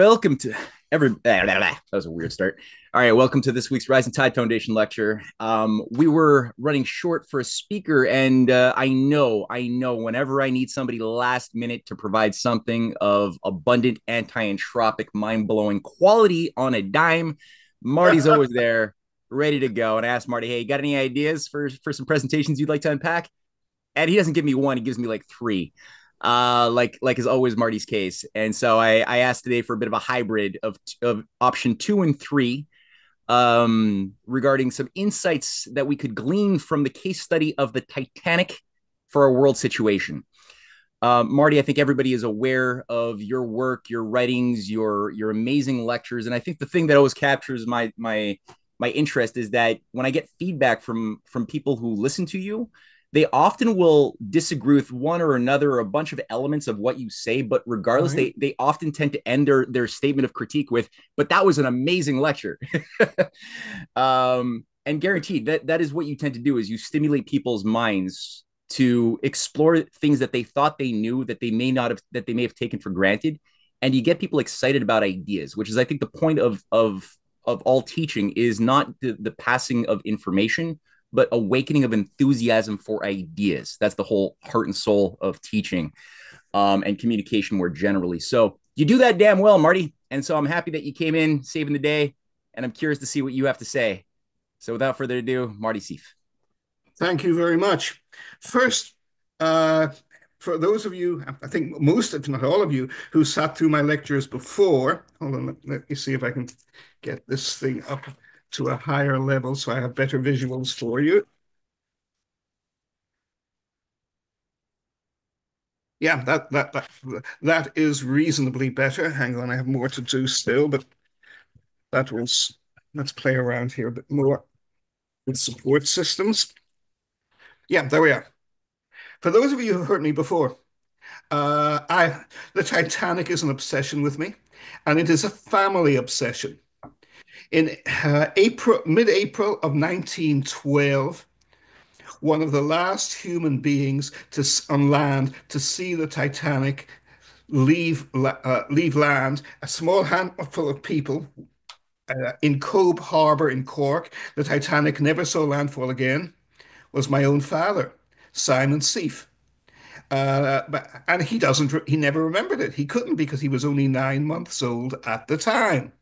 Welcome to that was a weird start. All right, welcome to this week's Rising Tide Foundation lecture. We were running short for a speaker, and I know, whenever I need somebody last minute to provide something of abundant anti-entropic, mind-blowing quality on a dime, Marty's always there, ready to go. And I asked Marty, "Hey, you got any ideas for some presentations you'd like to unpack?" And he doesn't give me one; he gives me like three, like is always Marty's case. And so I asked today for a bit of a hybrid of option 2 and 3, regarding some insights that we could glean from the case study of the Titanic for our world situation. Marty, I think everybody is aware of your work, your writings, your amazing lectures, and I think the thing that always captures my interest is that when I get feedback from people who listen to you, they often will disagree with one or another or a bunch of elements of what you say, but regardless, Right. they often tend to end their statement of critique with, "But that was an amazing lecture." And guaranteed that is what you tend to do, is you stimulate people's minds to explore things that they thought they knew, that they may not have, that they may have taken for granted, and you get people excited about ideas, which is, I think, the point of all teaching is not the passing of information, but awakening of enthusiasm for ideas. That's the whole heart and soul of teaching, and communication more generally. So you do that damn well, Marty. And so I'm happy that you came in saving the day, and I'm curious to see what you have to say. So without further ado, Marty Sieff. Thank you very much. First, uh, for those of you, I think most, if not all of you, who sat through my lectures before, hold on, let me see if I can get this thing up to a higher level so I have better visuals for you. Yeah, that is reasonably better. Hang on, I have more to do still, but that was, let's play around here a bit more with support systems. Yeah, there we are. For those of you who heard me before, the Titanic is an obsession with me, and it is a family obsession. In mid-April of 1912, one of the last human beings on land to see the Titanic leave land, a small handful of people in Cobh Harbour in Cork, the Titanic never saw landfall again, was my own father, Simon Sieff. And he never remembered it. He couldn't because he was only 9 months old at the time.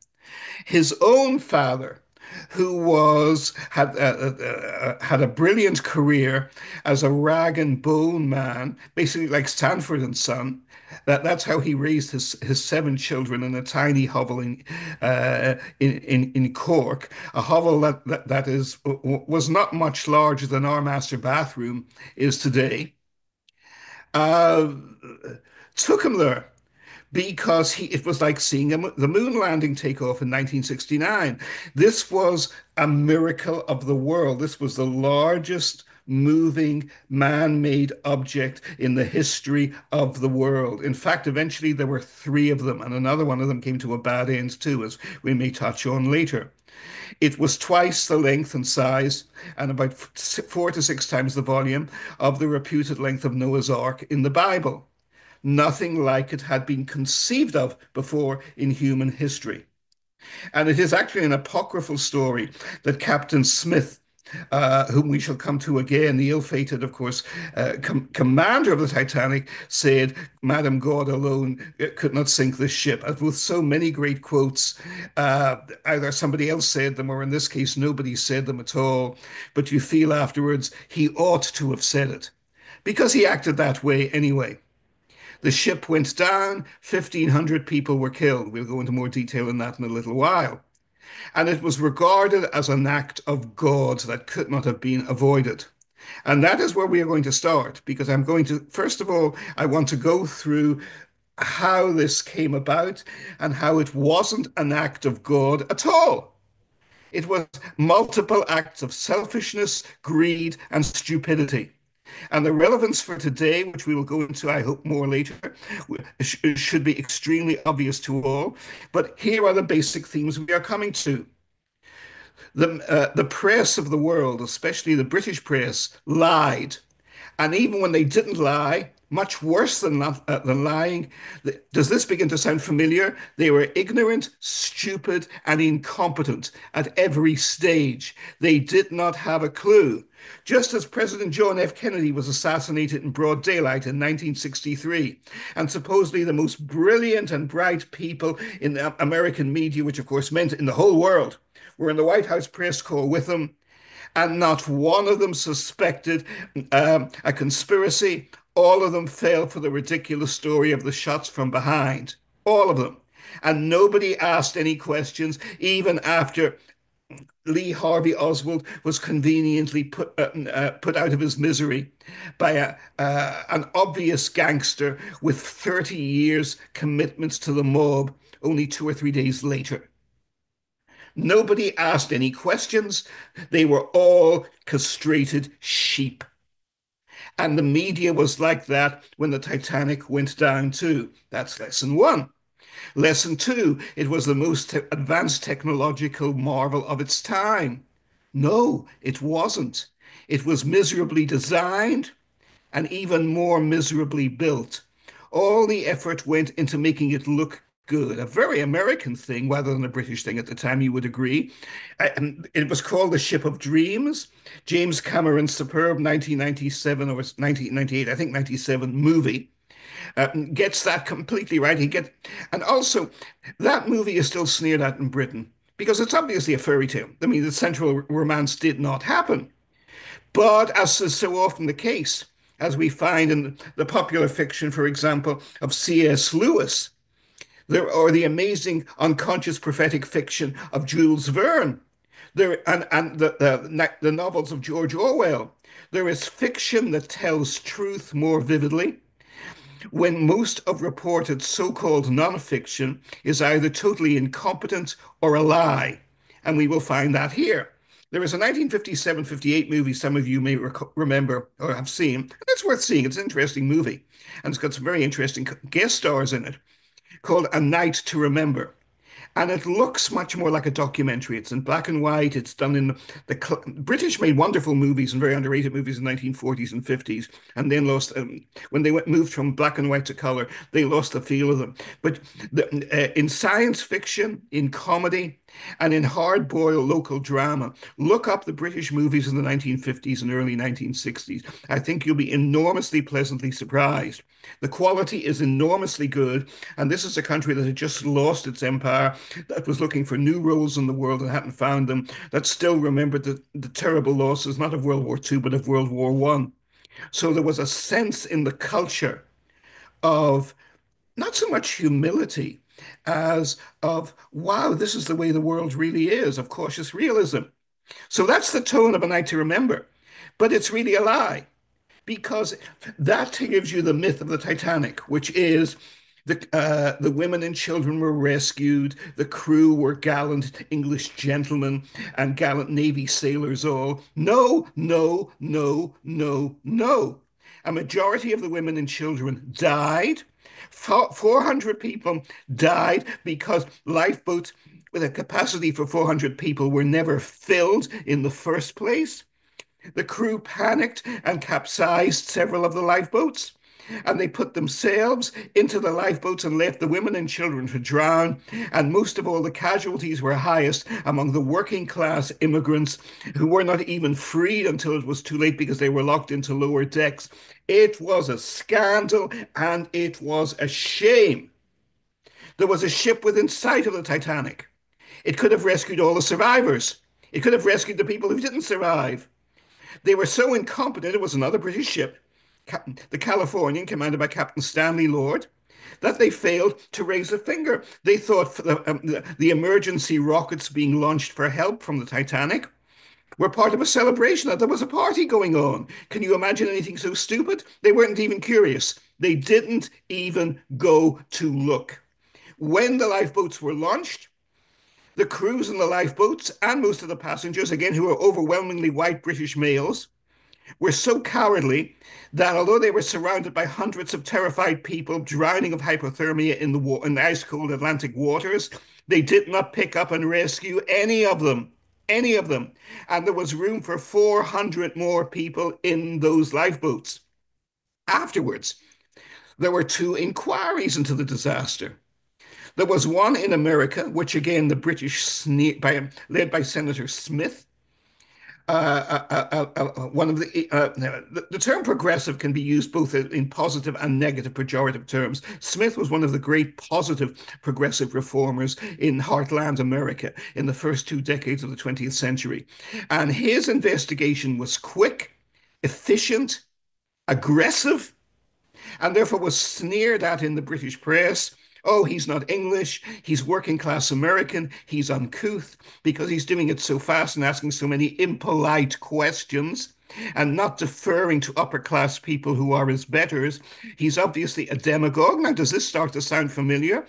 His own father, who had a brilliant career as a rag and bone man, basically like Stanford and Son. That's how he raised his seven children in a tiny hovel in Cork, a hovel that was not much larger than our master bathroom is today. Uh, Took him there because it was like seeing the moon landing take off in 1969. This was a miracle of the world. This was the largest moving man-made object in the history of the world. In fact, eventually there were three of them, and another one of them came to a bad end too, as we may touch on later. It was twice the length and size, and about 4 to 6 times the volume of the reputed length of Noah's Ark in the Bible. Nothing like it had been conceived of before in human history. And it is actually an apocryphal story that Captain Smith, whom we shall come to again, the ill-fated, of course, commander of the Titanic, said, "Madam, God alone could not sink this ship." As with so many great quotes, either somebody else said them, or in this case, nobody said them at all. But you feel afterwards he ought to have said it because he acted that way anyway. The ship went down, 1,500 people were killed. We'll go into more detail on that in a little while. And it was regarded as an act of God that could not have been avoided. And that is where we are going to start, because I'm going to, first of all, I want to go through how this came about and how it wasn't an act of God at all. It was multiple acts of selfishness, greed, and stupidity. And the relevance for today, which we will go into, I hope, more later, should be extremely obvious to all. But here are the basic themes we are coming to. The press of the world, especially the British press, lied. And even when they didn't lie, much worse than lying, does this begin to sound familiar? They were ignorant, stupid, and incompetent at every stage. They did not have a clue. Just as President John F. Kennedy was assassinated in broad daylight in 1963, and supposedly the most brilliant and bright people in the American media, which of course meant in the whole world, were in the White House press corps with him, and not one of them suspected a conspiracy. All of them fell for the ridiculous story of the shots from behind. All of them. And nobody asked any questions, even after Lee Harvey Oswald was conveniently put out of his misery by an obvious gangster with 30 years commitments to the mob only 2 or 3 days later. Nobody asked any questions. They were all castrated sheep. And the media was like that when the Titanic went down, too. That's lesson one. Lesson two, it was the most advanced technological marvel of its time. No, it wasn't. It was miserably designed and even more miserably built. All the effort went into making it look good, a very American thing rather than a British thing at the time, you would agree. And it was called The Ship of Dreams. James Cameron's superb 1997 or 1998, I think 97 movie gets that completely right. And also that movie is still sneered at in Britain because it's obviously a fairy tale. I mean, the central romance did not happen. But as is so often the case, as we find in the popular fiction, for example, of C.S. Lewis, or the amazing unconscious prophetic fiction of Jules Verne, and the novels of George Orwell, there is fiction that tells truth more vividly, when most of reported so-called nonfiction is either totally incompetent or a lie. And we will find that here. There is a 1957-58 movie some of you may remember or have seen, and it's worth seeing. It's an interesting movie, and it's got some very interesting guest stars in it, called A Night to Remember. And it looks much more like a documentary. It's in black and white. It's done in the British made wonderful movies and very underrated movies in the 1940s and 50s, and then lost when they moved from black and white to color. They lost the feel of them. But in science fiction, in comedy, and in hard-boiled local drama, look up the British movies in the 1950s and early 1960s. I think you'll be enormously pleasantly surprised. The quality is enormously good, and this is a country that had just lost its empire, that was looking for new roles in the world and hadn't found them, that still remembered the terrible losses, not of World War II, but of World War One. So there was a sense in the culture of not so much humility as of, wow, this is the way the world really is, of cautious realism. So that's the tone of A Night to Remember. But it's really a lie because that gives you the myth of the Titanic, which is the women and children were rescued. The crew were gallant English gentlemen and gallant Navy sailors all. No, no, no, no, no. A majority of the women and children died. 400 people died because lifeboats with a capacity for 400 people were never filled in the first place. The crew panicked and capsized several of the lifeboats, and they put themselves into the lifeboats and left the women and children to drown. And most of all, the casualties were highest among the working class immigrants who were not even freed until it was too late because they were locked into lower decks. It was a scandal and it was a shame. There was a ship within sight of the Titanic. It could have rescued all the survivors. It could have rescued the people who didn't survive. They were so incompetent, it was another British ship, the Californian, commanded by Captain Stanley Lord, that they failed to raise a finger. They thought the emergency rockets being launched for help from the Titanic were part of a celebration, that there was a party going on. Can you imagine anything so stupid? They weren't even curious. They didn't even go to look. When the lifeboats were launched, the crews in the lifeboats and most of the passengers, again, who were overwhelmingly white British males, were so cowardly that although they were surrounded by hundreds of terrified people drowning of hypothermia in the ice-cold Atlantic waters, they did not pick up and rescue any of them. Any of them. And there was room for 400 more people in those lifeboats. Afterwards, there were two inquiries into the disaster. There was one in America, which again the British led by Senator Smith. One of the term progressive can be used both in positive and negative pejorative terms. Smith was one of the great positive progressive reformers in heartland America in the first 2 decades of the 20th century. And his investigation was quick, efficient, aggressive, and therefore was sneered at in the British press. Oh, he's not English. He's working class American. He's uncouth because he's doing it so fast and asking so many impolite questions and not deferring to upper class people who are his betters. He's obviously a demagogue. Now, does this start to sound familiar?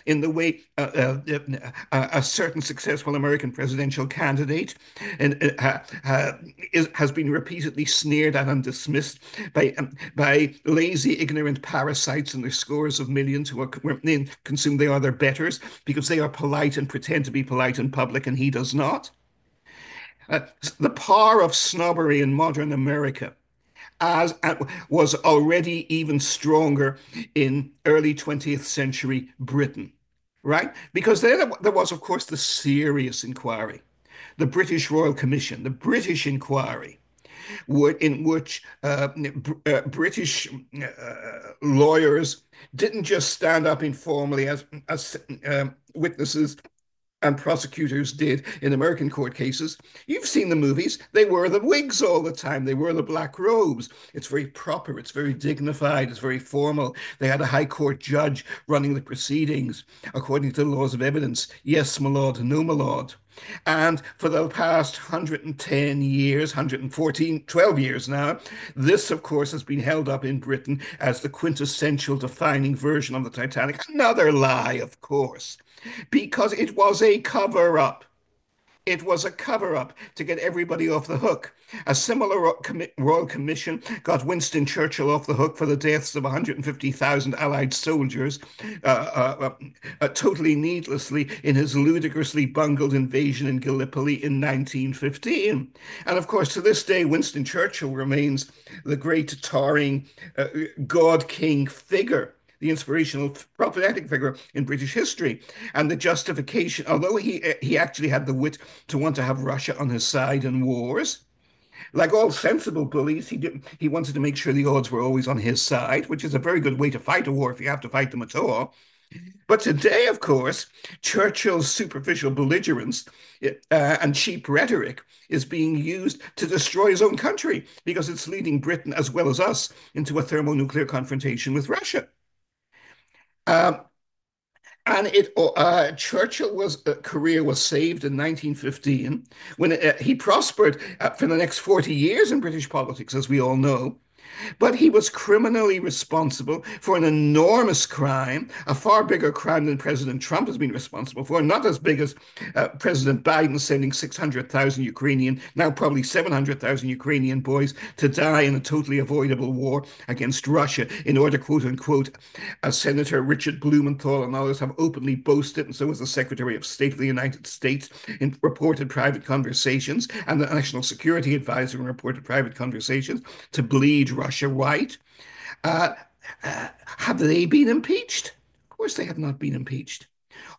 In the way a certain successful American presidential candidate has been repeatedly sneered at and dismissed by lazy, ignorant parasites and their scores of millions who consume they are their betters because they are polite and pretend to be polite in public, and he does not. Uh, the power of snobbery in modern America as was already even stronger in early 20th century Britain, right? Because there was, of course, the serious inquiry, the British Royal Commission, the British inquiry, in which British lawyers didn't just stand up informally as witnesses and prosecutors did in American court cases. You've seen the movies. They wear the wigs all the time. They wear the black robes. It's very proper. It's very dignified. It's very formal. They had a high court judge running the proceedings according to the laws of evidence. Yes, my lord, no, my lord. And for the past 110 years, 114, 12 years now, this, of course, has been held up in Britain as the quintessential defining version of the Titanic. Another lie, of course, because it was a cover up. It was a cover-up to get everybody off the hook. A similar royal commission got Winston Churchill off the hook for the deaths of 150,000 Allied soldiers, totally needlessly in his ludicrously bungled invasion in Gallipoli in 1915. And of course, to this day, Winston Churchill remains the great towering God King figure, the inspirational prophetic figure in British history. And the justification, although he actually had the wit to want to have Russia on his side in wars, like all sensible bullies, he wanted to make sure the odds were always on his side, which is a very good way to fight a war if you have to fight them at all. But today, of course, Churchill's superficial belligerence and cheap rhetoric is being used to destroy his own country because it's leading Britain as well as us into a thermonuclear confrontation with Russia. Um, and Churchill's career was saved in 1915 when he prospered for the next 40 years in British politics, as we all know. But he was criminally responsible for an enormous crime, a far bigger crime than President Trump has been responsible for, not as big as President Biden sending 600,000 Ukrainian, now probably 700,000 Ukrainian boys to die in a totally avoidable war against Russia in order, quote unquote, as Senator Richard Blumenthal and others have openly boasted, and so has the Secretary of State of the United States in reported private conversations, and the National Security Advisor in reported private conversations, to bleed Russia white. Uh, have they been impeached? Of course, they have not been impeached.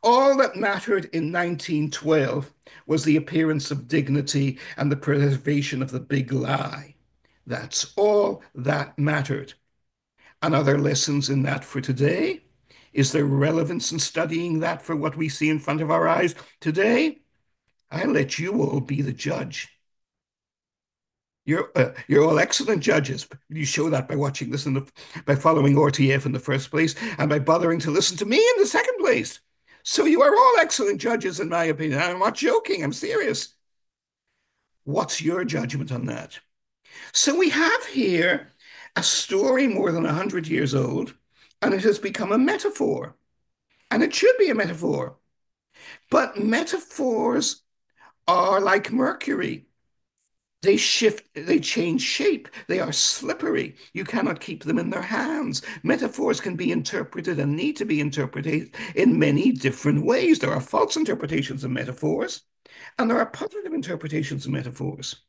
All that mattered in 1912 was the appearance of dignity and the preservation of the big lie. That's all that mattered. And are there lessons in that for today? Is there relevance in studying that for what we see in front of our eyes today? I'll let you all be the judge. You're all excellent judges. You show that by watching this by following RTF in the first place and by bothering to listen to me in the second place. So you are all excellent judges, in my opinion. I'm not joking. I'm serious. What's your judgment on that? So we have here a story more than 100 years old, and it has become a metaphor. And it should be a metaphor. But metaphors are like mercury. They shift, they change shape, they are slippery. You cannot keep them in their hands. Metaphors can be interpreted and need to be interpreted in many different ways. There are false interpretations of metaphors, and there are positive interpretations of metaphors.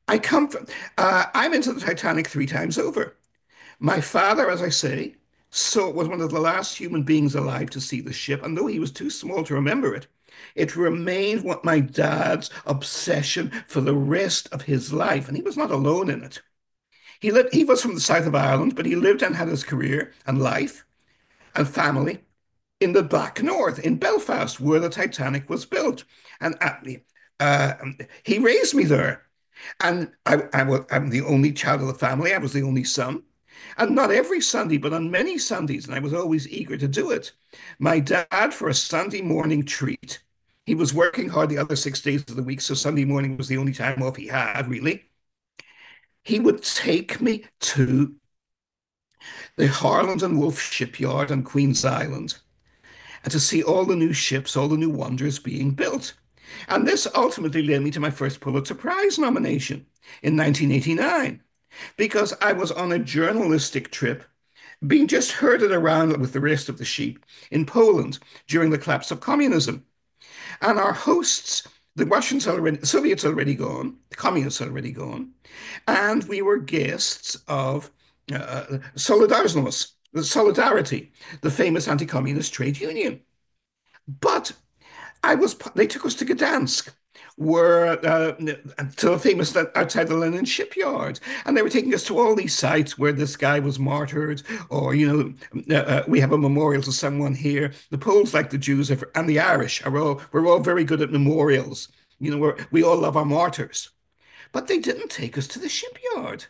I'm into the Titanic 3 times over. My father, as I say, was one of the last human beings alive to see the ship, and though he was too small to remember it, it remained what my dad's obsession for the rest of his life, and he was not alone in it. He was from the south of Ireland, but he lived and had his career and life and family in the Black North, in Belfast, where the Titanic was built. And uh, he raised me there. And I'm the only child of the family. I was the only son. And not every Sunday, but on many Sundays, and I was always eager to do it. My dad, for a Sunday morning treat, he was working hard the other 6 days of the week, so Sunday morning was the only time off he had, really. He would take me to the Harland and Wolff shipyard on Queen's Island and to see all the new ships, all the new wonders being built. And this ultimately led me to my first Pulitzer Prize nomination in 1989, because I was on a journalistic trip being just herded around with the rest of the sheep in Poland during the collapse of communism. And our hosts, the Soviets already gone, the communists already gone, and we were guests of Solidarity, the famous anti-communist trade union. But they took us to Gdansk, where to the famous outside the Lenin shipyard, and they were taking us to all these sites where this guy was martyred, or we have a memorial to someone here. The Poles, like the Jews and the Irish, we're all very good at memorials. We all love our martyrs, but they didn't take us to the shipyard.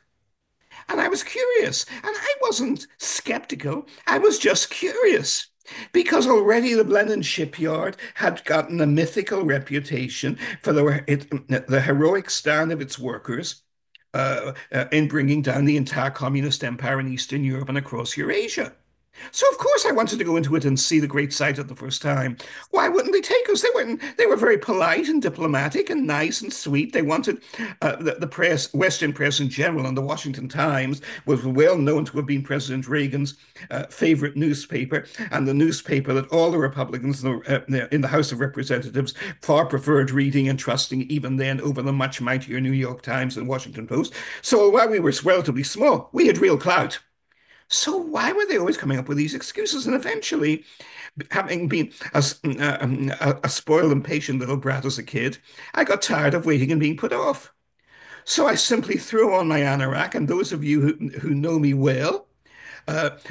And I was curious, and I wasn't skeptical. I was just curious. Because already the Blenheim shipyard had gotten a mythical reputation for the heroic stand of its workers in bringing down the entire communist empire in Eastern Europe and across Eurasia. So of course I wanted to go into it and see the great sight at the first time. Why wouldn't they take us? They were very polite and diplomatic and nice and sweet. They wanted the press, Western press in general, and the Washington Times was well known to have been President Reagan's favorite newspaper, and the newspaper that all the Republicans in the House of Representatives far preferred reading and trusting even then over the much mightier New York Times and Washington Post. So while we were relatively small, we had real clout. So why were they always coming up with these excuses? And eventually, having been a spoiled, impatient little brat as a kid, I got tired of waiting and being put off. So I simply threw on my anorak, and those of you who know me well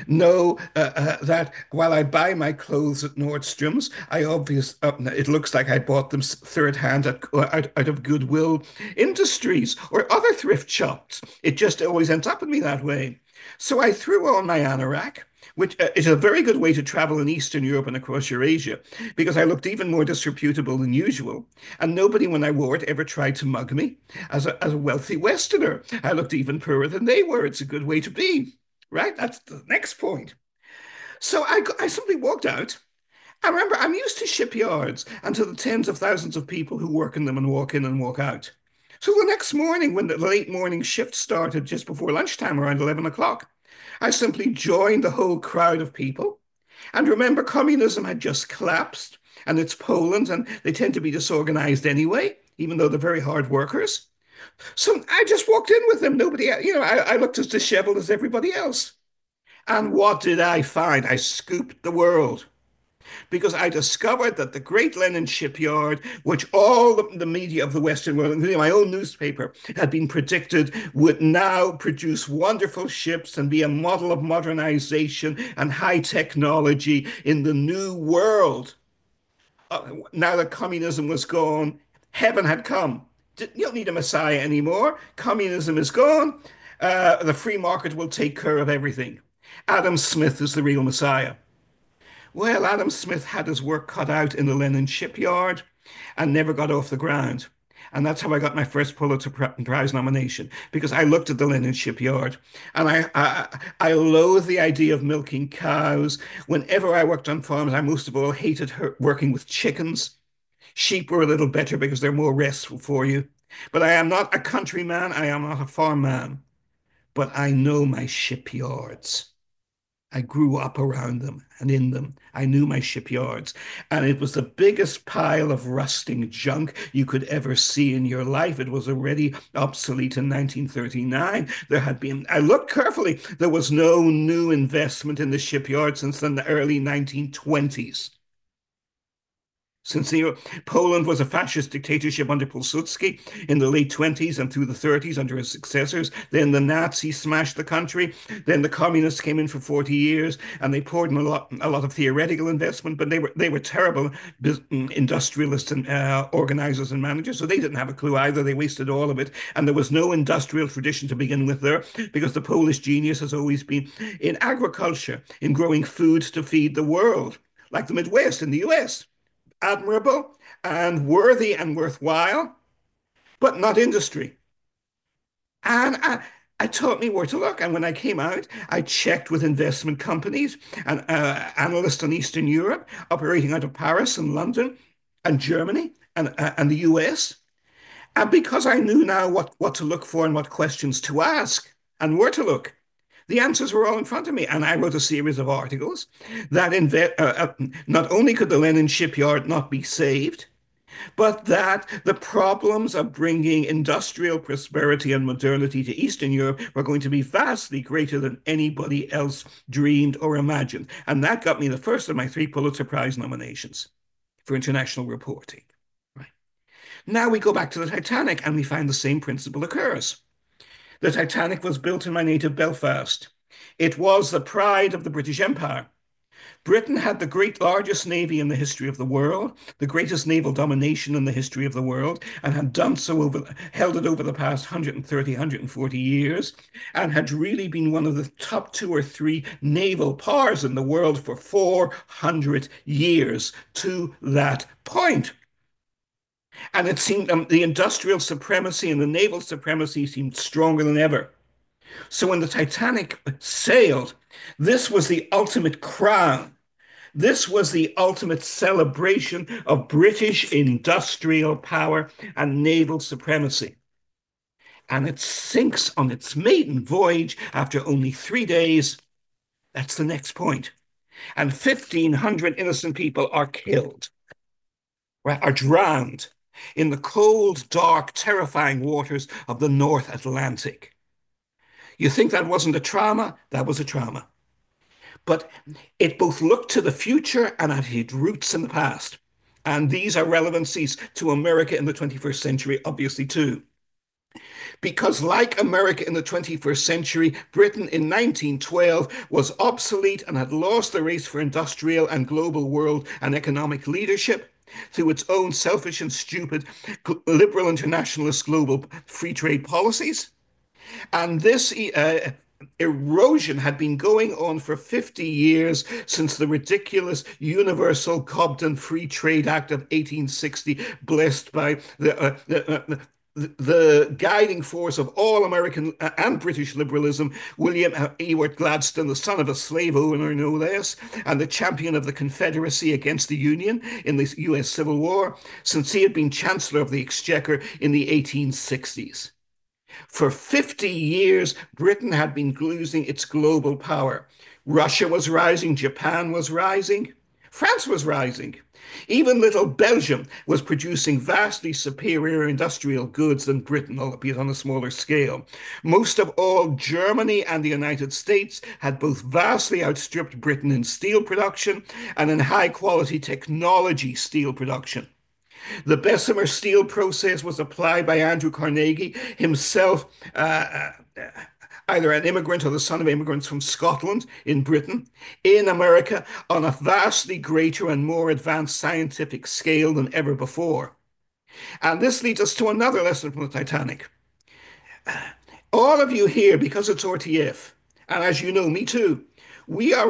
know that while I buy my clothes at Nordstrom's, it looks like I bought them third hand out of Goodwill Industries or other thrift shops. It just always ends up with me that way. So I threw on my anorak, which is a very good way to travel in Eastern Europe and across Eurasia, because I looked even more disreputable than usual. And nobody, when I wore it, ever tried to mug me as a wealthy Westerner. I looked even poorer than they were. It's a good way to be, right? That's the next point. So I simply walked out. I remember I'm used to shipyards and to the tens of thousands of people who work in them and walk in and walk out. So the next morning, when the late morning shift started just before lunchtime, around 11 o'clock, I simply joined the whole crowd of people. And remember, communism had just collapsed, and it's Poland, and they tend to be disorganized anyway, even though they're very hard workers. So I just walked in with them. I looked as disheveled as everybody else. And what did I find? I scooped the world, because I discovered that the Great Lenin Shipyard, which all the media of the Western world, including my own newspaper, had been predicted would now produce wonderful ships and be a model of modernization and high technology in the new world. Now that communism was gone, heaven had come. You don't need a messiah anymore. Communism is gone. The free market will take care of everything. Adam Smith is the real messiah. Well, Adam Smith had his work cut out in the Lenin shipyard and never got off the ground. And that's how I got my first Pulitzer Prize nomination, because I looked at the Lenin shipyard and I loathe the idea of milking cows. Whenever I worked on farms, I most of all hated working with chickens. Sheep were a little better because they're more restful for you. But I am not a countryman. I am not a farm man. But I know my shipyards. I grew up around them and in them. I knew my shipyards, and it was the biggest pile of rusting junk you could ever see in your life. It was already obsolete in 1939. There had been, I looked carefully, there was no new investment in the shipyard since the early 1920s. Since Poland was a fascist dictatorship under Pilsudski in the late 20s and through the 30s under his successors, then the Nazis smashed the country, then the communists came in for 40 years and they poured in a lot of theoretical investment, but they were terrible industrialists and organizers and managers, so they didn't have a clue either. They wasted all of it, and there was no industrial tradition to begin with there because the Polish genius has always been in agriculture, in growing food to feed the world, like the Midwest in the US. Admirable and worthy and worthwhile, but not industry. And I taught me where to look. And when I came out, I checked with investment companies and analysts in Eastern Europe operating out of Paris and London and Germany and the US. And because I knew now what to look for and what questions to ask and where to look, the answers were all in front of me. And I wrote a series of articles that not only could the Lenin shipyard not be saved, but that the problems of bringing industrial prosperity and modernity to Eastern Europe were going to be vastly greater than anybody else dreamed or imagined. And that got me the first of my 3 Pulitzer Prize nominations for international reporting. Right. Now we go back to the Titanic and we find the same principle occurs. The Titanic was built in my native Belfast. It was the pride of the British Empire. Britain had the largest navy in the history of the world, the greatest naval domination in the history of the world, and had held it over the past 130, 140 years, and had really been one of the top 2 or 3 naval powers in the world for 400 years to that point. And it seemed the industrial supremacy and the naval supremacy seemed stronger than ever. So when the Titanic sailed, this was the ultimate crown. This was the ultimate celebration of British industrial power and naval supremacy. And it sinks on its maiden voyage after only 3 days. That's the next point. And 1,500 innocent people are killed, right, are drowned in the cold, dark, terrifying waters of the North Atlantic. You think that wasn't a trauma? That was a trauma. But it both looked to the future and it had roots in the past. And these are relevancies to America in the 21st century, obviously, too. Because, like America in the 21st century, Britain in 1912 was obsolete and had lost the race for industrial and global world and economic leadership through its own selfish and stupid liberal internationalist global free trade policies. And this erosion had been going on for 50 years since the ridiculous Universal Cobden Free Trade Act of 1860, blessed by the guiding force of all American and British liberalism, William Ewart Gladstone, the son of a slave owner, no less, and the champion of the Confederacy against the Union in the US Civil War, since he had been Chancellor of the Exchequer in the 1860s. For 50 years, Britain had been losing its global power. Russia was rising, Japan was rising, France was rising. Even little Belgium was producing vastly superior industrial goods than Britain, albeit on a smaller scale. Most of all, Germany and the United States had both vastly outstripped Britain in steel production and in high-quality technology steel production. The Bessemer steel process was applied by Andrew Carnegie, himself either an immigrant or the son of immigrants from Scotland in Britain, in America, on a vastly greater and more advanced scientific scale than ever before. And this leads us to another lesson from the Titanic. All of you here, because it's RTF, and as you know, me too, we are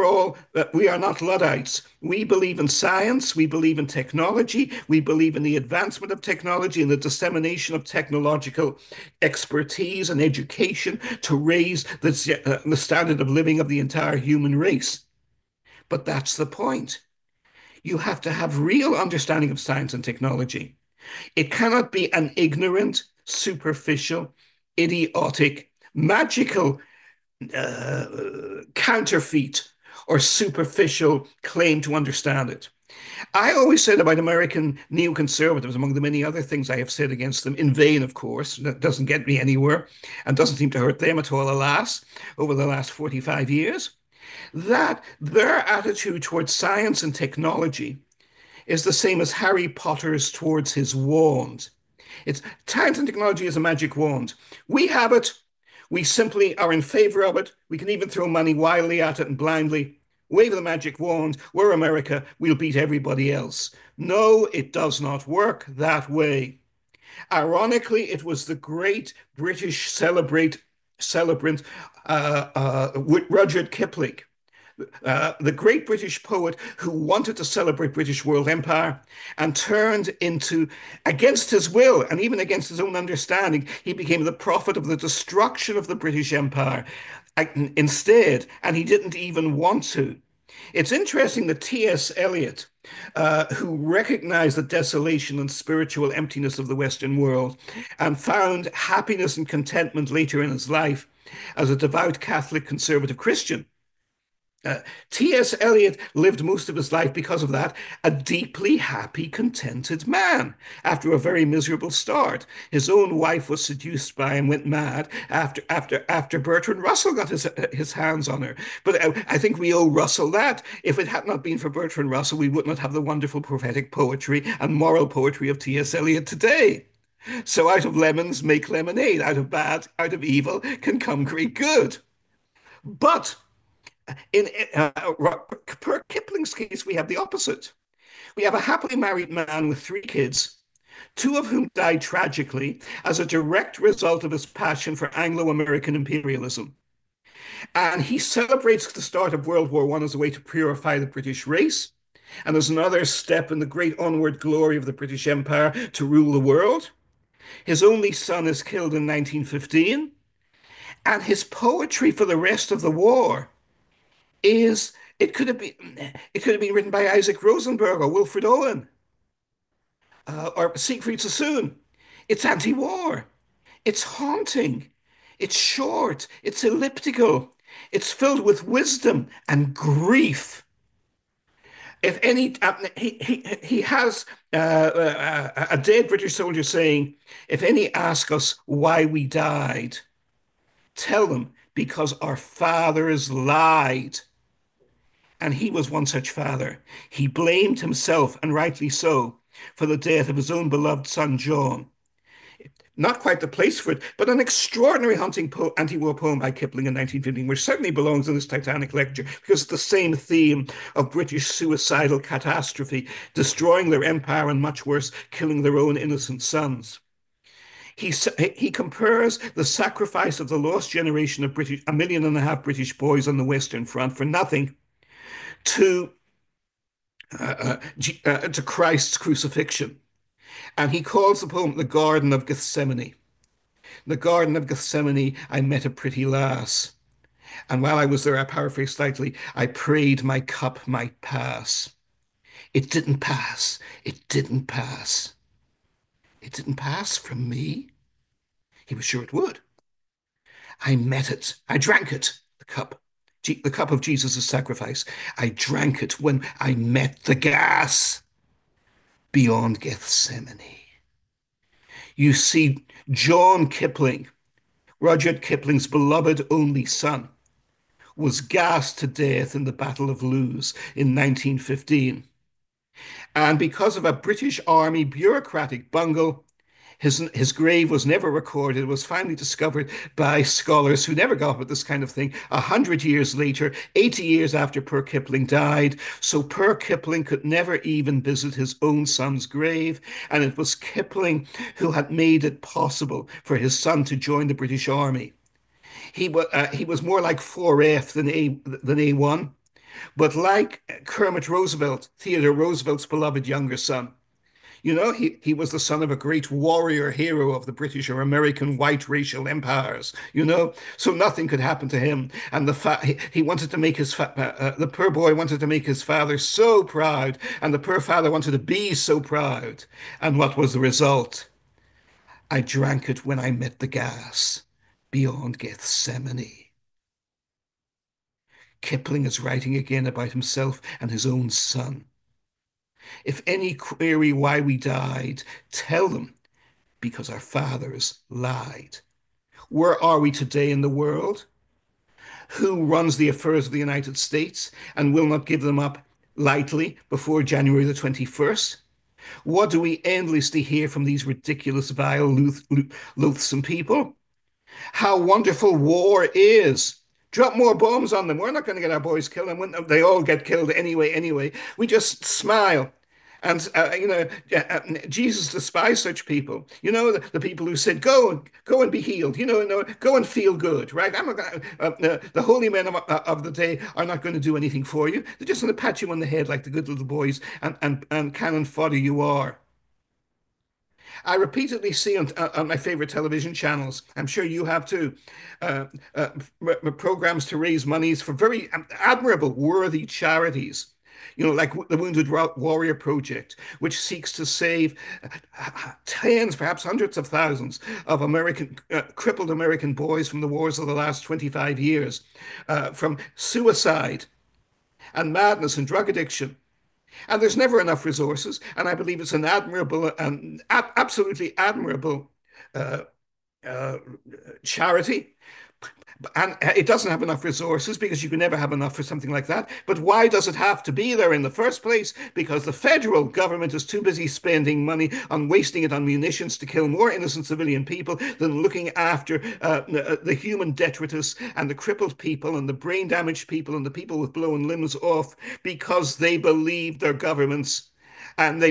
not Luddites. We believe in science. We believe in technology. We believe in the advancement of technology and the dissemination of technological expertise and education to raise the standard of living of the entire human race. But that's the point. You have to have real understanding of science and technology. It cannot be an ignorant, superficial, idiotic, magical counterfeit or superficial claim to understand it. I always said about American neoconservatives, among the many other things I have said against them, in vain, of course, that doesn't get me anywhere and doesn't seem to hurt them at all, alas, over the last 45 years, that their attitude towards science and technology is the same as Harry Potter's towards his wand. It's science and technology is a magic wand. We have it. We simply are in favor of it. We can even throw money wildly at it and blindly wave the magic wand. We're America. We'll beat everybody else. No, it does not work that way. Ironically, it was the great British celebrant Rudyard Kipling, the great British poet who wanted to celebrate British world empire and turned into, against his will and even against his own understanding, he became the prophet of the destruction of the British Empire instead, and he didn't even want to. It's interesting that T.S. Eliot, who recognized the desolation and spiritual emptiness of the Western world and found happiness and contentment later in his life as a devout Catholic conservative Christian, T.S. Eliot lived most of his life because of that, a deeply happy, contented man after a very miserable start. His own wife was seduced by him, went mad after Bertrand Russell got his hands on her. But I think we owe Russell that. If it had not been for Bertrand Russell, we would not have the wonderful prophetic poetry and moral poetry of T.S. Eliot today. So out of lemons make lemonade, out of bad, out of evil can come great good. But in per Kipling's case, we have the opposite. We have a happily married man with three kids, two of whom died tragically as a direct result of his passion for Anglo-American imperialism. And he celebrates the start of World War I as a way to purify the British race and as another step in the great onward glory of the British Empire to rule the world. His only son is killed in 1915, and his poetry for the rest of the war is it could have been written by Isaac Rosenberg or Wilfred Owen or Siegfried Sassoon. It's anti-war. It's haunting. It's short. It's elliptical. It's filled with wisdom and grief. If any, he has a dead British soldier saying, "If any ask us why we died, tell them because our fathers lied." And he was one such father. He blamed himself, and rightly so, for the death of his own beloved son John. Not quite the place for it, but an extraordinary haunting anti-war poem by Kipling in 1915, which certainly belongs in this Titanic lecture, because it's the same theme of British suicidal catastrophe, destroying their empire and much worse, killing their own innocent sons. He compares the sacrifice of the lost generation of British, 1.5 million British boys on the Western Front for nothing, to to Christ's crucifixion. And he calls the poem The Garden of Gethsemane. The Garden of Gethsemane, I met a pretty lass. And while I was there, I paraphrase slightly, I prayed my cup might pass. It didn't pass. It didn't pass. It didn't pass from me. He was sure it would. I met it. I drank it, the cup. The cup of Jesus' sacrifice. I drank it when I met the gas beyond Gethsemane. You see, John Kipling, Rudyard Kipling's beloved only son, was gassed to death in the Battle of Loos in 1915. And because of a British Army bureaucratic bungle, his grave was never recorded. It was finally discovered by scholars who never got with this kind of thing 100 years later, 80 years after poor Kipling died. So poor Kipling could never even visit his own son's grave. And it was Kipling who had made it possible for his son to join the British Army. He was more like 4F than A1, but like Kermit Roosevelt, Theodore Roosevelt's beloved younger son. He was the son of a great warrior hero of the British or American white racial empires, so nothing could happen to him. And he wanted to make the poor boy wanted to make his father so proud, and the poor father wanted to be so proud. And what was the result? I drank it when I met the gas beyond Gethsemane. Kipling is writing again about himself and his own son. If any query why we died, tell them because our fathers lied. Where are we today in the world? Who runs the affairs of the United States and will not give them up lightly before January the 21st? What do we endlessly hear from these ridiculous, vile, loathsome people? How wonderful war is. Drop more bombs on them. We're not going to get our boys killed, and when they all get killed anyway, we just smile. And Jesus despised such people. The people who said, "Go and be healed." Go and feel good. Right? I'm not gonna, the holy men of the day are not going to do anything for you. They're just going to pat you on the head like the good little boys and cannon fodder you are. I repeatedly see on my favorite television channels, I'm sure you have too, uh, uh, programs to raise monies for very admirable, worthy charities. Like the Wounded Warrior Project, which seeks to save tens, perhaps hundreds of thousands of crippled American boys from the wars of the last 25 years, from suicide and madness and drug addiction. And there's never enough resources. And I believe it's an admirable and absolutely admirable uh, uh, charity. And it doesn't have enough resources because you can never have enough for something like that. But why does it have to be there in the first place? Because the federal government is too busy spending money on wasting it on munitions to kill more innocent civilian people than looking after the human detritus and the crippled people and the brain damaged people and the people with blown limbs off because they believe their governments and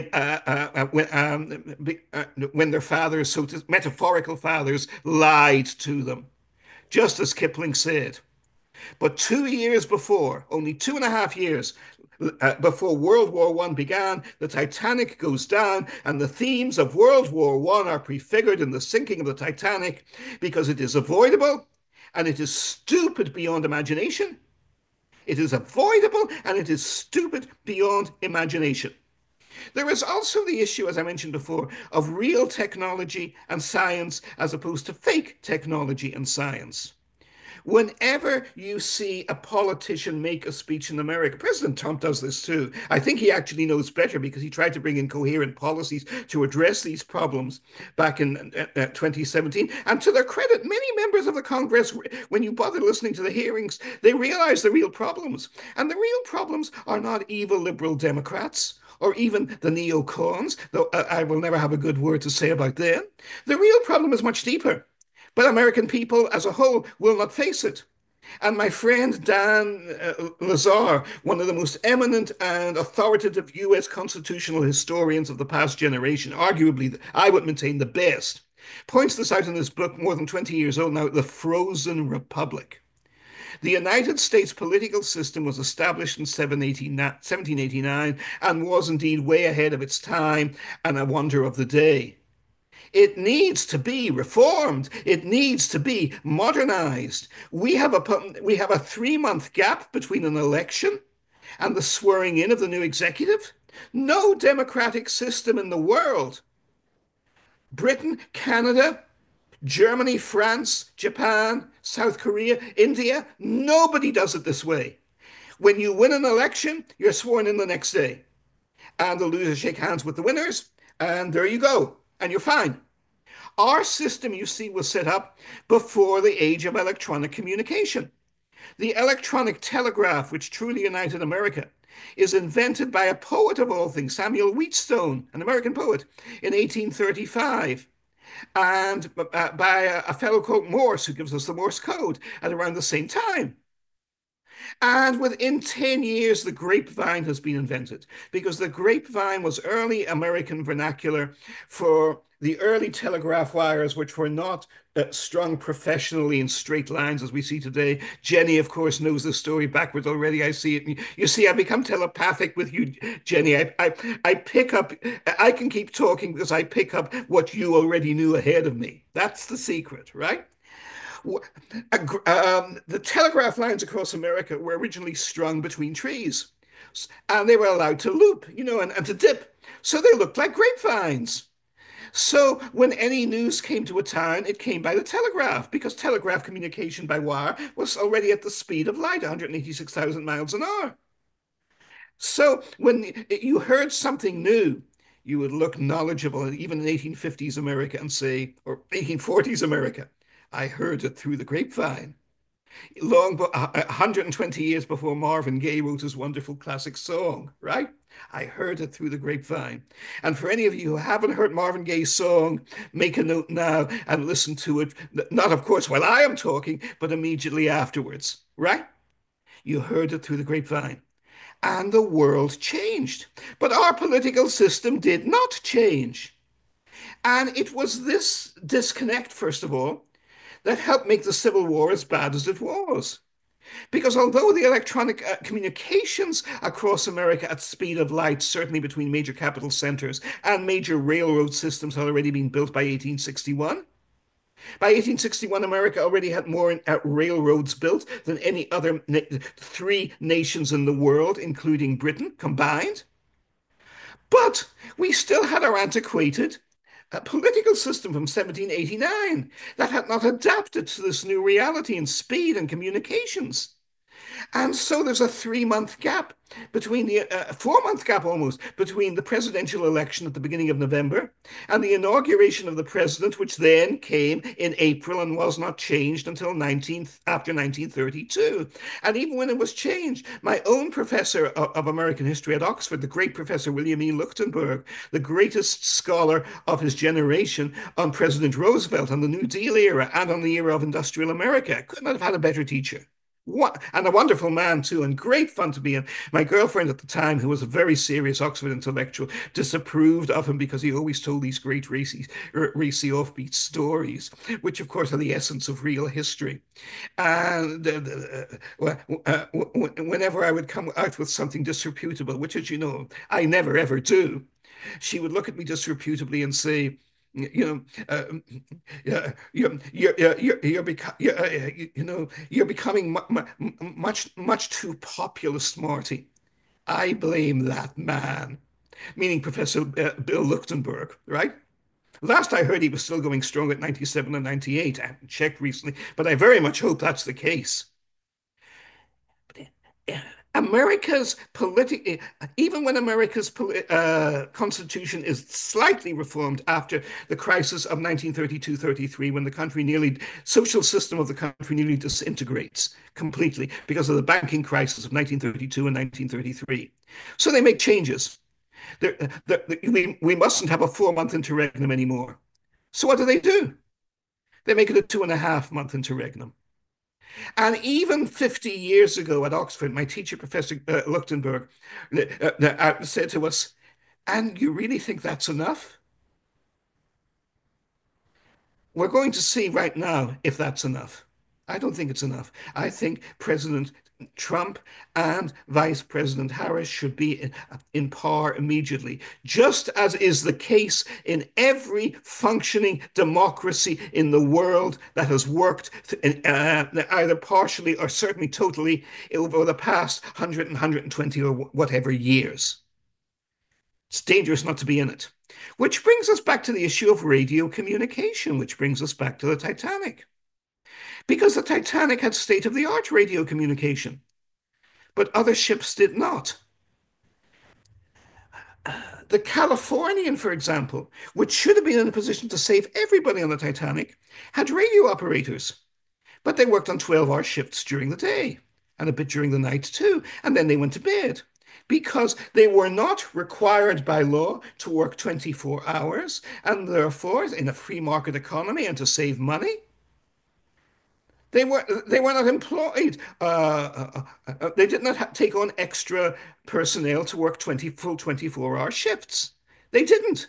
when their fathers, metaphorical fathers, lied to them, just as Kipling said. But 2 years before, only 2.5 years before World War I began, the Titanic goes down, and the themes of World War I are prefigured in the sinking of the Titanic because it is avoidable and it is stupid beyond imagination. It is avoidable and it is stupid beyond imagination. There is also the issue, as I mentioned before, of real technology and science as opposed to fake technology and science. Whenever you see a politician make a speech in America, President Trump does this too. I think he actually knows better because he tried to bring in coherent policies to address these problems back in 2017. And to their credit, many members of the Congress, when you bother listening to the hearings, they realize the real problems. And the real problems are not evil liberal Democrats or even the neocons, though I will never have a good word to say about them. The real problem is much deeper. But American people as a whole will not face it. And my friend Dan Lazar, one of the most eminent and authoritative US constitutional historians of the past generation, arguably, I would maintain the best, points this out in his book, more than 20 years old now, The Frozen Republic. The United States political system was established in 1789 and was indeed way ahead of its time and a wonder of the day. It needs to be reformed. It needs to be modernized. We have a 3-month gap between an election and the swearing in of the new executive. No democratic system in the world, Britain, Canada, Germany, France, Japan, South Korea, India, nobody does it this way. When you win an election, you're sworn in the next day. And the losers shake hands with the winners, and there you go. And you're fine. Our system, you see, was set up before the age of electronic communication. The electronic telegraph, which truly united America, is invented by a poet of all things, Samuel Wheatstone, an American poet, in 1835, and by a fellow called Morse, who gives us the Morse code at around the same time. And within 10 years, the grapevine has been invented because the grapevine was early American vernacular for the early telegraph wires, which were not strung professionally in straight lines as we see today. Jenny, of course, knows the story backwards already. I see it. You see, I become telepathic with you, Jenny. I pick up, I can keep talking because I pick up what you already knew ahead of me. That's the secret, right? The telegraph lines across America were originally strung between trees, and they were allowed to loop, and to dip. So they looked like grapevines. So when any news came to a town, it came by the telegraph because telegraph communication by wire was already at the speed of light, 186,000 miles an hour. So when you heard something new, you would look knowledgeable, even in 1850s America, and say, or 1840s America, I heard it through the grapevine. 120 years before Marvin Gaye wrote his wonderful classic song, right? I heard it through the grapevine. And for any of you who haven't heard Marvin Gaye's song, make a note now and listen to it, not of course while I am talking, but immediately afterwards, right? You heard it through the grapevine. And the world changed. But our political system did not change. And it was this disconnect, first of all, that helped make the Civil War as bad as it was. Because although the electronic communications across America at speed of light, certainly between major capital centers, and major railroad systems had already been built by 1861, by 1861, America already had more railroads built than any other three nations in the world, including Britain, combined. But we still had our antiquated political system from 1789 that had not adapted to this new reality in speed and communications. And so there's a 3 month gap between the 4 month gap almost between the presidential election at the beginning of November and the inauguration of the president, which then came in April and was not changed until 19th after 1932. And even when it was changed, my own professor of American history at Oxford, the great Professor William E. Leuchtenberg, the greatest scholar of his generation on President Roosevelt, on the New Deal era, and on the era of industrial America, could not have had a better teacher. What, and a wonderful man too, and great fun to be in. My girlfriend at the time, who was a very serious Oxford intellectual, disapproved of him because he always told these great racy offbeat stories, which of course are the essence of real history. And whenever I would come out with something disreputable, which, as you know, I never ever do, she would look at me disreputably and say, you know, you're becoming much too populist, Marty. I blame that man, meaning Professor Bill Leuchtenberg, right? Last I heard, he was still going strong at 97 and 98. I haven't checked recently, but I very much hope that's the case. America's political, even when America's constitution is slightly reformed after the crisis of 1932-33, when the country nearly, social system of the country nearly disintegrates completely because of the banking crisis of 1932 and 1933. So they make changes. We mustn't have a 4 month interregnum anymore. So what do? They make it a 2.5 month interregnum. And even 50 years ago at Oxford, my teacher, Professor Leuchtenberg, said to us, and you really think that's enough? We're going to see right now if that's enough. I don't think it's enough. I think President Trump and Vice President Harris should be in power immediately, just as is the case in every functioning democracy in the world that has worked either partially or certainly totally over the past 100 and 120 or whatever years. It's dangerous not to be in it. Which brings us back to the issue of radio communication, which brings us back to the Titanic. Because the Titanic had state-of-the-art radio communication, but other ships did not. The Californian, for example, which should have been in a position to save everybody on the Titanic, had radio operators, but they worked on 12-hour shifts during the day and a bit during the night too, and then they went to bed because they were not required by law to work 24 hours, and therefore, in a free market economy and to save money, they were not employed. They did not take on extra personnel to work full 24-hour shifts. They didn't.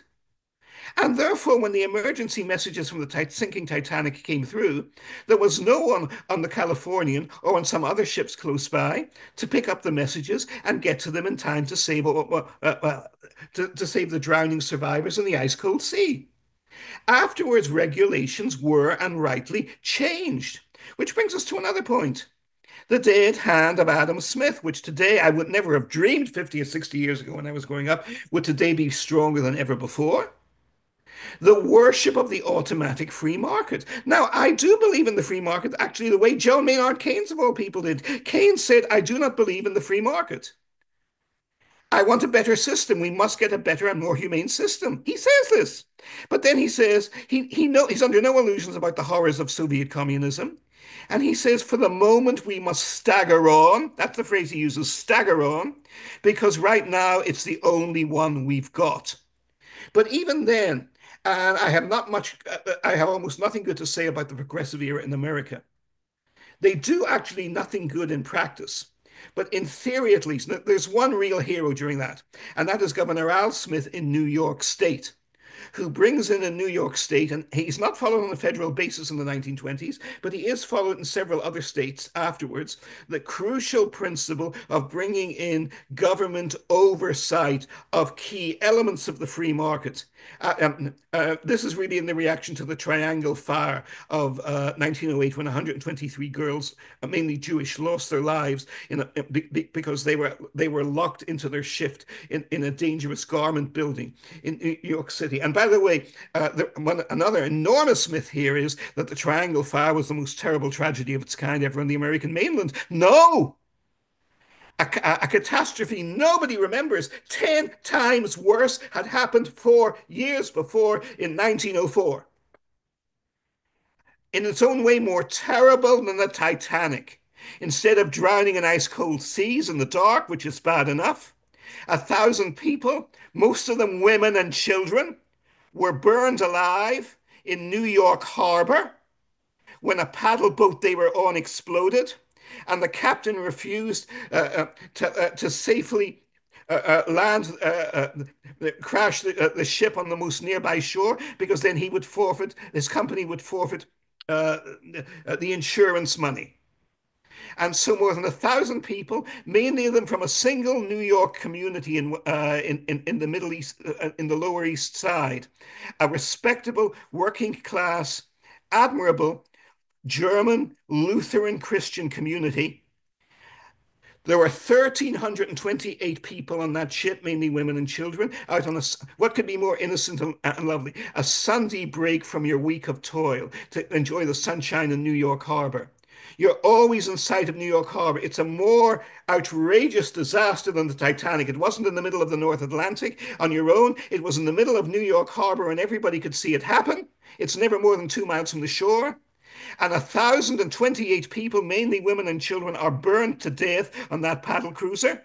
And therefore, when the emergency messages from the sinking Titanic came through, there was no one on the Californian or on some other ships close by to pick up the messages and get to them in time to save to save the drowning survivors in the ice cold sea. Afterwards, regulations were and rightly changed, which brings us to another point. The dead hand of Adam Smith, which today I would never have dreamed 50 or 60 years ago when I was growing up, would today be stronger than ever before. The worship of the automatic free market. Now, I do believe in the free market, actually, the way John Maynard Keynes, of all people, did. Keynes said, I do not believe in the free market. I want a better system. We must get a better and more humane system. He says this. But then he says he's under no illusions about the horrors of Soviet communism. And he says, for the moment, we must stagger on. That's the phrase he uses, stagger on, because right now it's the only one we've got. But even then, and I have almost nothing good to say about the progressive era in America. They do actually nothing good in practice. But in theory, at least, there's one real hero during that, and that is Governor Al Smith in New York State, who brings in New York State, and he's not followed on a federal basis in the 1920s, but he is followed in several other states afterwards, the crucial principle of bringing in government oversight of key elements of the free market. This is really in the reaction to the Triangle Fire of 1908, when 123 girls, mainly Jewish, lost their lives because they were locked into their shift in a dangerous garment building in New York City. And by the way, another enormous myth here is that the Triangle Fire was the most terrible tragedy of its kind ever on the American mainland. No! A catastrophe nobody remembers, 10 times worse, had happened 4 years before in 1904. In its own way, more terrible than the Titanic. Instead of drowning in ice cold seas in the dark, which is bad enough, 1,000 people, most of them women and children, were burned alive in New York Harbor when a paddle boat they were on exploded, and the captain refused to safely land, crash the ship on the most nearby shore, because then his company would forfeit the insurance money. And so more than 1,000 people, mainly of them from a single New York community in the Middle East, in the Lower East Side, a respectable, working class, admirable German Lutheran Christian community. There were 1,328 people on that ship, mainly women and children, out on what could be more innocent and lovely? A Sunday break from your week of toil to enjoy the sunshine in New York Harbor. You're always in sight of New York Harbor. It's a more outrageous disaster than the Titanic. It wasn't in the middle of the North Atlantic on your own. It was in the middle of New York Harbor, and everybody could see it happen. It's never more than 2 miles from the shore. And 1,028 people, mainly women and children, are burned to death on that paddle cruiser.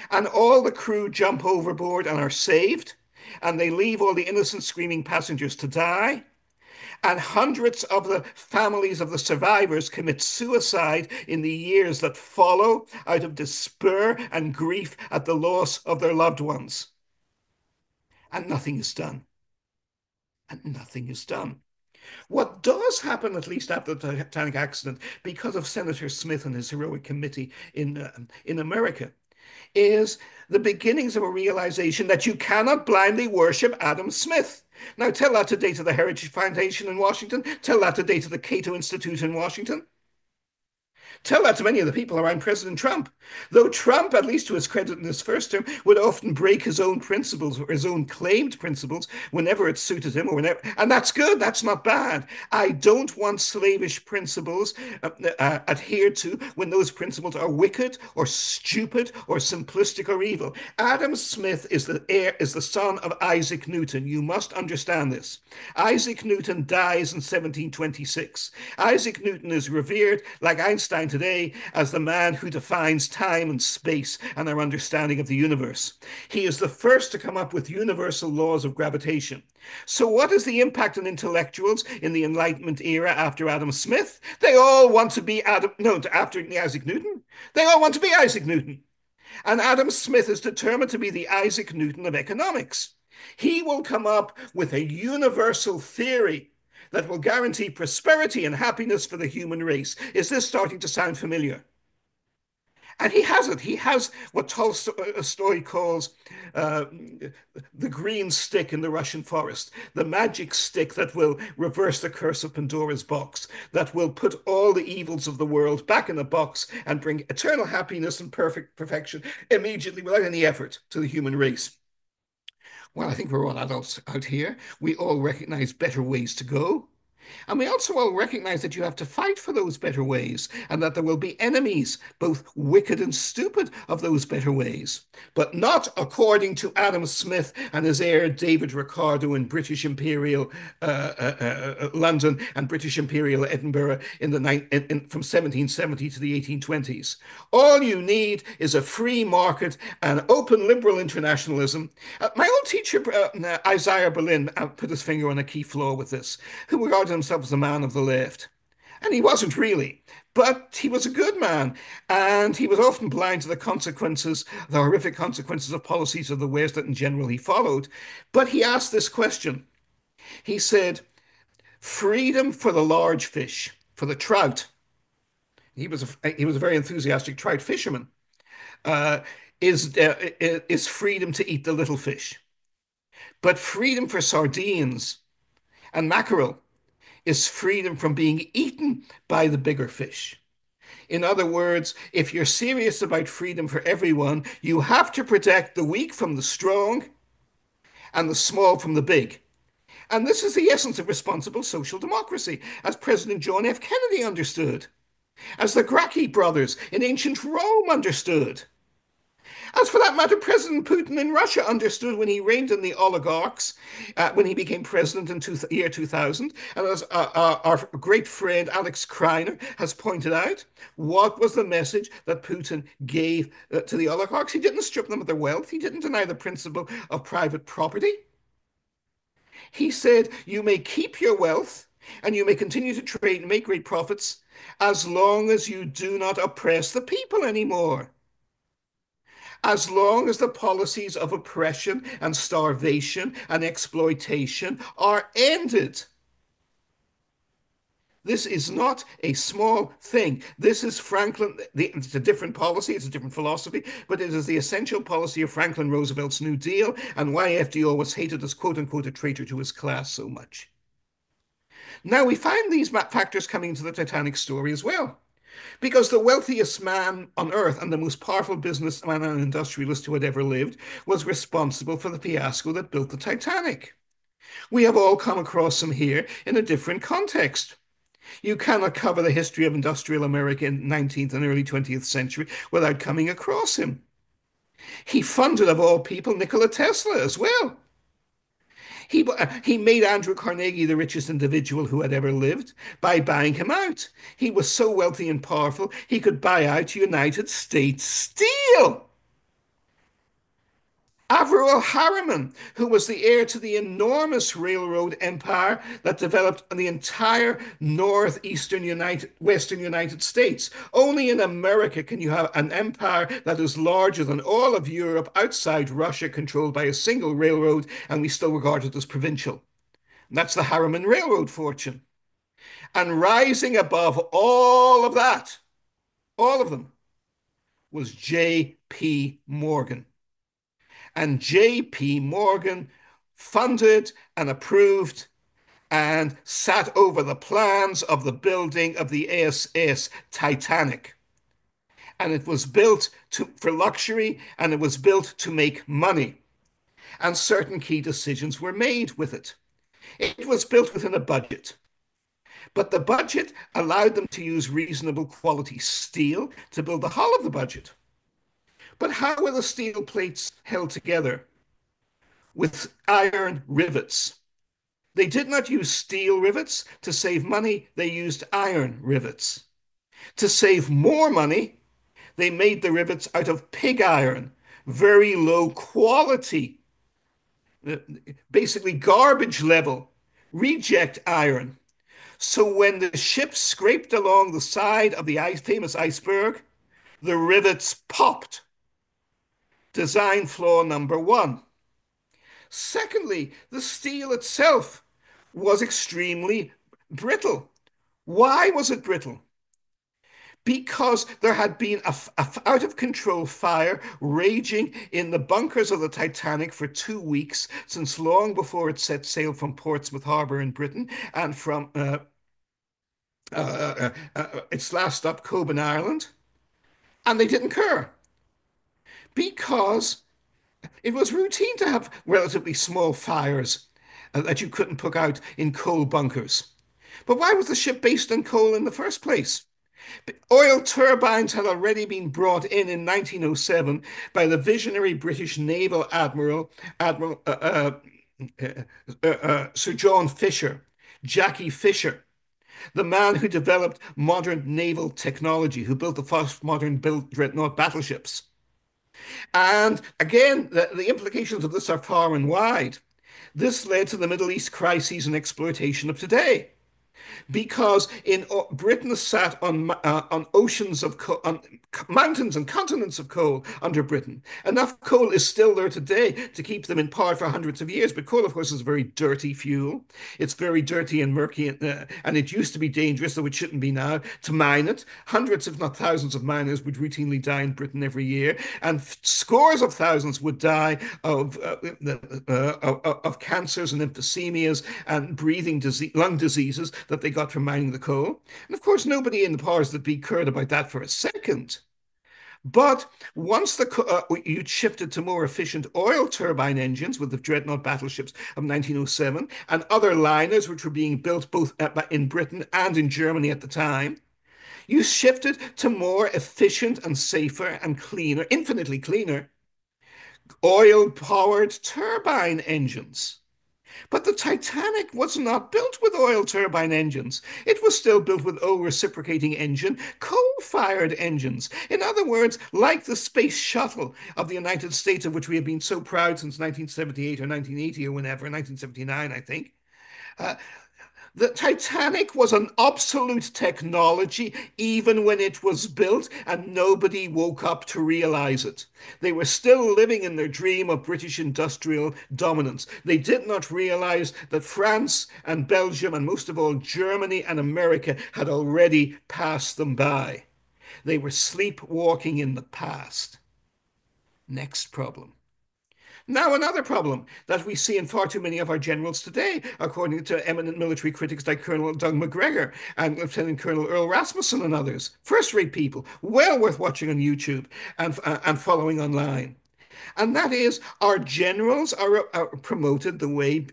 And all the crew jump overboard and are saved. And they leave all the innocent screaming passengers to die. And hundreds of the families of the survivors commit suicide in the years that follow out of despair and grief at the loss of their loved ones. And nothing is done. And nothing is done. What does happen, at least after the Titanic accident, because of Senator Smith and his heroic committee in America, is the beginnings of a realization that you cannot blindly worship Adam Smith. Now, tell that today to the Heritage Foundation in Washington. Tell that today to the Cato Institute in Washington. Tell that to many of the people around President Trump. Though Trump, at least to his credit in his first term, would often break his own principles or his own claimed principles whenever it suited him, or whenever, and that's good. That's not bad. I don't want slavish principles adhered to when those principles are wicked or stupid or simplistic or evil. Adam Smith is the son of Isaac Newton. You must understand this. Isaac Newton dies in 1726. Isaac Newton is revered, like Einstein today, as the man who defines time and space and our understanding of the universe. He is the first to come up with universal laws of gravitation. So what is the impact on intellectuals in the Enlightenment era after Adam Smith? They all want to be after Isaac Newton. They all want to be Isaac Newton. And Adam Smith is determined to be the Isaac Newton of economics. He will come up with a universal theory that will guarantee prosperity and happiness for the human race. Is this starting to sound familiar? And he has it. He has what Tolstoy calls the green stick in the Russian forest, the magic stick that will reverse the curse of Pandora's box, that will put all the evils of the world back in a box and bring eternal happiness and perfection immediately without any effort to the human race. Well, I think we're all adults out here. We all recognize better ways to go. And we also all recognize that you have to fight for those better ways and that there will be enemies, both wicked and stupid, of those better ways. But not according to Adam Smith and his heir David Ricardo in British Imperial London and British Imperial Edinburgh from 1770 to the 1820s. All you need is a free market and open liberal internationalism. My old teacher, Isaiah Berlin, put his finger on a key flaw with this, who regarded himself as a man of the left. And he wasn't really, but he was a good man. And he was often blind to the consequences, the horrific consequences of policies of the West that in general he followed. But he asked this question. He said, freedom for the large fish, for the trout. He was a very enthusiastic trout fisherman. Uh, is freedom to eat the little fish. But freedom for sardines and mackerel is freedom from being eaten by the bigger fish. In other words, if you're serious about freedom for everyone, you have to protect the weak from the strong and the small from the big. And this is the essence of responsible social democracy, as President John F. Kennedy understood, as the Gracchi brothers in ancient Rome understood. As for that matter, President Putin in Russia understood when he reined in the oligarchs, when he became president in year 2000. And as our great friend Alex Kreiner has pointed out, what was the message that Putin gave to the oligarchs? He didn't strip them of their wealth. He didn't deny the principle of private property. He said, you may keep your wealth and you may continue to trade and make great profits as long as you do not oppress the people anymore. As long as the policies of oppression and starvation and exploitation are ended. This is not a small thing. This is it's a different policy, it's a different philosophy, but it is the essential policy of Franklin Roosevelt's New Deal and why FDR was hated as quote unquote a traitor to his class so much. Now we find these factors coming into the Titanic story as well. Because the wealthiest man on earth and the most powerful businessman and industrialist who had ever lived was responsible for the fiasco that built the Titanic. We have all come across him here in a different context. You cannot cover the history of industrial America in the 19th and early 20th century without coming across him. He funded, of all people, Nikola Tesla as well. He made Andrew Carnegie the richest individual who had ever lived by buying him out. He was so wealthy and powerful, he could buy out United States Steel. Averell Harriman, who was the heir to the enormous railroad empire that developed the entire Western United States. Only in America can you have an empire that is larger than all of Europe outside Russia, controlled by a single railroad, and we still regard it as provincial. And that's the Harriman Railroad fortune. And rising above all of that, all of them, was J.P. Morgan. And J.P. Morgan funded and approved and sat over the plans of the building of the SS Titanic. And it was built for luxury and it was built to make money. And certain key decisions were made with it. It was built within a budget. But the budget allowed them to use reasonable quality steel to build the hull of the budget. But how were the steel plates held together? With iron rivets. They did not use steel rivets to save money, they used iron rivets. To save more money, they made the rivets out of pig iron, very low quality, basically garbage level, reject iron. So when the ship scraped along the side of the famous iceberg, the rivets popped. Design flaw number one. Secondly, the steel itself was extremely brittle. Why was it brittle? Because there had been a out of control fire raging in the bunkers of the Titanic for 2 weeks, since long before it set sail from Portsmouth Harbour in Britain and from its last stop, Coben, Ireland. And they didn't care because It was routine to have relatively small fires that you couldn't put out in coal bunkers. But why was the ship based on coal in the first place? Oil turbines had already been brought in 1907 by the visionary British naval admiral, Admiral Sir John Fisher, Jackie Fisher, the man who developed modern naval technology, who built the first modern built dreadnought battleships. And again, the implications of this are far and wide. This led to the Middle East crises and exploitation of today because in Britain sat on oceans of on mountains and continents of coal under Britain. Enough coal is still there today to keep them in power for hundreds of years. But coal, of course, is a very dirty fuel. It's very dirty and murky, and it used to be dangerous, though it shouldn't be now, to mine it. Hundreds, if not thousands, of miners would routinely die in Britain every year, and scores of thousands would die of cancers and emphysemias and breathing disease, lung diseases that they got from mining the coal. And of course, nobody in the powers that be cared about that for a second. But once you'd shifted to more efficient oil turbine engines with the dreadnought battleships of 1907 and other liners, which were being built both in Britain and in Germany at the time, you shifted to more efficient and safer and cleaner, infinitely cleaner, oil-powered turbine engines. But the Titanic was not built with oil turbine engines. It was still built with old reciprocating engine, coal-fired engines. In other words, like the space shuttle of the United States, of which we have been so proud since 1978 or 1980 or whenever, 1979, I think. Uh, the Titanic was an obsolete technology even when it was built, and nobody woke up to realize it. They were still living in their dream of British industrial dominance. They did not realize that France and Belgium, and most of all Germany and America, had already passed them by. They were sleepwalking in the past. Next problem. Now, another problem that we see in far too many of our generals today, according to eminent military critics like Colonel Doug Macgregor and Lieutenant Colonel Earl Rasmussen and others, first-rate people, well worth watching on YouTube and following online. And that is, our generals are promoted the way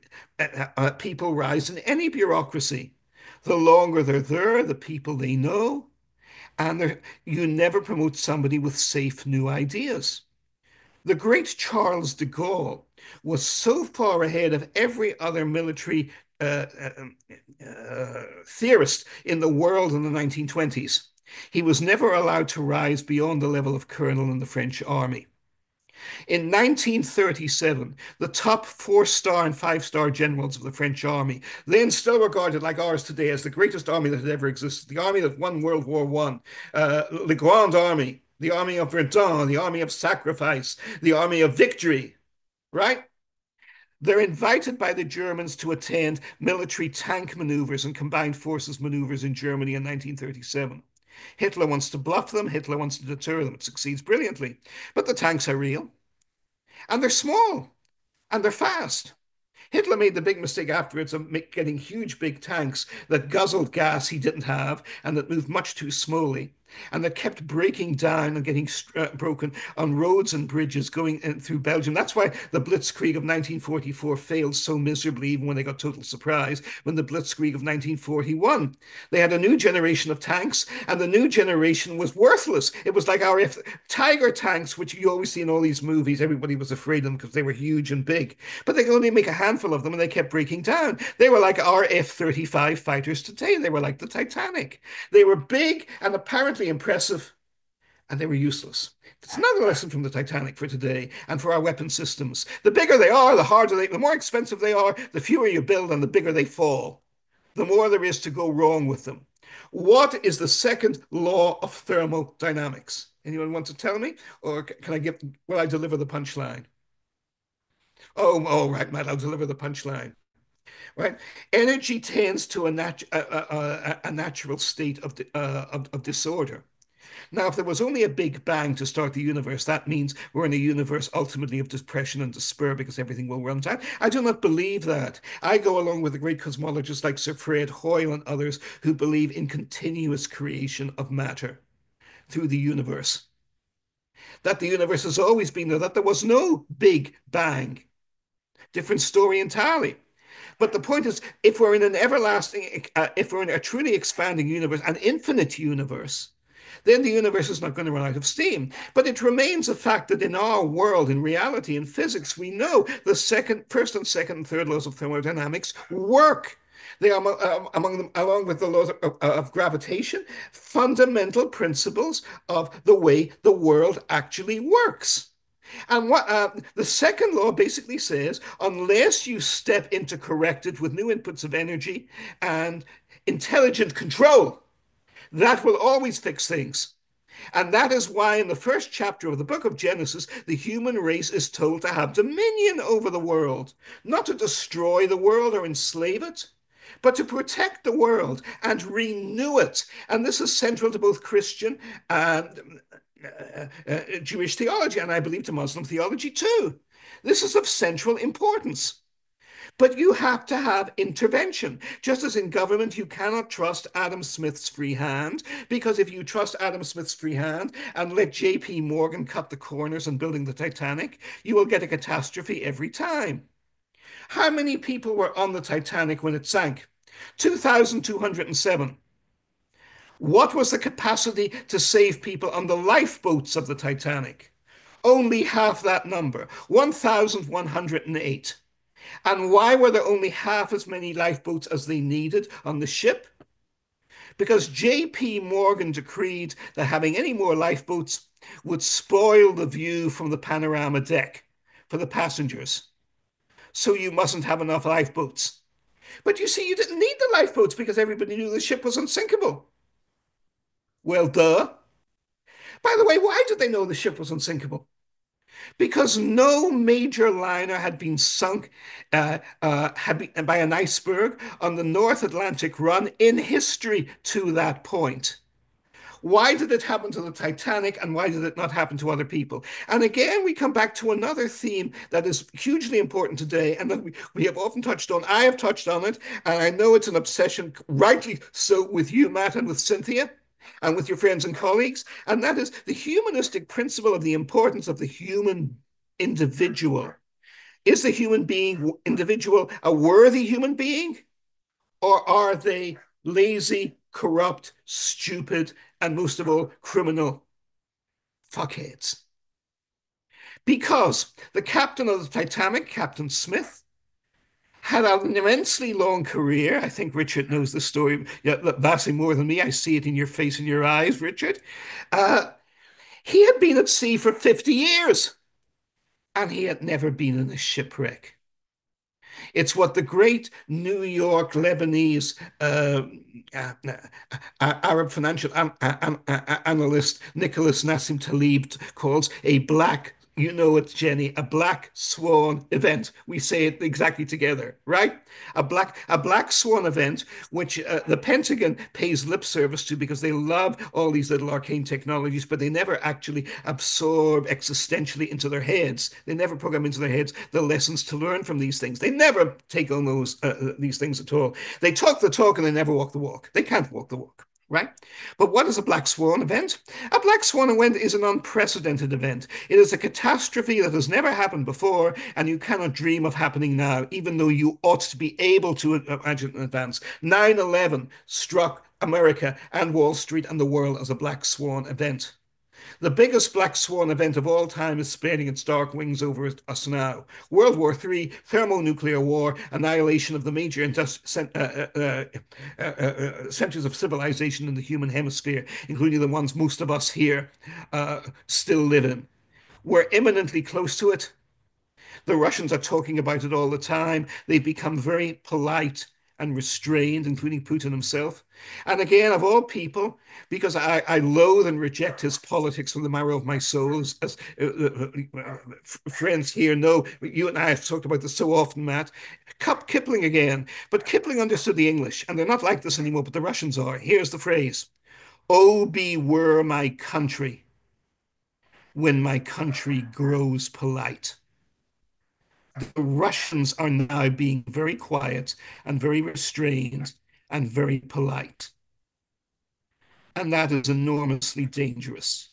people rise in any bureaucracy. The longer they're there, the people they know, and you never promote somebody with safe new ideas. The great Charles de Gaulle was so far ahead of every other military theorist in the world in the 1920s. He was never allowed to rise beyond the level of colonel in the French army. In 1937, the top four-star and five-star generals of the French army, then still regarded like ours today as the greatest army that had ever existed, the army that won World War I, the Grand Army, the army of Verdun, the army of sacrifice, the army of victory, right? They're invited by the Germans to attend military tank maneuvers and combined forces maneuvers in Germany in 1937. Hitler wants to bluff them. Hitler wants to deter them. It succeeds brilliantly. But the tanks are real, and they're small, and they're fast. Hitler made the big mistake afterwards of getting huge big tanks that guzzled gas he didn't have and that moved much too slowly and that kept breaking down and getting broken on roads and bridges going through Belgium. That's why the Blitzkrieg of 1944 failed so miserably, even when they got total surprise, when the Blitzkrieg of 1941. They had a new generation of tanks, and the new generation was worthless. It was like our Tiger tanks, which you always see in all these movies. Everybody was afraid of them because they were huge and big. But they could only make a handful of them, and they kept breaking down. They were like our F-35 fighters today. They were like the Titanic. They were big and apparently impressive, and they were useless. It's another lesson from the Titanic for today and for our weapon systems. The bigger they are, the harder the more expensive they are, the fewer you build and the bigger they fall. The more there is to go wrong with them. What is the second law of thermodynamics? Anyone want to tell me? Or will I deliver the punchline? Oh, all right, Matt, I'll deliver the punchline. Right? Energy tends to a natural state of disorder. Now, if there was only a big bang to start the universe, that means we're in a universe ultimately of depression and despair because everything will run down. I do not believe that. I go along with the great cosmologists like Sir Fred Hoyle and others who believe in continuous creation of matter through the universe. that the universe has always been there, that there was no Big Bang. Different story entirely. But the point is, if we're in an everlasting, if we're in a truly expanding universe, an infinite universe, then the universe is not going to run out of steam. But it remains a fact that in our world, in reality, in physics, we know the first and second and third laws of thermodynamics work. They are among them, along with the laws of gravitation, fundamental principles of the way the world actually works. And what the second law basically says, unless you step in to correct it with new inputs of energy and intelligent control, that will always fix things. And that is why in the first chapter of the book of Genesis, the human race is told to have dominion over the world, not to destroy the world or enslave it, but to protect the world and renew it. And this is central to both Christian and Jewish theology, and I believe to Muslim theology too. This is of central importance. But you have to have intervention. Just as in government, you cannot trust Adam Smith's free hand, because if you trust Adam Smith's free hand and let J.P. Morgan cut the corners on building the Titanic, you will get a catastrophe every time. How many people were on the Titanic when it sank? 2,207. What was the capacity to save people on the lifeboats of the Titanic? Only half that number, 1,108. And why were there only half as many lifeboats as they needed on the ship? Because J.P. Morgan decreed that having any more lifeboats would spoil the view from the panorama deck for the passengers. So you mustn't have enough lifeboats. But you see, you didn't need the lifeboats because everybody knew the ship was unsinkable. Well, duh. By the way, why did they know the ship was unsinkable? Because no major liner had been sunk by an iceberg on the North Atlantic run in history to that point. Why did it happen to the Titanic and why did it not happen to other people? And again, we come back to another theme that is hugely important today and that we have often touched on. I have touched on it, and I know it's an obsession, rightly so, with you, Matt, and with Cynthia and with your friends and colleagues, and that is the humanistic principle of the importance of the human individual. Is the human being individual a worthy human being, or are they lazy, corrupt, stupid, and most of all, criminal fuckheads? Because the captain of the Titanic, Captain Smith, had an immensely long career. I think Richard knows the story vastly more than me. I see it in your face and your eyes, Richard. Uh, he had been at sea for 50 years and he had never been in a shipwreck. It's what the great New York Lebanese uh, Arab financial analyst Nicholas Nassim Taleb calls a black, you know it, Jenny, a black swan event. We say it exactly together, right? A black swan event, which the Pentagon pays lip service to because they love all these little arcane technologies, but they never actually absorb existentially into their heads. They never program into their heads the lessons to learn from these things. They never take on these things at all. They talk the talk and they never walk the walk. They can't walk the walk. Right? But what is a black swan event? A black swan event is an unprecedented event. It is a catastrophe that has never happened before, and you cannot dream of happening now, even though you ought to be able to imagine in advance. 9/11 struck America and Wall Street and the world as a black swan event. The biggest black swan event of all time is spreading its dark wings over us now. World War III, thermonuclear war, annihilation of the major centers of civilization in the human hemisphere, including the ones most of us here still live in. We're imminently close to it. The Russians are talking about it all the time. They've become very polite and restrained, including Putin himself. And again, of all people, because I loathe and reject his politics from the marrow of my soul, as friends here know, you and I have talked about this so often, Matt. Kipling again. But Kipling understood the English, and they're not like this anymore, but the Russians are. Here's the phrase: "Oh, beware my country when my country grows polite." The Russians are now being very quiet and very restrained and very polite. And that is enormously dangerous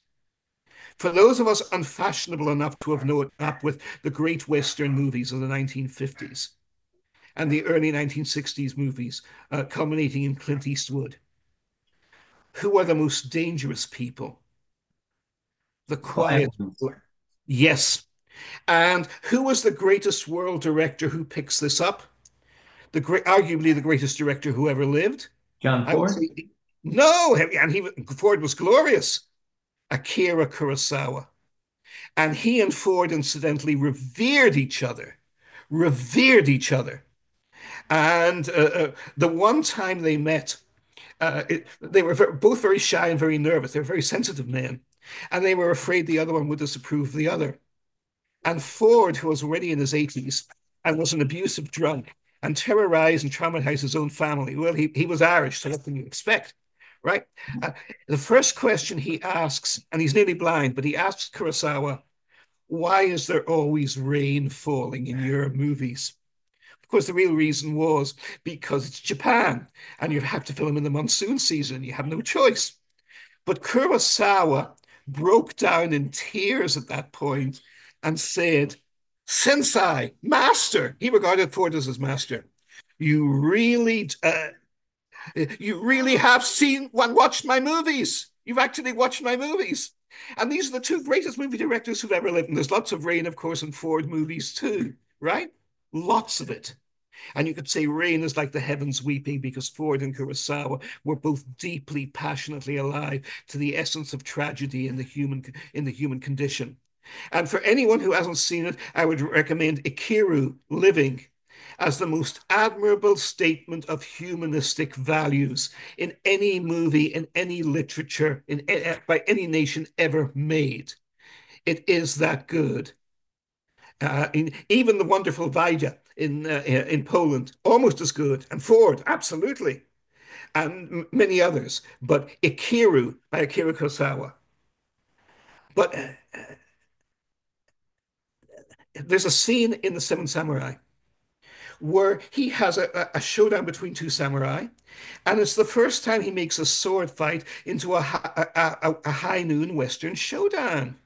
For those of us unfashionable enough to have known up with the great Western movies of the 1950s and the early 1960s movies, culminating in Clint Eastwood, who are the most dangerous people? The quiet. Violence. Yes. And who was the greatest world director who picks this up? Arguably the greatest director who ever lived. John I would Ford. say no, and Ford was glorious. Akira Kurosawa. And he and Ford incidentally revered each other. And the one time they met, they were both very shy and very nervous. They were very sensitive men. And they were afraid the other one would disapprove of the other. And Ford, who was already in his 80s and was an abusive drunk and terrorized and traumatized his own family. Well, he was Irish, so what can you expect? Right? Uh, the first question he asks, and he's nearly blind, but he asks Kurosawa, why is there always rain falling in your movies? Of course, the real reason was because it's Japan and you have to film in the monsoon season. You have no choice. But Kurosawa broke down in tears at that point and said, Sensei, master, he regarded Ford as his master. You really, uh, you really have seen and watched my movies. You've actually watched my movies. And these are the two greatest movie directors who've ever lived. And there's lots of rain, of course, in Ford movies too, right? Lots of it. And you could say rain is like the heavens weeping because Ford and Kurosawa were both deeply, passionately alive to the essence of tragedy in the human condition. And for anyone who hasn't seen it, I would recommend Ikiru Living as the most admirable statement of humanistic values in any movie, in any literature, by any nation ever made. It is that good. Even the wonderful Wajda in Poland, almost as good, and Ford, absolutely, and many others. But Ikiru by Akira Kurosawa. But there's a scene in The Seven Samurai where he has a showdown between two samurai, and it's the first time he makes a sword fight into a high noon Western showdown.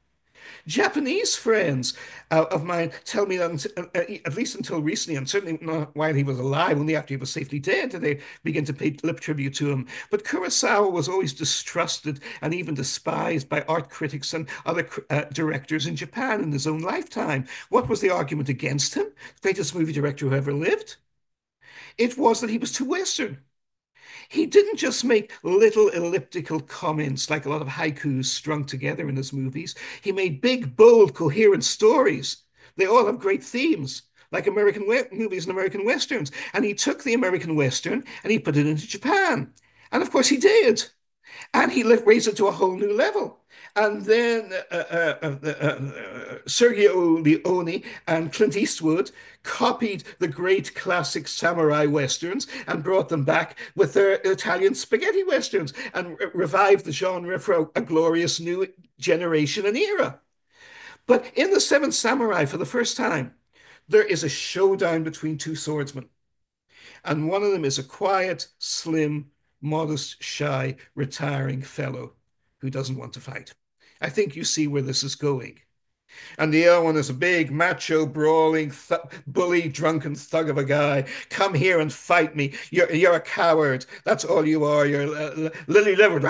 Japanese friends of mine tell me that at least until recently, and certainly not while he was alive, only after he was safely dead, did they begin to pay lip tribute to him. But Kurosawa was always distrusted and even despised by art critics and other directors in Japan in his own lifetime. What was the argument against him? Greatest movie director who ever lived? It was that he was too Western. He didn't just make little elliptical comments like a lot of haikus strung together in his movies. He made big, bold, coherent stories. They all have great themes, like American movies and American Westerns. And he took the American Western and he put it into Japan. And of course he did. And he raised it to a whole new level. And then Sergio Leone and Clint Eastwood copied the great classic samurai westerns and brought them back with their Italian spaghetti westerns and revived the genre for a glorious new generation and era. But in The Seven Samurai, for the first time, there is a showdown between two swordsmen. And one of them is a quiet, slim, modest, shy, retiring fellow who doesn't want to fight. I think you see where this is going. And the other one is a big, macho, brawling, bully, drunken thug of a guy. Come here and fight me. You're a coward. That's all you are. You're lily livered.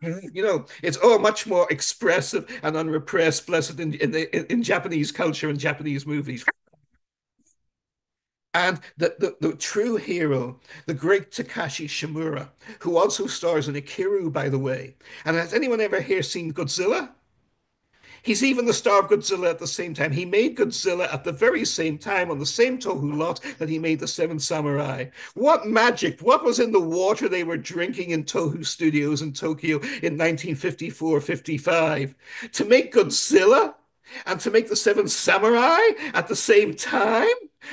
You know, it's all much more expressive and unrepressed, blessed in Japanese culture and Japanese movies. And the true hero, the great Takashi Shimura, who also stars in Ikiru, by the way. And has anyone ever here seen Godzilla? He's even the star of Godzilla at the same time. He made Godzilla at the very same time on the same Tohu lot that he made the Seven Samurai. What magic, what was in the water they were drinking in Tohu Studios in Tokyo in 1954-55 to make Godzilla and to make the Seven Samurai at the same time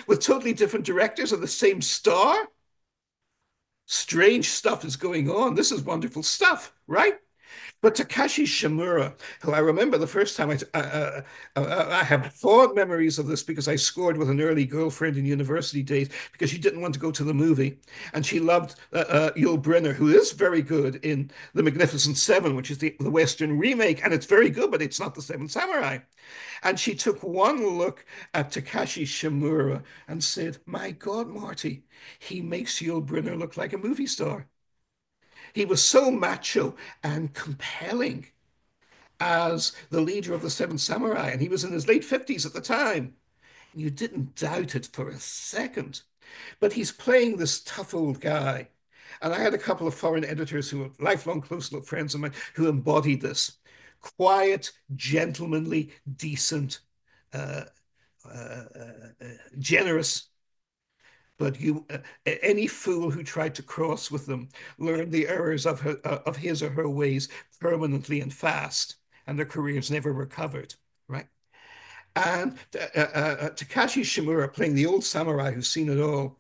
with totally different directors and the same star? Strange stuff is going on. This is wonderful stuff, right? But Takashi Shimura, who I remember the first time I have fond memories of this because I scored with an early girlfriend in university days because she didn't want to go to the movie. And she loved Yul Brynner, who is very good in The Magnificent Seven, which is the Western remake. And it's very good, but it's not The Seven Samurai. And she took one look at Takashi Shimura and said, My God, Marty, he makes Yul Brynner look like a movie star. He was so macho and compelling as the leader of the Seven Samurai, and he was in his late 50s at the time. You didn't doubt it for a second. But he's playing this tough old guy. And I had a couple of foreign editors who were lifelong close friends of mine who embodied this quiet, gentlemanly, decent, uh, uh, generous. But any fool who tried to cross with them learned the errors of his or her ways permanently and fast, and their careers never recovered. Right? And Takashi Shimura, playing the old samurai who's seen it all,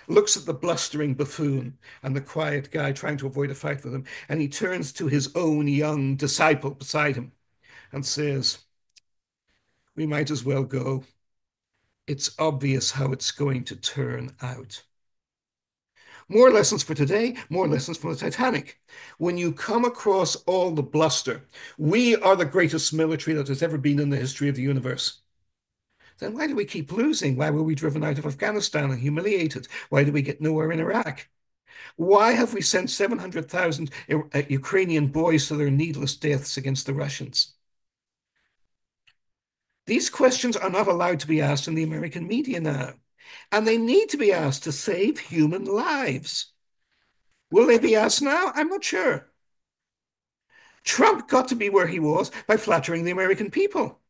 looks at the blustering buffoon and the quiet guy trying to avoid a fight with him, and he turns to his own young disciple beside him and says, "We might as well go. It's obvious how it's going to turn out." More lessons for today, more lessons from the Titanic. When you come across all the bluster, we are the greatest military that has ever been in the history of the universe. Then why do we keep losing? Why were we driven out of Afghanistan and humiliated? Why do we get nowhere in Iraq? Why have we sent 700,000 Ukrainian boys to their needless deaths against the Russians? These questions are not allowed to be asked in the American media now, and they need to be asked to save human lives. Will they be asked now? I'm not sure. Trump got to be where he was by flattering the American people.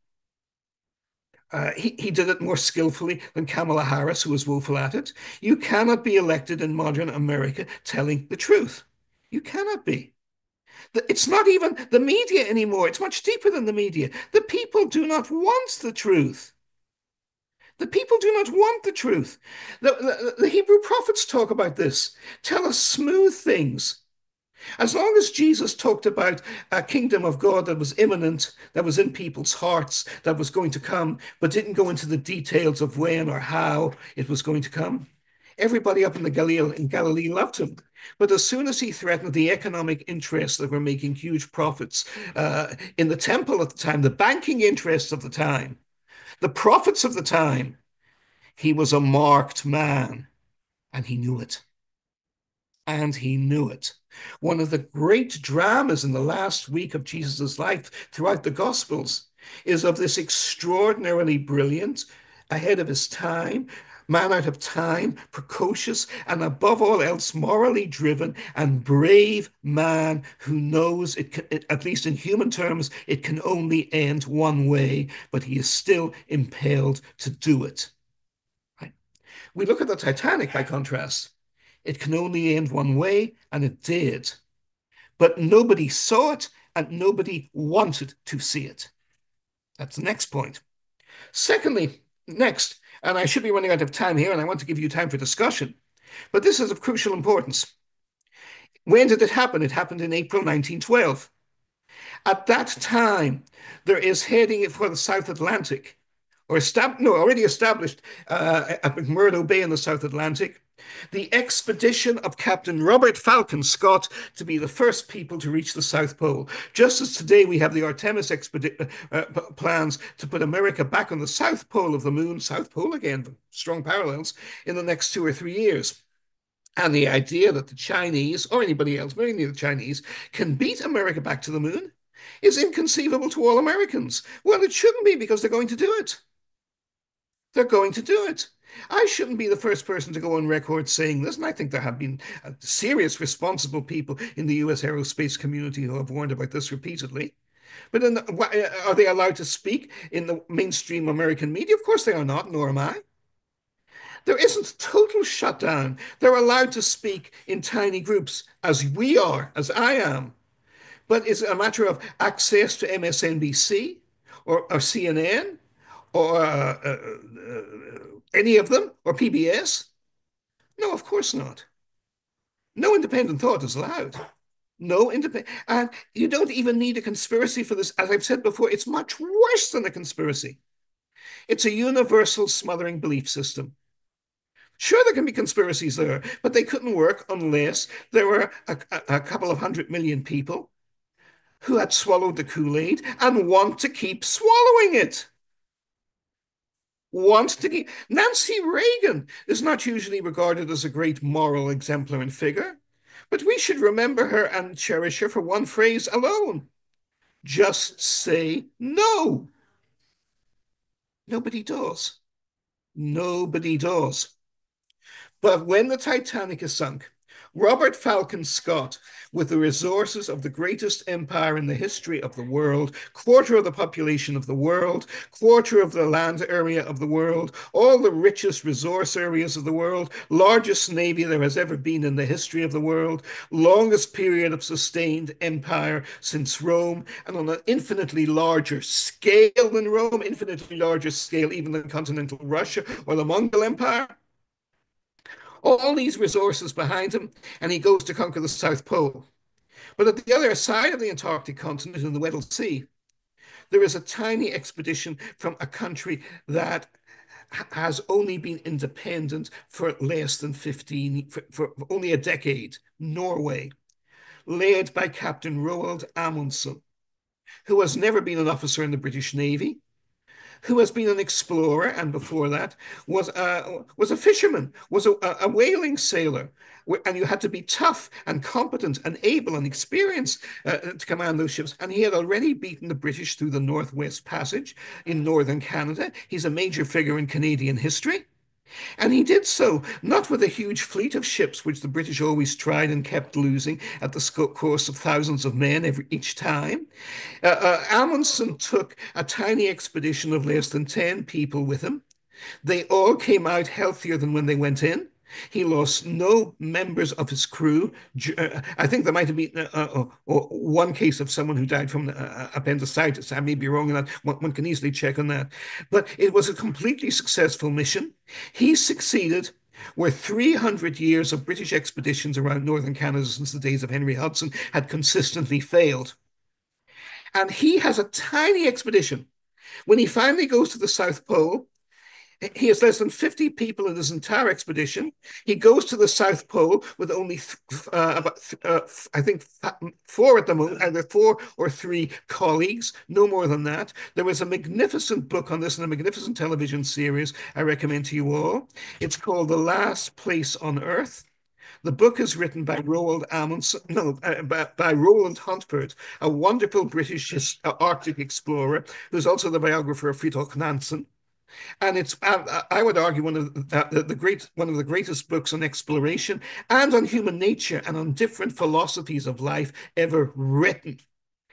He did it more skillfully than Kamala Harris, who was woeful at it. You cannot be elected in modern America telling the truth. You cannot be. It's not even the media anymore. It's much deeper than the media. The people do not want the truth. The people do not want the truth. The Hebrew prophets talk about this. Tell us smooth things. As long as Jesus talked about a kingdom of God that was imminent, that was in people's hearts, that was going to come, but didn't go into the details of when or how it was going to come, everybody up in Galilee loved him. But as soon as he threatened the economic interests that were making huge profits in the temple at the time, the banking interests of the time, the prophets of the time, he was a marked man, and he knew it. And he knew it. One of the great dramas in the last week of Jesus' life throughout the Gospels is of this extraordinarily brilliant, ahead of his time, man out of time, precocious, and above all else, morally driven and brave man who knows at least in human terms, it can only end one way, but he is still impelled to do it. Right? We look at the Titanic by contrast. It can only end one way, and it did. But nobody saw it, and nobody wanted to see it. That's the next point. Secondly, next, and I should be running out of time here, and I want to give you time for discussion, but this is of crucial importance. When did it happen? It happened in April 1912. At that time, there is heading for the South Atlantic, or already established at McMurdo Bay in the South Atlantic, the expedition of Captain Robert Falcon Scott to be the first people to reach the South Pole. Just as today we have the Artemis plans to put America back on the South Pole of the moon, South Pole again, strong parallels, in the next 2 or 3 years. And the idea that the Chinese, or anybody else, mainly the Chinese, can beat America back to the moon is inconceivable to all Americans. Well, it shouldn't be because they're going to do it. They're going to do it. I shouldn't be the first person to go on record saying this, and I think there have been serious responsible people in the US aerospace community who have warned about this repeatedly. But are they allowed to speak in the mainstream American media? Of course they are not, nor am I. There isn't total shutdown. They're allowed to speak in tiny groups, as we are, as I am. But it's a matter of access to MSNBC or CNN or any of them or PBS? No, of course not. No independent thought is allowed. No independent. And you don't even need a conspiracy for this. As I've said before, it's much worse than a conspiracy. It's a universal smothering belief system. Sure, there can be conspiracies there, but they couldn't work unless there were a couple of 100 million people who had swallowed the Kool-Aid and want to keep swallowing it. Want to keep. Nancy Reagan is not usually regarded as a great moral exemplar and figure, but we should remember her and cherish her for one phrase alone. Just say no. Nobody does. Nobody does. But when the Titanic is sunk, Robert Falcon Scott, with the resources of the greatest empire in the history of the world, quarter of the population of the world, quarter of the land area of the world, all the richest resource areas of the world, largest navy there has ever been in the history of the world, longest period of sustained empire since Rome, and on an infinitely larger scale than Rome, infinitely larger scale even than continental Russia or the Mongol Empire, all these resources behind him, and he goes to conquer the South Pole. But at the other side of the Antarctic continent in the Weddell Sea, there is a tiny expedition from a country that has only been independent for less than 15, for only a decade, Norway, led by Captain Roald Amundsen, who has never been an officer in the British Navy, who has been an explorer, and before that was a fisherman, was a whaling sailor, and you had to be tough and competent and able and experienced to command those ships. And he had already beaten the British through the Northwest Passage in northern Canada. He's a major figure in Canadian history. And he did so, not with a huge fleet of ships, which the British always tried and kept losing at the course of thousands of men each time. Amundsen took a tiny expedition of less than 10 people with him. They all came out healthier than when they went in. He lost no members of his crew. I think there might have been one case of someone who died from appendicitis. I may be wrong on that. One can easily check on that. But it was a completely successful mission. He succeeded where 300 years of British expeditions around northern Canada since the days of Henry Hudson had consistently failed. And he has a tiny expedition. When he finally goes to the South Pole, he has less than 50 people in his entire expedition. He goes to the South Pole with only, I think, four at the moment, either 4 or 3 colleagues, no more than that. There is a magnificent book on this and a magnificent television series I recommend to you all. It's called The Last Place on Earth. The book is written by Roald Amundsen, no, by Roland Huntford, a wonderful British Arctic explorer who's also the biographer of Fridtjof Nansen. And it's, I would argue, one of the greatest books on exploration and on human nature and on different philosophies of life ever written.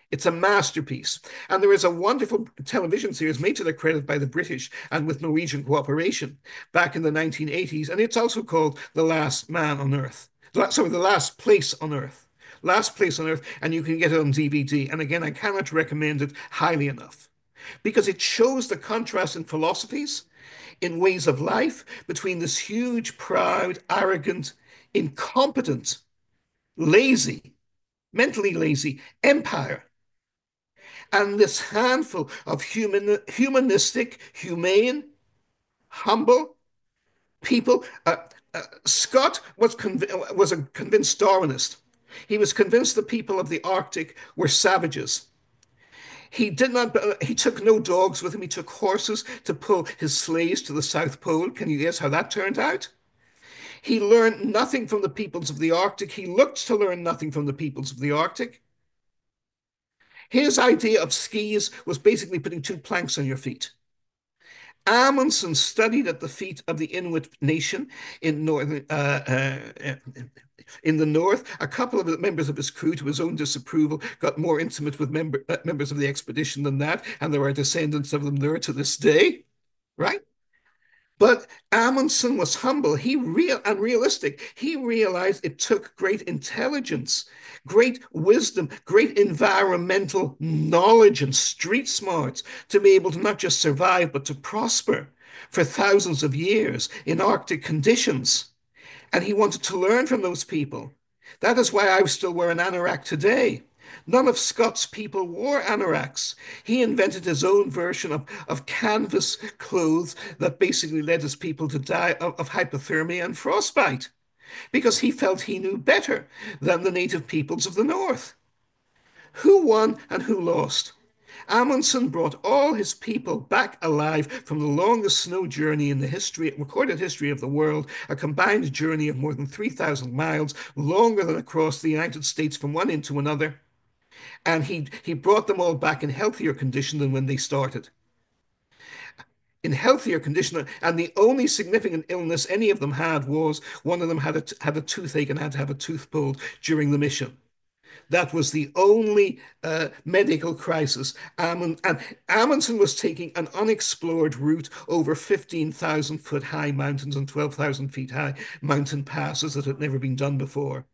It's a masterpiece. And there is a wonderful television series made to their credit by the British and with Norwegian cooperation back in the 1980s. And it's also called The Last Man on Earth. Sorry, The Last Place on Earth. Last Place on Earth. And you can get it on DVD. And again, I cannot recommend it highly enough because it shows the contrast in philosophies, in ways of life between this huge, proud, arrogant, incompetent, lazy, mentally lazy empire and this handful of humanistic, humane, humble people. Scott was a convinced Darwinist. He was convinced the people of the Arctic were savages. He did not. He took no dogs with him. He took horses to pull his sleighs to the South Pole. Can you guess how that turned out? He learned nothing from the peoples of the Arctic. He looked to learn nothing from the peoples of the Arctic. His idea of skis was basically putting 2 planks on your feet. Amundsen studied at the feet of the Inuit nation in in the north. A couple of the members of his crew, to his own disapproval, got more intimate with members of the expedition than that, and there are descendants of them there to this day, right? But Amundsen was humble. He real and realistic. He realized it took great intelligence, great wisdom, great environmental knowledge and street smarts to be able to not just survive, but to prosper for thousands of years in Arctic conditions. And he wanted to learn from those people. That is why I still wear an anorak today. None of Scott's people wore anoraks. He invented his own version of canvas clothes that basically led his people to die of hypothermia and frostbite because he felt he knew better than the native peoples of the North. Who won and who lost? Amundsen brought all his people back alive from the longest snow journey in the recorded history of the world, a combined journey of more than 3,000 miles, longer than across the United States from one end to another. And he brought them all back in healthier condition than when they started. In healthier condition, and the only significant illness any of them had was one of them had a toothache and had to have a tooth pulled during the mission. That was the only medical crisis. And Amundsen was taking an unexplored route over 15,000-foot high mountains and 12,000 feet high mountain passes that had never been done before.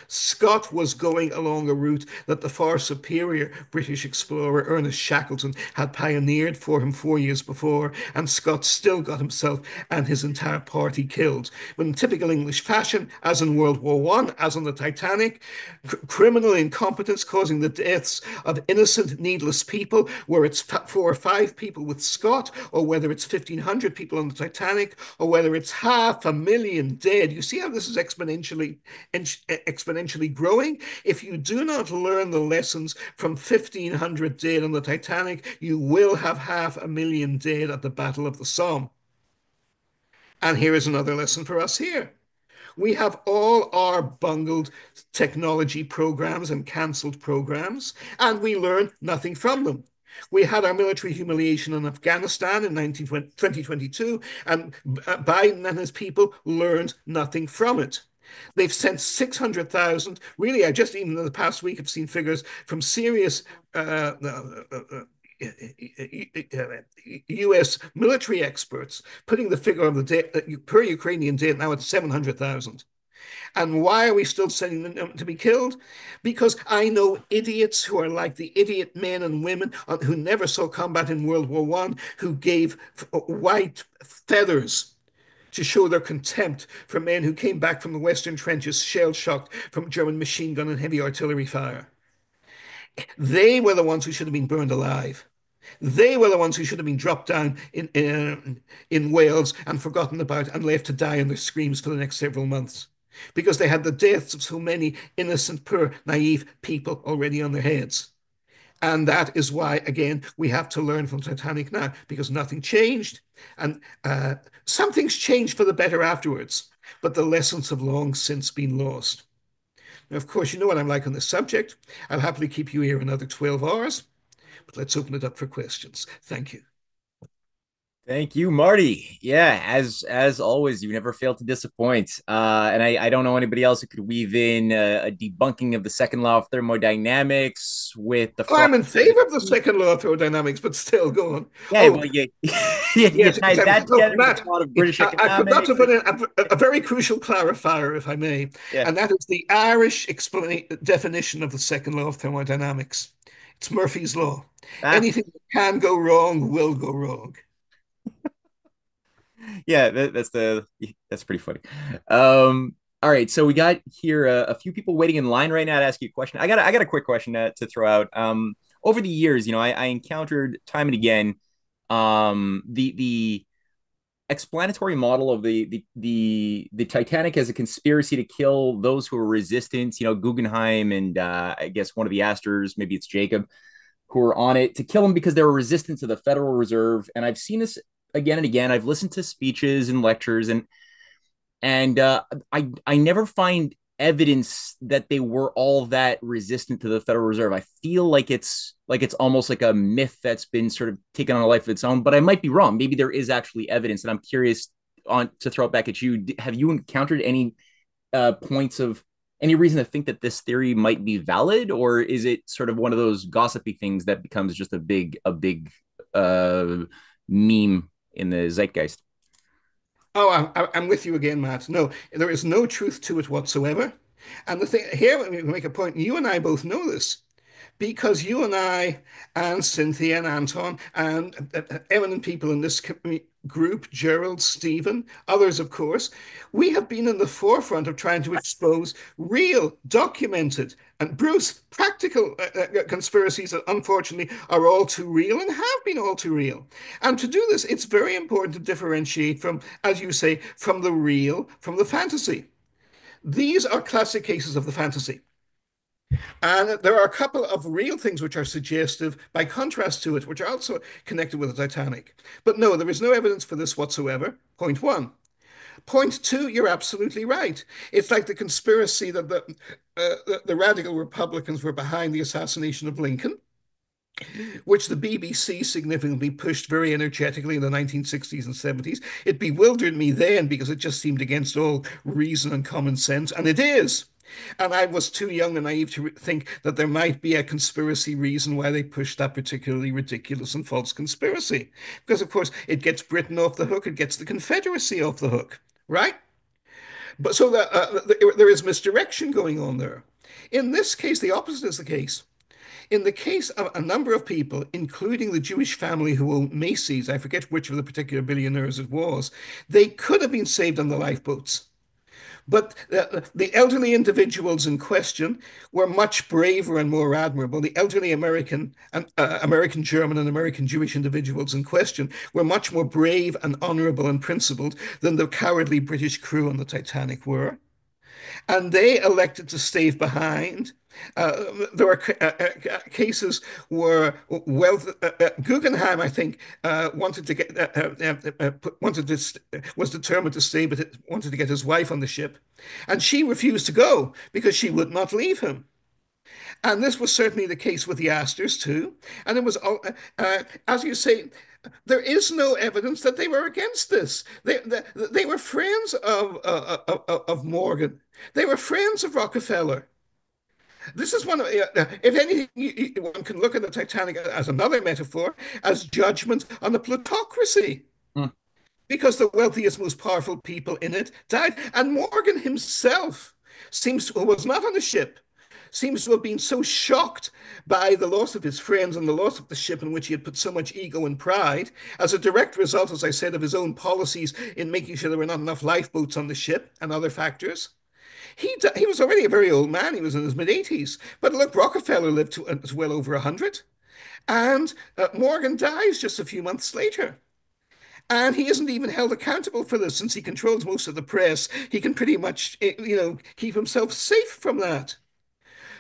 Scott was going along a route that the far superior British explorer Ernest Shackleton had pioneered for him 4 years before, and Scott still got himself and his entire party killed. But in typical English fashion, as in World War One, as on the Titanic, criminal incompetence causing the deaths of innocent, needless people, where it's 4 or 5 people with Scott, or whether it's 1,500 people on the Titanic, or whether it's 500,000 dead. You see how this is exponentially growing. If you do not learn the lessons from 1,500 dead on the Titanic, you will have 500,000 dead at the Battle of the Somme. And here is another lesson for us here. We have all our bungled technology programs and cancelled programs, and we learn nothing from them. We had our military humiliation in Afghanistan in 2022, and Biden and his people learned nothing from it. They've sent 600,000. Really, I just even in the past week have seen figures from serious US military experts putting the figure of the dead per Ukrainian dead now at 700,000. And why are we still sending them to be killed? Because I know idiots who are like the idiot men and women who never saw combat in World War One, who gave white feathers to show their contempt for men who came back from the Western trenches shell-shocked from German machine gun and heavy artillery fire. They were the ones who should have been burned alive. They were the ones who should have been dropped down in Wales and forgotten about and left to die in their screams for the next several months because they had the deaths of so many innocent, poor, naive people already on their heads. And that is why, again, we have to learn from Titanic now because nothing changed. And some things changed for the better afterwards, but the lessons have long since been lost. Now, of course, you know what I'm like on this subject. I'll happily keep you here another 12 hours, but let's open it up for questions. Thank you. Thank you, Marty. Yeah, as always, you never fail to disappoint. And I don't know anybody else who could weave in a debunking of the second law of thermodynamics with the Oh, frost. I'm in favor of the second law of thermodynamics, but still go on. Yeah, Oh, well, you yes, tied exactly. that Oh, together with Matt, a lot of British I forgot economics. to put in a very crucial clarifier, if I may, Yeah. and that is the Irish definition of the second law of thermodynamics. It's Murphy's law. Ah, Anything that can go wrong will go wrong. yeah, that's pretty funny. All right, so we got here a few people waiting in line right now to ask you a question. I got a quick question to throw out. Over the years, I encountered time and again the explanatory model of the Titanic as a conspiracy to kill those who are resistant. Guggenheim and I guess one of the Astors, maybe it's Jacob, who were on it to kill them because they were resistant to the Federal Reserve. And I've seen this again and again. I've listened to speeches and lectures, and I never find evidence that they were all that resistant to the Federal Reserve. I feel like it's almost like a myth that's been sort of taken on a life of its own, but I might be wrong. Maybe there is actually evidence, and I'm curious on to throw it back at you. Have you encountered any points of any reason to think that this theory might be valid, or is it sort of one of those gossipy things that becomes just a big uh, meme in the zeitgeist? Oh, I'm with you again, Matt. No, there is no truth to it whatsoever. And the thing here, let me make a point. You and I both know this because you and I and Cynthia and Anton and eminent people in this group, Gerald, Stephen, others, of course, we have been in the forefront of trying to expose real, documented, and Bruce, practical conspiracies that unfortunately are all too real and have been all too real. And to do this, it's very important to differentiate from, as you say, from the real, from the fantasy. These are classic cases of the fantasy. And there are a couple of real things which are suggestive, by contrast to it, which are also connected with the Titanic. But no, there is no evidence for this whatsoever. Point one. Point two, you're absolutely right. It's like the conspiracy that the radical Republicans were behind the assassination of Lincoln, which the BBC significantly pushed very energetically in the 1960s and 70s. It bewildered me then because it just seemed against all reason and common sense, and it is. And I was too young and naive to think that there might be a conspiracy reason why they pushed that particularly ridiculous and false conspiracy. Because, of course, it gets Britain off the hook, it gets the Confederacy off the hook, right? But so there is misdirection going on there. In this case, the opposite is the case. In the case of a number of people, including the Jewish family who owned Macy's, I forget which of the particular billionaires it was, they could have been saved on the lifeboats. But the elderly individuals in question were much braver and more admirable. The elderly American and American German and American Jewish individuals in question were much more brave and honorable and principled than the cowardly British crew on the Titanic were. And they elected to stay behind. There were cases where wealth Guggenheim, I think, wanted to get wanted to was determined to stay, but wanted to get his wife on the ship, and she refused to go because she would not leave him. And this was certainly the case with the Astors too. And it was, as you say, there is no evidence that they were against this. They were friends of Morgan. They were friends of Rockefeller. This is one of, if anything, one can look at the Titanic as another metaphor, as judgment on the plutocracy, Hmm. because the wealthiest, most powerful people in it died. And Morgan himself who was not on the ship, seems to have been so shocked by the loss of his friends and the loss of the ship in which he had put so much ego and pride, as a direct result, as I said, of his own policies in making sure there were not enough lifeboats on the ship and other factors. He was already a very old man. He was in his mid-80s. But look, Rockefeller lived to well over 100. And Morgan dies just a few months later. And he isn't even held accountable for this since he controls most of the press. He can pretty much, keep himself safe from that.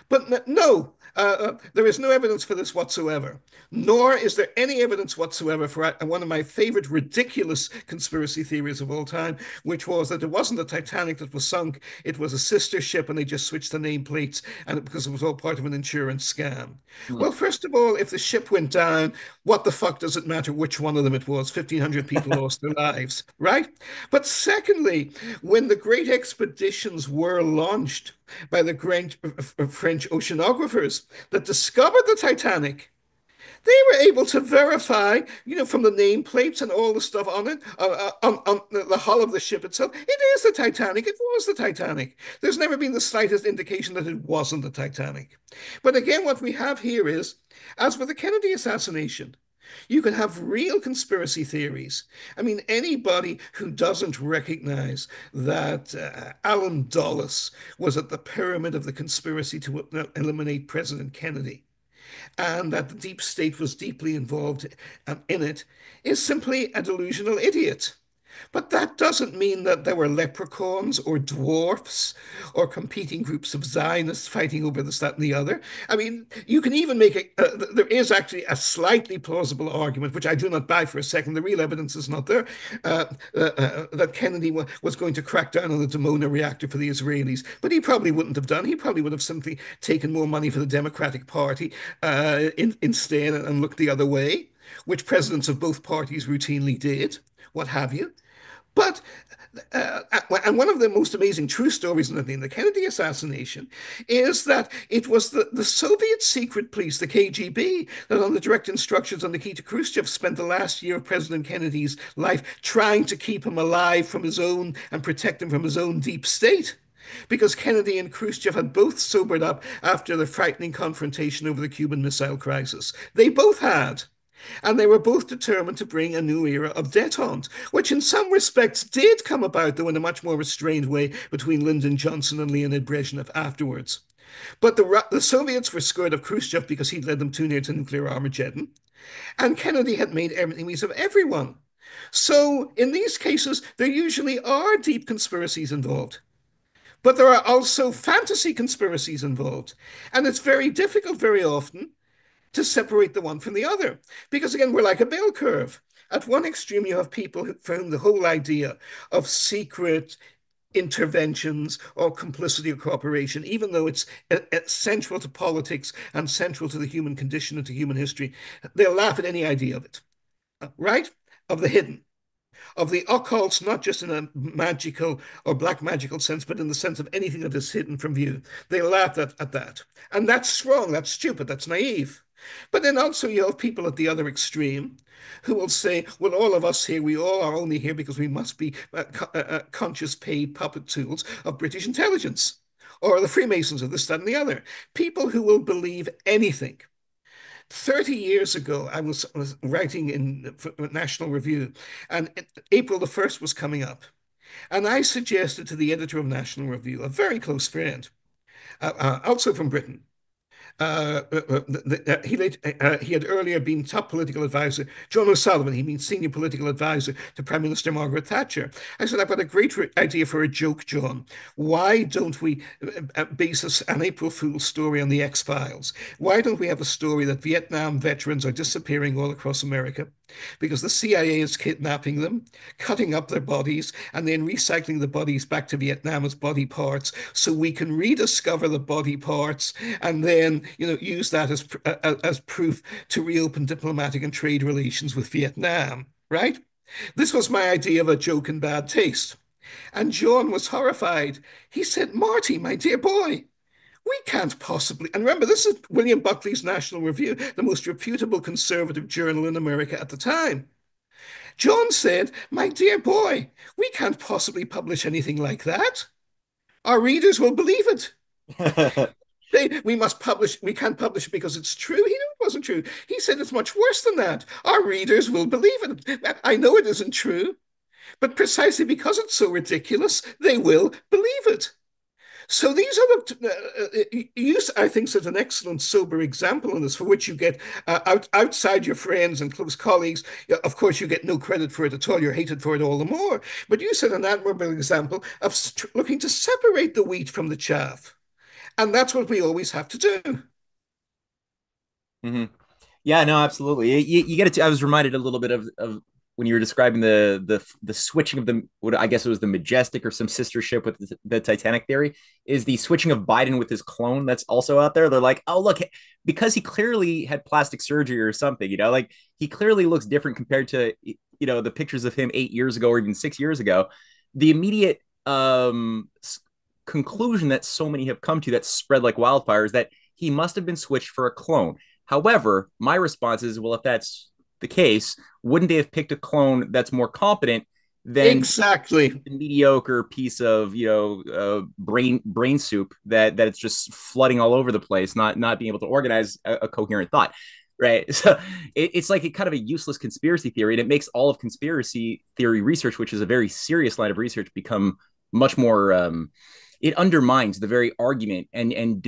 But no, there is no evidence for this whatsoever, nor is there any evidence whatsoever for one of my favorite ridiculous conspiracy theories of all time, which was that it wasn't the Titanic that was sunk, it was a sister ship and they just switched the nameplates and because it was all part of an insurance scam. Hmm. Well, first of all, if the ship went down, what the fuck does it matter which one of them it was? 1,500 people lost their lives, right? But secondly, when the great expeditions were launched, by the great French oceanographers that discovered the Titanic, they were able to verify, from the nameplates and all the stuff on it, on the hull of the ship itself, it is the Titanic. It was the Titanic. There's never been the slightest indication that it wasn't the Titanic. But again, what we have here is, as with the Kennedy assassination, you can have real conspiracy theories. I mean, anybody who doesn't recognize that Alan Dulles was at the pyramid of the conspiracy to eliminate President Kennedy and that the deep state was deeply involved in it is simply a delusional idiot. But that doesn't mean that there were leprechauns or dwarfs or competing groups of Zionists fighting over this, that, and the other. I mean, you can even make there is actually a slightly plausible argument, which I do not buy for a second. The real evidence is not there, that Kennedy was going to crack down on the Dimona reactor for the Israelis. But he probably wouldn't have done. He probably would have simply taken more money for the Democratic Party instead and looked the other way, which presidents of both parties routinely did, what have you. But and one of the most amazing true stories in the Kennedy assassination is that it was the Soviet secret police, the KGB, that on the direct instructions on Nikita Khrushchev spent the last year of President Kennedy's life trying to keep him alive from his own and protect him from his own deep state. Because Kennedy and Khrushchev had both sobered up after the frightening confrontation over the Cuban Missile Crisis. They both had. And they were both determined to bring a new era of détente, which in some respects did come about, though in a much more restrained way, between Lyndon Johnson and Leonid Brezhnev afterwards. But the Soviets were scared of Khrushchev because he'd led them too near to nuclear Armageddon, and Kennedy had made enemies of everyone. So in these cases, there usually are deep conspiracies involved. But there are also fantasy conspiracies involved. And it's very difficult very often to separate the one from the other. Because again, we're like a bell curve. At one extreme, you have people for whom the whole idea of secret interventions or complicity or cooperation, even though it's central to politics and central to the human condition and to human history, they'll laugh at any idea of it, right? Of the hidden, of the occult, not just in a magical or black magical sense, but in the sense of anything that is hidden from view. They laugh at that. And that's wrong, that's stupid, that's naive. But then also you have people at the other extreme who will say, well, all of us here, we all are only here because we must be conscious paid puppet tools of British intelligence or the Freemasons of this, that, and the other. People who will believe anything. 30 years ago, I was writing in National Review, and April the 1st was coming up. And I suggested to the editor of National Review, a very close friend, also from Britain, he had earlier been top political advisor, John O'Sullivan, he means senior political advisor to Prime Minister Margaret Thatcher. I said, I've got a great idea for a joke, John. Why don't we base an April Fool's story on the X-Files? Why don't we have a story that Vietnam veterans are disappearing all across America because the CIA is kidnapping them, cutting up their bodies, and then recycling the bodies back to Vietnam as body parts so we can rediscover the body parts and then use that as proof to reopen diplomatic and trade relations with Vietnam, right? This was my idea of a joke in bad taste. And John was horrified. He said, Marty, my dear boy, we can't possibly. And remember, this is William Buckley's National Review, the most reputable conservative journal in America at the time. John said, my dear boy, we can't possibly publish anything like that. Our readers will believe it. We must publish, we can't publish it because it's true. He knew it wasn't true. He said it's much worse than that. Our readers will believe it. I know it isn't true, but precisely because it's so ridiculous, they will believe it. So these are use, I think, is an excellent sober example in this, for which you get outside your friends and close colleagues. Of course, you get no credit for it at all. You're hated for it all the more. But you set an admirable example of looking to separate the wheat from the chaff. And that's what we always have to do. Mm-hmm. Yeah, no, absolutely. You get it. I was reminded a little bit of when you were describing the switching of the, what I guess it was the Majestic or some sister ship with the Titanic theory, is the switching of Biden with his clone that's also out there. They're like, oh, look, because he clearly had plastic surgery or something, like he clearly looks different compared to, the pictures of him 8 years ago or even 6 years ago. The immediate conclusion that so many have come to that spread like wildfire is that he must have been switched for a clone. However, my response is, well, if that's the case, wouldn't they have picked a clone that's more competent than exactly the mediocre piece of brain soup that it's just flooding all over the place, not being able to organize a coherent thought, right? So it's like a kind of a useless conspiracy theory, and it makes all of conspiracy theory research, which is a very serious line of research, become much more it undermines the very argument and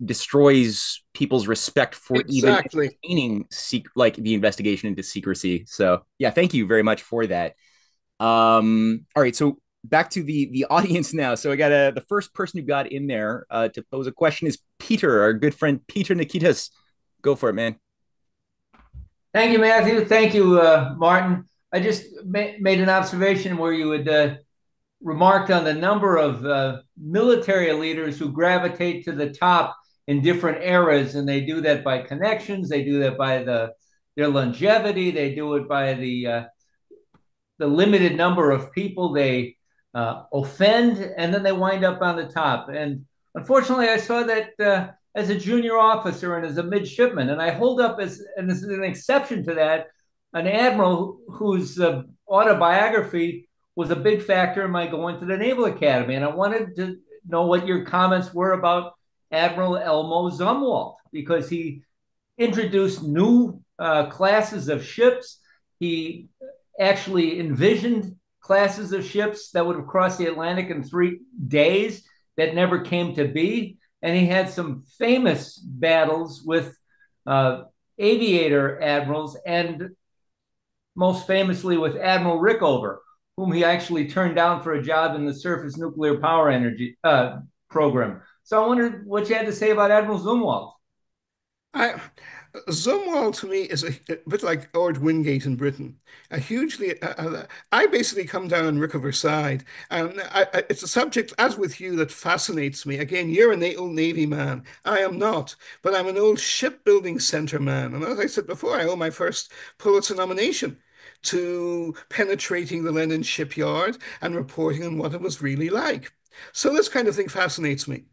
destroys people's respect for exactly even entertaining like the investigation into secrecy. So yeah, thank you very much for that. All right, so back to the audience now. So I got the first person who got in there to pose a question is Peter, our good friend Peter Nikitas. Go for it, man. Thank you, Matthew. Thank you, Martin. I just made an observation where you had remarked on the number of military leaders who gravitate to the top in different eras, and they do that by connections. They do that by their longevity. They do it by the limited number of people they offend, and then they wind up on the top. And unfortunately, I saw that as a junior officer and as a midshipman, and I hold up and this is an exception to that, an admiral whose autobiography was a big factor in my going to the Naval Academy. And I wanted to know what your comments were about Admiral Elmo Zumwalt, because he introduced new classes of ships. He actually envisioned classes of ships that would have crossed the Atlantic in 3 days that never came to be. And he had some famous battles with aviator admirals, and most famously with Admiral Rickover, whom he actually turned down for a job in the surface nuclear power energy program. So I wondered what you had to say about Admiral Zumwalt. I, Zumwalt to me is a bit like Ord Wingate in Britain. A hugely, I basically come down on Rickover's side, and it's a subject, as with you, that fascinates me. Again, you're an old Navy man. I am not, but I'm an old shipbuilding center man. And as I said before, I owe my first Pulitzer nomination to penetrating the Lenin shipyard and reporting on what it was really like. So this kind of thing fascinates me.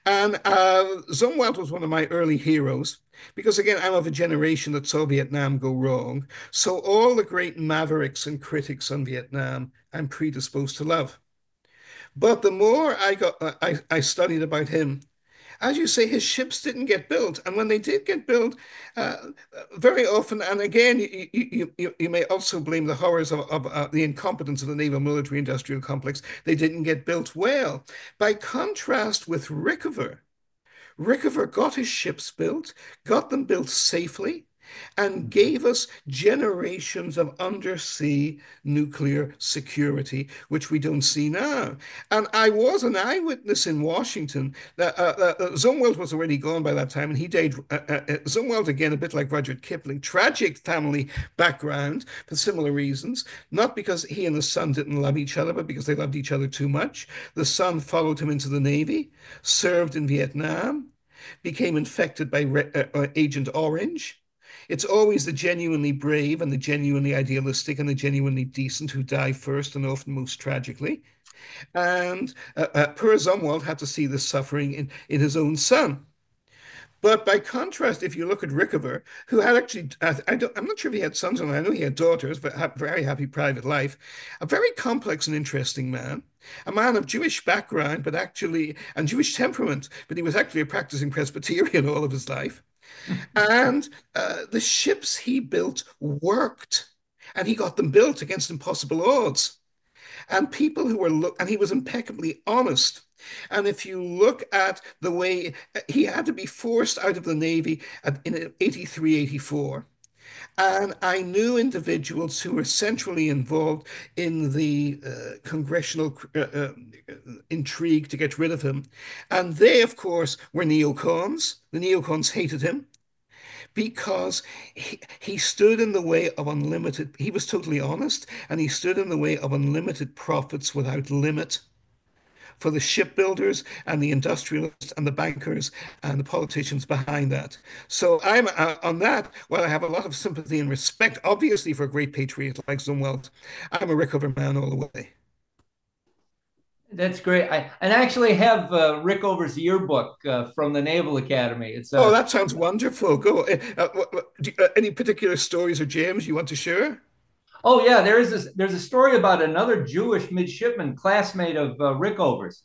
And Zumwalt was one of my early heroes because, again, I'm of a generation that saw Vietnam go wrong. So all the great mavericks and critics on Vietnam, I'm predisposed to love. But the more I studied about him, as you say, his ships didn't get built, and when they did get built, very often, and again, you may also blame the horrors of the incompetence of the naval military industrial complex. They didn't get built well. By contrast with Rickover, Rickover got his ships built, got them built safely, and gave us generations of undersea nuclear security, which we don't see now. And I was an eyewitness in Washington. Zumwalt was already gone by that time, and he died. Zumwalt, again, a bit like Rudyard Kipling, tragic family background for similar reasons, not because he and the son didn't love each other, but because they loved each other too much. The son followed him into the Navy, served in Vietnam, became infected by Agent Orange. It's always the genuinely brave and the genuinely idealistic and the genuinely decent who die first and often most tragically. And poor Zumwalt had to see this suffering in his own son. But by contrast, if you look at Rickover, who had actually, I'm not sure if he had sons or not, I know he had daughters, but had a very happy private life, a very complex and interesting man, a man of Jewish background, but actually, and Jewish temperament, but he was actually a practicing Presbyterian all of his life. And the ships he built worked, and he got them built against impossible odds. And people who were, and he was impeccably honest. And if you look at the way he had to be forced out of the Navy in 83, 84. And I knew individuals who were centrally involved in the congressional intrigue to get rid of him. And they, of course, were neocons. The neocons hated him because he stood in the way of unlimited, he was totally honest, and he stood in the way of unlimited profits without limit for the shipbuilders and the industrialists and the bankers and the politicians behind that. So I'm on that, while I have a lot of sympathy and respect, obviously, for a great patriot like Zumwalt, I'm a Rickover man all the way. That's great. And I actually have Rickover's yearbook from the Naval Academy. It's Oh, that sounds wonderful. Go. Any particular stories or gems you want to share? Oh yeah, there's a story about another Jewish midshipman, classmate of Rickover's,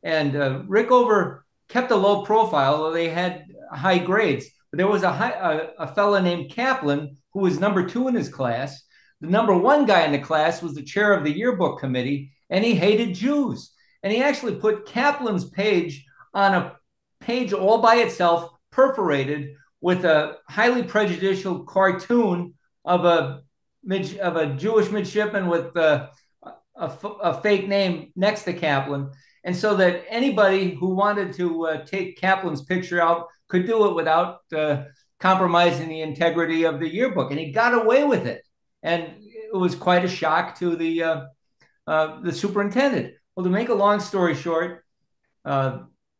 and Rickover kept a low profile, although they had high grades. But there was a fellow named Kaplan who was number two in his class. The number one guy in the class was the chair of the yearbook committee, and he hated Jews. And he actually put Kaplan's page on a page all by itself, perforated with a highly prejudicial cartoon of a Jewish midshipman with a fake name next to Kaplan. And so that anybody who wanted to take Kaplan's picture out could do it without compromising the integrity of the yearbook. And he got away with it. And it was quite a shock to the superintendent. Well, to make a long story short,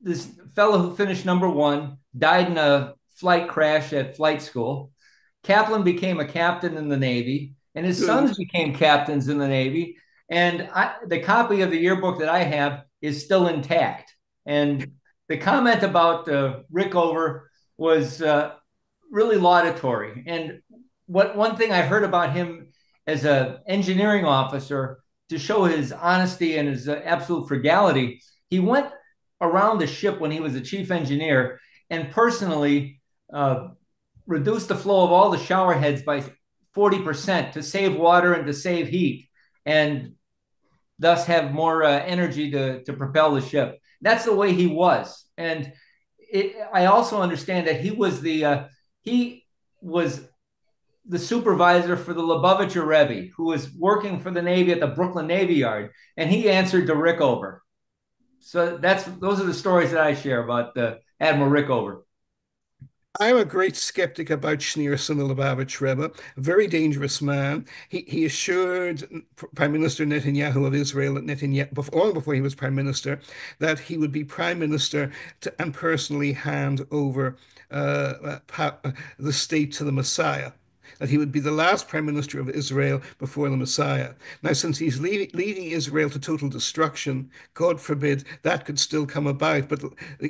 this fellow who finished number one died in a flight crash at flight school. Kaplan became a captain in the Navy, and his sons became captains in the Navy. And the copy of the yearbook that I have is still intact. And the comment about Rickover was really laudatory. And one thing I heard about him as an engineering officer, to show his honesty and his absolute frugality, he went around the ship when he was the chief engineer and personally reduce the flow of all the shower heads by 40% to save water and to save heat, and thus have more energy to propel the ship. That's the way he was. And I also understand that he was the supervisor for the Lubavitcher Rebbe, who was working for the Navy at the Brooklyn Navy Yard, and he answered to Rickover. So those are the stories that I share about Admiral Rickover. I'm a great skeptic about Schneerson, the Lubavitch Rebbe, a very dangerous man. He assured Prime Minister Netanyahu of Israel, that Netanyahu, long before he was Prime Minister, that he would be Prime Minister and personally hand over the state to the Messiah. That he would be the last Prime Minister of Israel before the Messiah. Now, since he's leading Israel to total destruction, God forbid that could still come about, but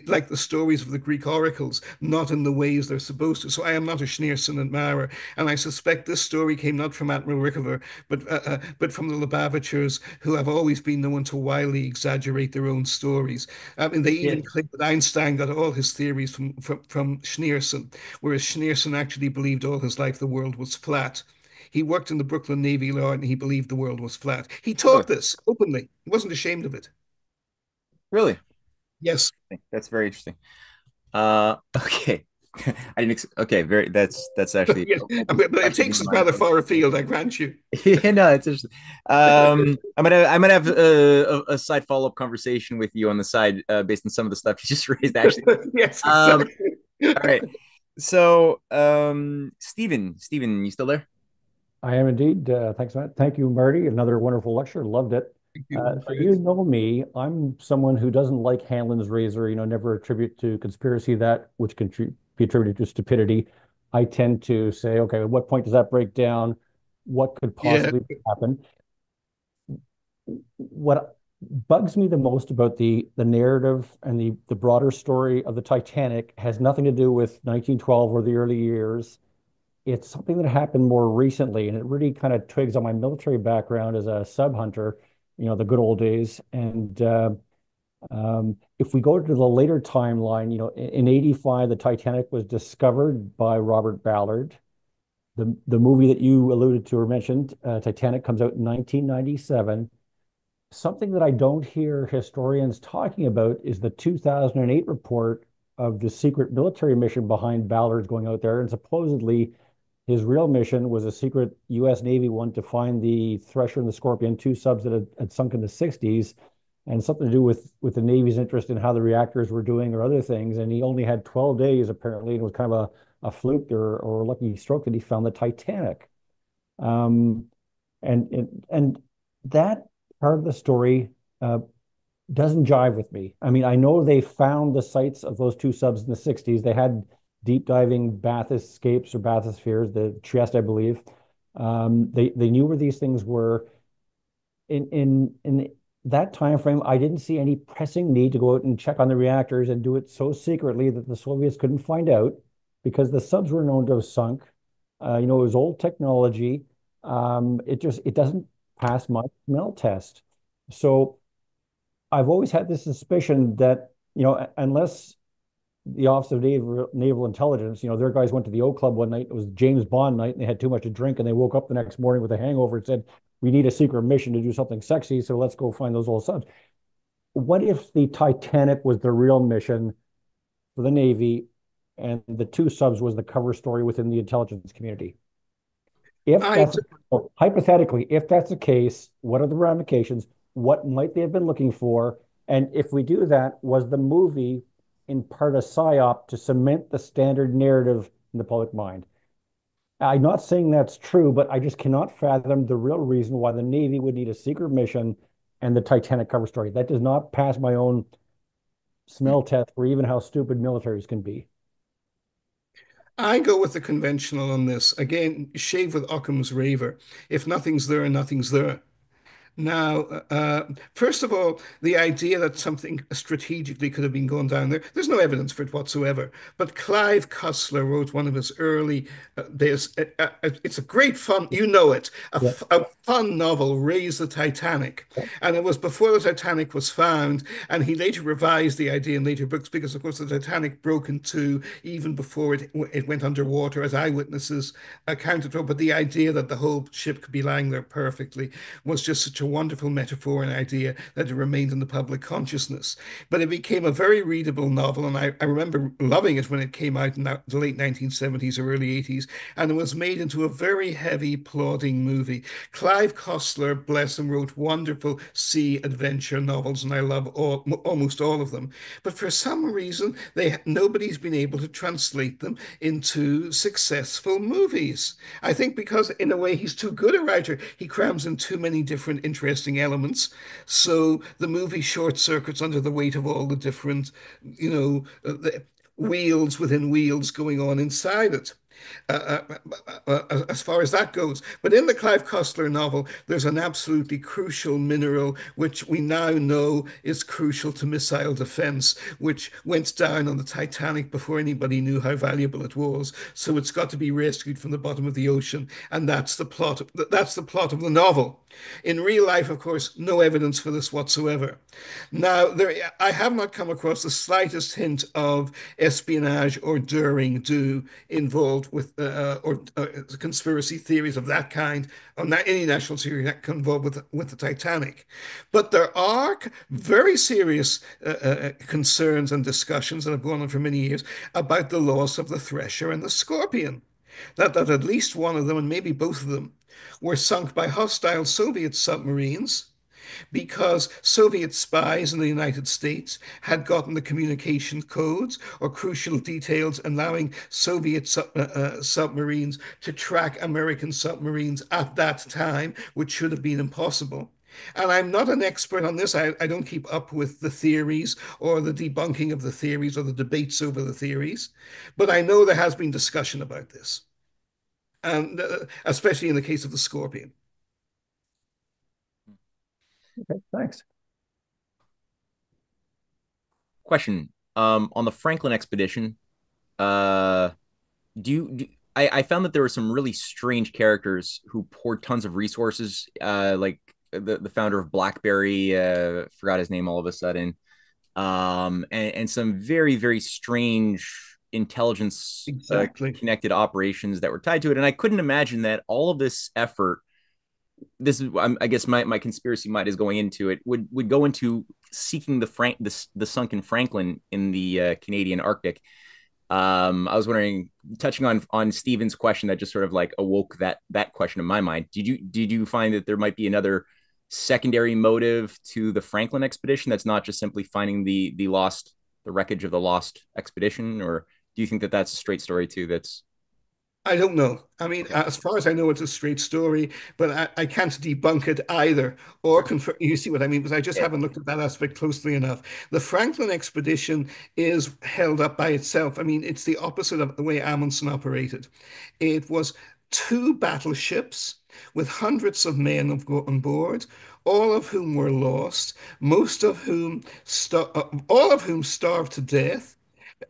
like the stories of the Greek oracles, not in the ways they're supposed to. So I am not a Schneerson and Maurer, and I suspect this story came not from Admiral Rickover, but from the Lubavitchers, who have always been known to wildly exaggerate their own stories. I mean, they Yeah, even claim that Einstein got all his theories from Schneerson, whereas Schneerson actually believed all his life the world was flat. He worked in the Brooklyn Navy Yard and he believed the world was flat. He Really? taught this openly. He wasn't ashamed of it. Really? Yes. That's very interesting. Okay. I didn't. Okay, very. That's actually Yes. But it question takes in us my rather opinion. far afield, I grant you. Yeah, no, it's interesting. I'm gonna have a side follow up conversation with you on the side based on some of the stuff you just raised. Actually, Yes, um, exactly. all right. So, Stephen, you still there? I am indeed. Thanks, Matt. Thank you, Marty. Another wonderful lecture. Loved it. Thank you. So you know me. I'm someone who doesn't like Hanlon's razor. Never attribute to conspiracy that which can be attributed to stupidity. I tend to say, okay, at what point does that break down? What could Yeah, possibly happen? What bugs me the most about the narrative and the broader story of the Titanic has nothing to do with 1912 or the early years. It's something that happened more recently, and it really kind of twigs on my military background as a sub hunter, the good old days. And if we go to the later timeline, in '85, the Titanic was discovered by Robert Ballard. The movie that you alluded to or mentioned, Titanic, comes out in 1997. Something that I don't hear historians talking about is the 2008 report of the secret military mission behind Ballard's going out there. And supposedly his real mission was a secret U.S. Navy one to find the Thresher and the Scorpion, two subs that had sunk in the 60s, and something to do with the Navy's interest in how the reactors were doing or other things. And he only had 12 days, apparently, and it was kind of a fluke or a lucky stroke that he found the Titanic. Um, and that part of the story doesn't jive with me. I mean, I know they found the sites of those two subs in the 60s. They had deep diving bathyscapes or bathyspheres, the Trieste, I believe. They knew where these things were. In that time frame, I didn't see any pressing need to go out and check on the reactors and do it so secretly that the Soviets couldn't find out, because the subs were known to have sunk. It was old technology. It doesn't pass my smell test. So I've always had this suspicion that, unless the Office of Naval Intelligence, their guys went to the O Club one night. It was James Bond night, and they had too much to drink, and they woke up the next morning with a hangover and said, "We need a secret mission to do something sexy, so let's go find those old subs." What if the Titanic was the real mission for the Navy, and the two subs was the cover story within the intelligence community? If I that's hypothetically, if that's the case, what are the ramifications? What might they have been looking for? And if we do that, was the movie in part a psyop to cement the standard narrative in the public mind? I'm not saying that's true, but I just cannot fathom the real reason why the Navy would need a secret mission and the Titanic cover story. That does not pass my own smell test for even how stupid militaries can be. I go with the conventional on this. Again, shave with Occam's raver. If nothing's there, nothing's there. Now, first of all, the idea that something strategically could have been going down there, there's no evidence for it whatsoever. But Clive Cussler wrote one of his early days. It's a great fun, you know it, Yeah. a fun novel, Raise the Titanic. And it was before the Titanic was found. And he later revised the idea in later books because, of course, the Titanic broke in two even before it went underwater, as eyewitnesses accounted for. But the idea that the whole ship could be lying there perfectly was just such a wonderful metaphor and idea that it remained in the public consciousness. But it became a very readable novel, and I remember loving it when it came out in the late 1970s or early 80s, and it was made into a very heavy, plodding movie. Clive Cussler, bless him, wrote wonderful sea adventure novels, and I love almost all of them. But for some reason, nobody's been able to translate them into successful movies. I think because, in a way, he's too good a writer. He crams in too many different interesting elements. So the movie short circuits under the weight of all the different, the wheels within wheels going on inside it. As far as that goes. But in the Clive Cussler novel, there's an absolutely crucial mineral which we now know is crucial to missile defense, which went down on the Titanic before anybody knew how valuable it was. So it's got to be rescued from the bottom of the ocean, and that's the plot. That's the plot of the novel. In real life, of course, no evidence for this whatsoever. Now, I have not come across the slightest hint of espionage or daring do involved with or conspiracy theories of that kind, or not any national security that involved with the Titanic. But there are very serious concerns and discussions that have gone on for many years about the loss of the Thresher and the Scorpion. That at least one of them, and maybe both of them, were sunk by hostile Soviet submarines because Soviet spies in the United States had gotten the communication codes or crucial details, allowing Soviet submarines to track American submarines at that time, which should have been impossible. And I'm not an expert on this. I don't keep up with the theories or the debunking of the theories or the debates over the theories, but I know there has been discussion about this, and especially in the case of the Scorpion. Okay, thanks. Question. On the Franklin expedition, uh, I found that there were some really strange characters who poured tons of resources, like the founder of BlackBerry, forgot his name all of a sudden, and some very, very strange intelligence Exactly. connected operations that were tied to it. And I couldn't imagine that all of this effort, this is, I guess my conspiracy mind is going into it, would go into seeking the sunken Franklin in the Canadian Arctic. I was wondering, touching on Stephen's question that just sort of like awoke that question in my mind. Did you find that there might be another secondary motive to the Franklin expedition that's not just simply finding the wreckage of the lost expedition, or do you think that that's a straight story too? That's I don't know. I mean, okay. as far as I know, it's a straight story, but I can't debunk it either or Sure. confirm. You see what I mean? Because I just Yeah. haven't looked at that aspect closely enough. The Franklin expedition is held up by itself. I mean, it's the opposite of the way Amundsen operated. It was two battleships with hundreds of men on board, all of whom were lost, all of whom starved to death.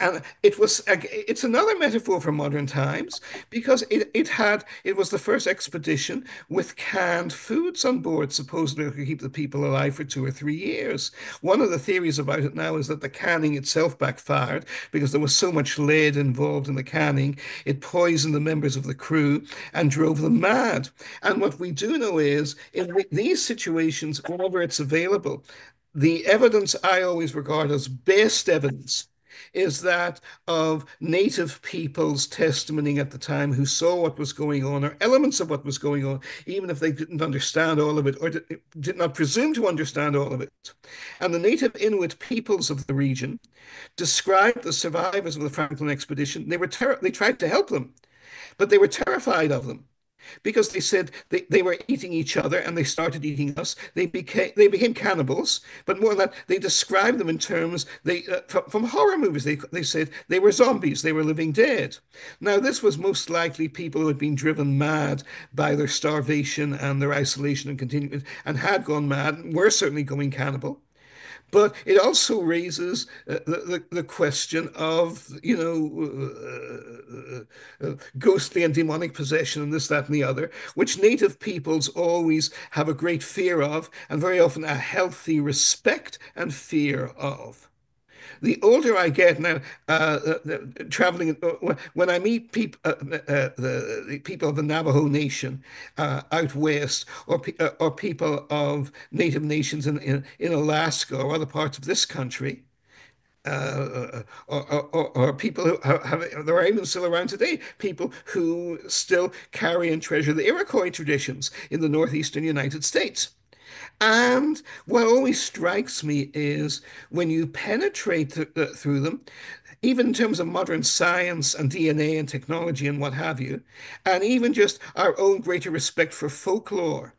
And it's another metaphor for modern times because it was the first expedition with canned foods on board, supposedly to keep the people alive for 2 or 3 years. One of the theories about it now is that the canning itself backfired because there was so much lead involved in the canning, it poisoned the members of the crew and drove them mad. And what we do know is in these situations, whenever it's available, the evidence I always regard as best evidence is that of native peoples testimony at the time who saw what was going on or elements of what was going on, even if they didn't understand all of it or did not presume to understand all of it. And the native Inuit peoples of the region described the survivors of the Franklin expedition. They tried to help them, but they were terrified of them. because they said they were eating each other and they started eating us. They became cannibals, but more than that, they described them in terms from horror movies. They said they were zombies, they were living dead. Now, this was most likely people who had been driven mad by their starvation and their isolation and had gone mad and were certainly going cannibal. But it also raises the question of, ghostly and demonic possession and this, that, and the other, which native peoples always have a great fear of, and very often a healthy respect and fear of. The older I get now, traveling, when I meet people, the people of the Navajo Nation out west, or people of native nations in Alaska or other parts of this country, or people who there are even still around today, people who still carry and treasure the Iroquois traditions in the northeastern United States. And what always strikes me is when you penetrate through them, even in terms of modern science and DNA and technology and what have you, and even just our own greater respect for folklore.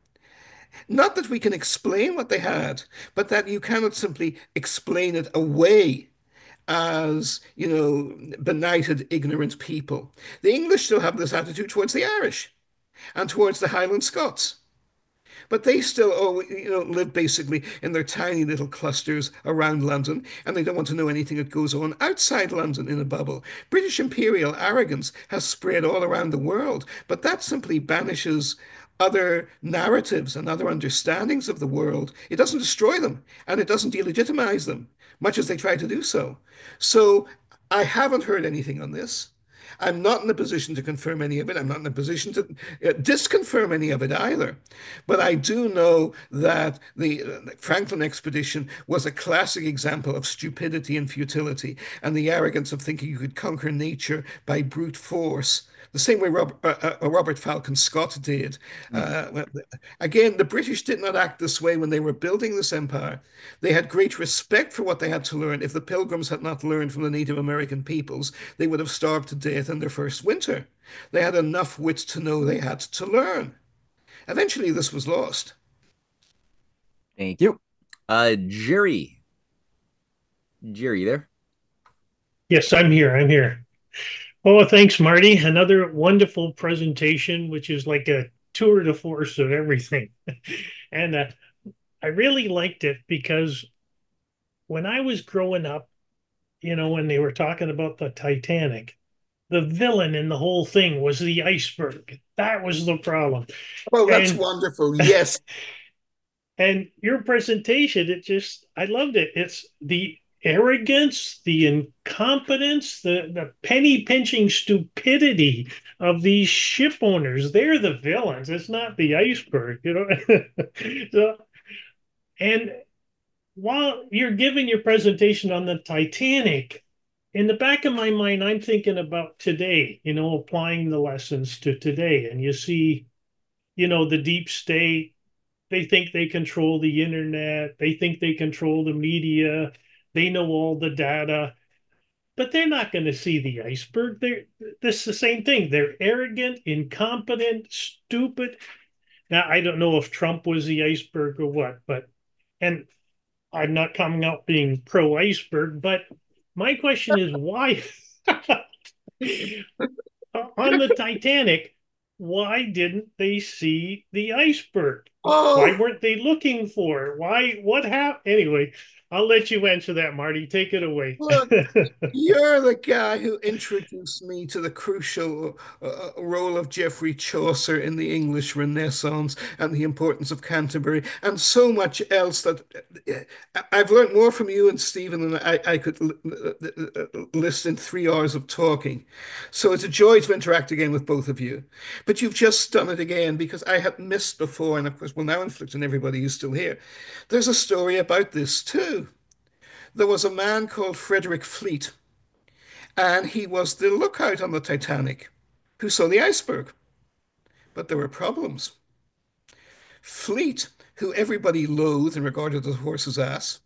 Not that we can explain what they had, but that you cannot simply explain it away as, benighted, ignorant people. The English still have this attitude towards the Irish and towards the Highland Scots. But they still, live basically in their tiny little clusters around London, and they don't want to know anything that goes on outside London in a bubble. British imperial arrogance has spread all around the world, but that simply banishes other narratives and other understandings of the world. It doesn't destroy them, and it doesn't delegitimize them, much as they try to do so. So I haven't heard anything on this. I'm not in a position to confirm any of it. I'm not in a position to disconfirm any of it either. But I do know that the Franklin expedition was a classic example of stupidity and futility and the arrogance of thinking you could conquer nature by brute force. The same way Robert Falcon Scott did. Again, the British did not act this way when they were building this empire. They had great respect for what they had to learn. If the Pilgrims had not learned from the Native American peoples, they would have starved to death in their first winter. They had enough wit to know they had to learn. Eventually, this was lost. Thank you. Jerry. Jerry, you there? Yes, I'm here. I'm here. Oh, thanks, Marty. Another wonderful presentation, which is like a tour de force of everything. And I really liked it because when I was growing up, when they were talking about the Titanic, the villain in the whole thing was the iceberg. That was the problem. Oh, that's And wonderful. Yes. and your presentation, I loved it. It's the arrogance, the incompetence, the penny pinching stupidity of these ship owners. They're the villains. It's not the iceberg. So, and while you're giving your presentation on the Titanic, in the back of my mind, I'm thinking about today, applying the lessons to today. And you see, the deep state, they think they control the internet, they think they control the media, they know all the data, but they're not going to see the iceberg. This is the same thing. They're arrogant, incompetent, stupid. Now, I don't know if Trump was the iceberg or what, and I'm not coming out being pro iceberg, but my question is why on the Titanic, why didn't they see the iceberg? Why Oh, weren't they looking for it? What happened? Anyway, I'll let you answer that, Marty. Take it away. look. You're the guy who introduced me to the crucial role of Geoffrey Chaucer in the English Renaissance and the importance of Canterbury and so much else that I've learned more from you and Stephen than I could list in 3 hours of talking. So it's a joy to interact again with both of you. But you've just done it again because I had missed before, and of course will now inflict on everybody who's still here. There's a story about this too. There was a man called Frederick Fleet, and he was the lookout on the Titanic who saw the iceberg. But there were problems. Fleet, who everybody loathed and regarded as a horse's ass,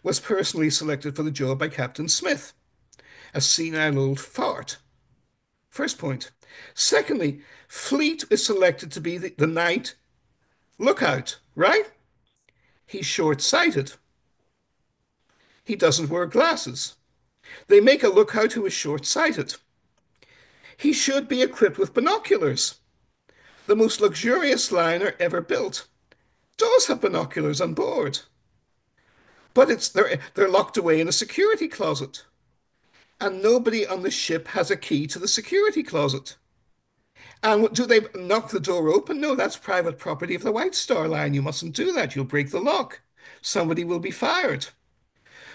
was personally selected for the job by Captain Smith, a senile old fart. First point. Secondly, Fleet is selected to be the night lookout, right? He's short-sighted. He doesn't wear glasses. They make a lookout who is short-sighted. He should be equipped with binoculars. The most luxurious liner ever built does have binoculars on board, but they're locked away in a security closet, and nobody on the ship has a key to the security closet. And do they knock the door open? No, that's private property of the White Star Line. You mustn't do that. You'll break the lock. Somebody will be fired.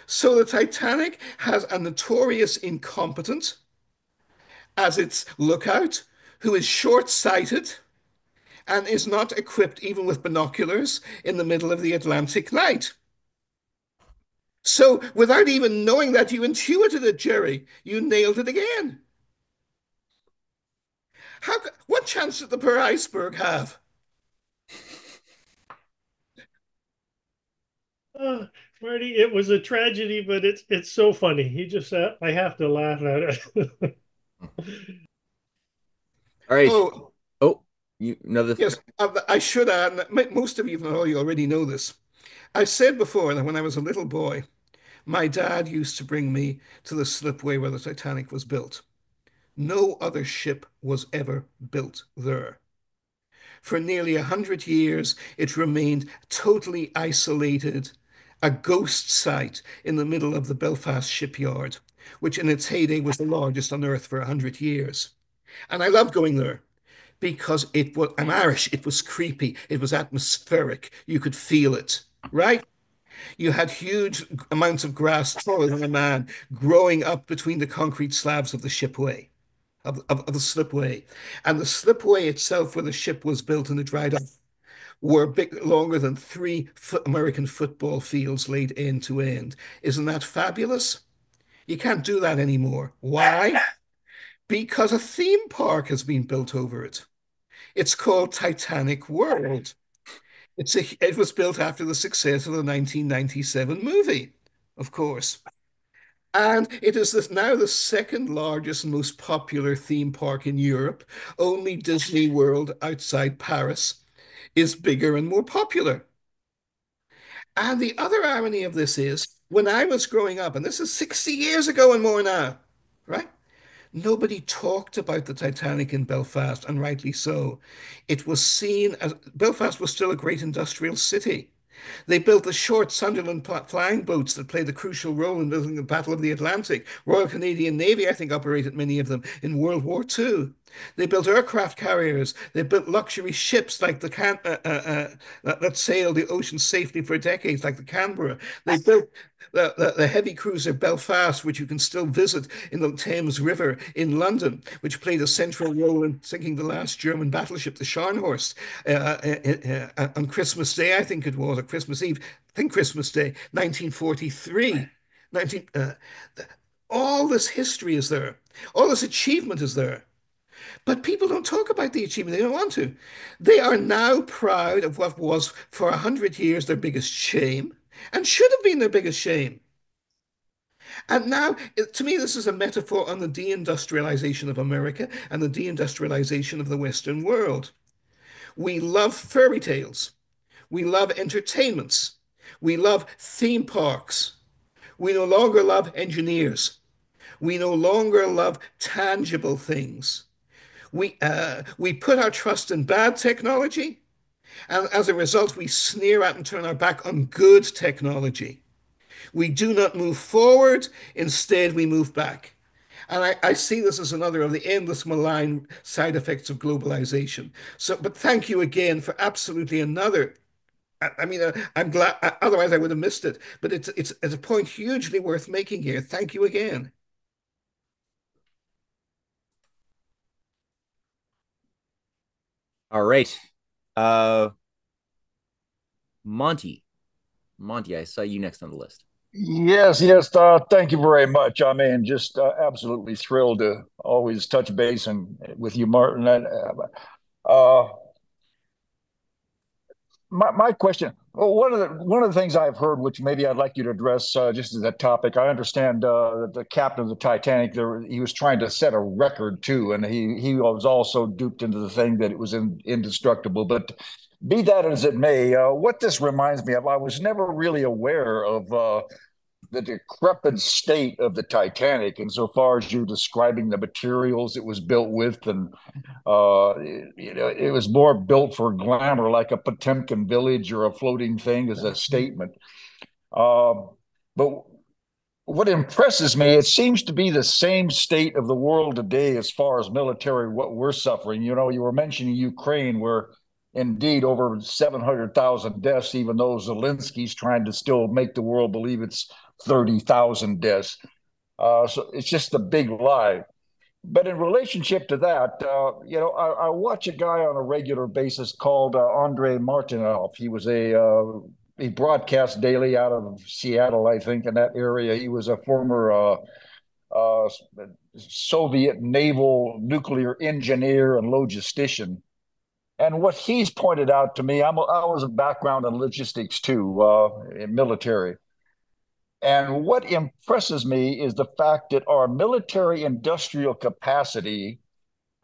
So the Titanic has a notorious incompetent as its lookout who is short-sighted and is not equipped even with binoculars in the middle of the Atlantic night. So without even knowing that, you intuited it, Jerry. You nailed it again. What chance did the poor iceberg have? Marty, it was a tragedy, but it's so funny. He just I have to laugh at it. All right. Oh, Oh, another. yes. I should add, most of you already know this. I said before that when I was a little boy, my dad used to bring me to the slipway where the Titanic was built. No other ship was ever built there. For nearly 100 years, it remained totally isolated, a ghost site in the middle of the Belfast shipyard, which in its heyday was the largest on earth for 100 years. And I loved going there because I'm Irish, it was creepy, it was atmospheric, you could feel it, right? You had huge amounts of grass taller than a man growing up between the concrete slabs of the shipway, of the slipway. And the slipway itself, where the ship was built and it dried up, were longer than three American football fields laid end to end. Isn't that fabulous? You can't do that anymore. Why? Because a theme park has been built over it. It's called Titanic World. It was built after the success of the 1997 movie, of course. And it is now the second largest and most popular theme park in Europe. Only Disney World outside Paris is bigger and more popular. And the other irony of this is when I was growing up, and this is 60 years ago and more now, right? Nobody talked about the Titanic in Belfast, and rightly so. It was seen as Belfast was still a great industrial city. They built the short Sunderland flying boats that played a crucial role in building the Battle of the Atlantic. Royal Canadian Navy, I think, operated many of them in World War II. They built aircraft carriers. They built luxury ships like that sailed the ocean safely for decades, like the Canberra. They built the heavy cruiser Belfast, which you can still visit in the Thames River in London, which played a central role in sinking the last German battleship, the Scharnhorst, on Christmas Day, I think it was, or Christmas Eve, I think Christmas Day, 1943. 19, all this history is there. All this achievement is there. But people don't talk about the achievement. They don't want to. They are now proud of what was, for 100 years, their biggest shame and should have been their biggest shame. And now, to me, this is a metaphor on the deindustrialization of America and the deindustrialization of the Western world. We love fairy tales. We love entertainments. We love theme parks. We no longer love engineers. We no longer love tangible things. We put our trust in bad technology, and as a result, we sneer at and turn our back on good technology. We do not move forward, instead, we move back. And I see this as another of the endless malign side effects of globalization. So, but thank you again for absolutely another. I mean, I'm glad, otherwise I would have missed it. But it's a point hugely worth making here. Thank you again. All right. Uh, Monty. Monty, I saw you next on the list. Yes, yes. Thank you very much. I mean, just absolutely thrilled to always touch base and with you, Martin. And uh, my question. Well, one of the things I've heard, which maybe I'd like you to address, just as a topic. I understand that the captain of the Titanic, he was trying to set a record too, and he was also duped into the thing that it was indestructible. But be that as it may, what this reminds me of, I was never really aware of the decrepit state of the Titanic insofar as you're describing the materials it was built with, and it was more built for glamour, like a Potemkin village or a floating thing, as a statement. Uh, but what impresses me, it seems to be the same state of the world today as far as military, what we're suffering. You were mentioning Ukraine, where indeed over 700,000 deaths, even though Zelensky's trying to still make the world believe it's 30,000 deaths. So it's just a big lie. But in relationship to that, I watch a guy on a regular basis called Andrei Martinov. He broadcast daily out of Seattle, I think, in that area. He was a former uh, Soviet naval nuclear engineer and logistician. And what he's pointed out to me, I was a background in logistics too, in military. And what impresses me is the fact that our military industrial capacity,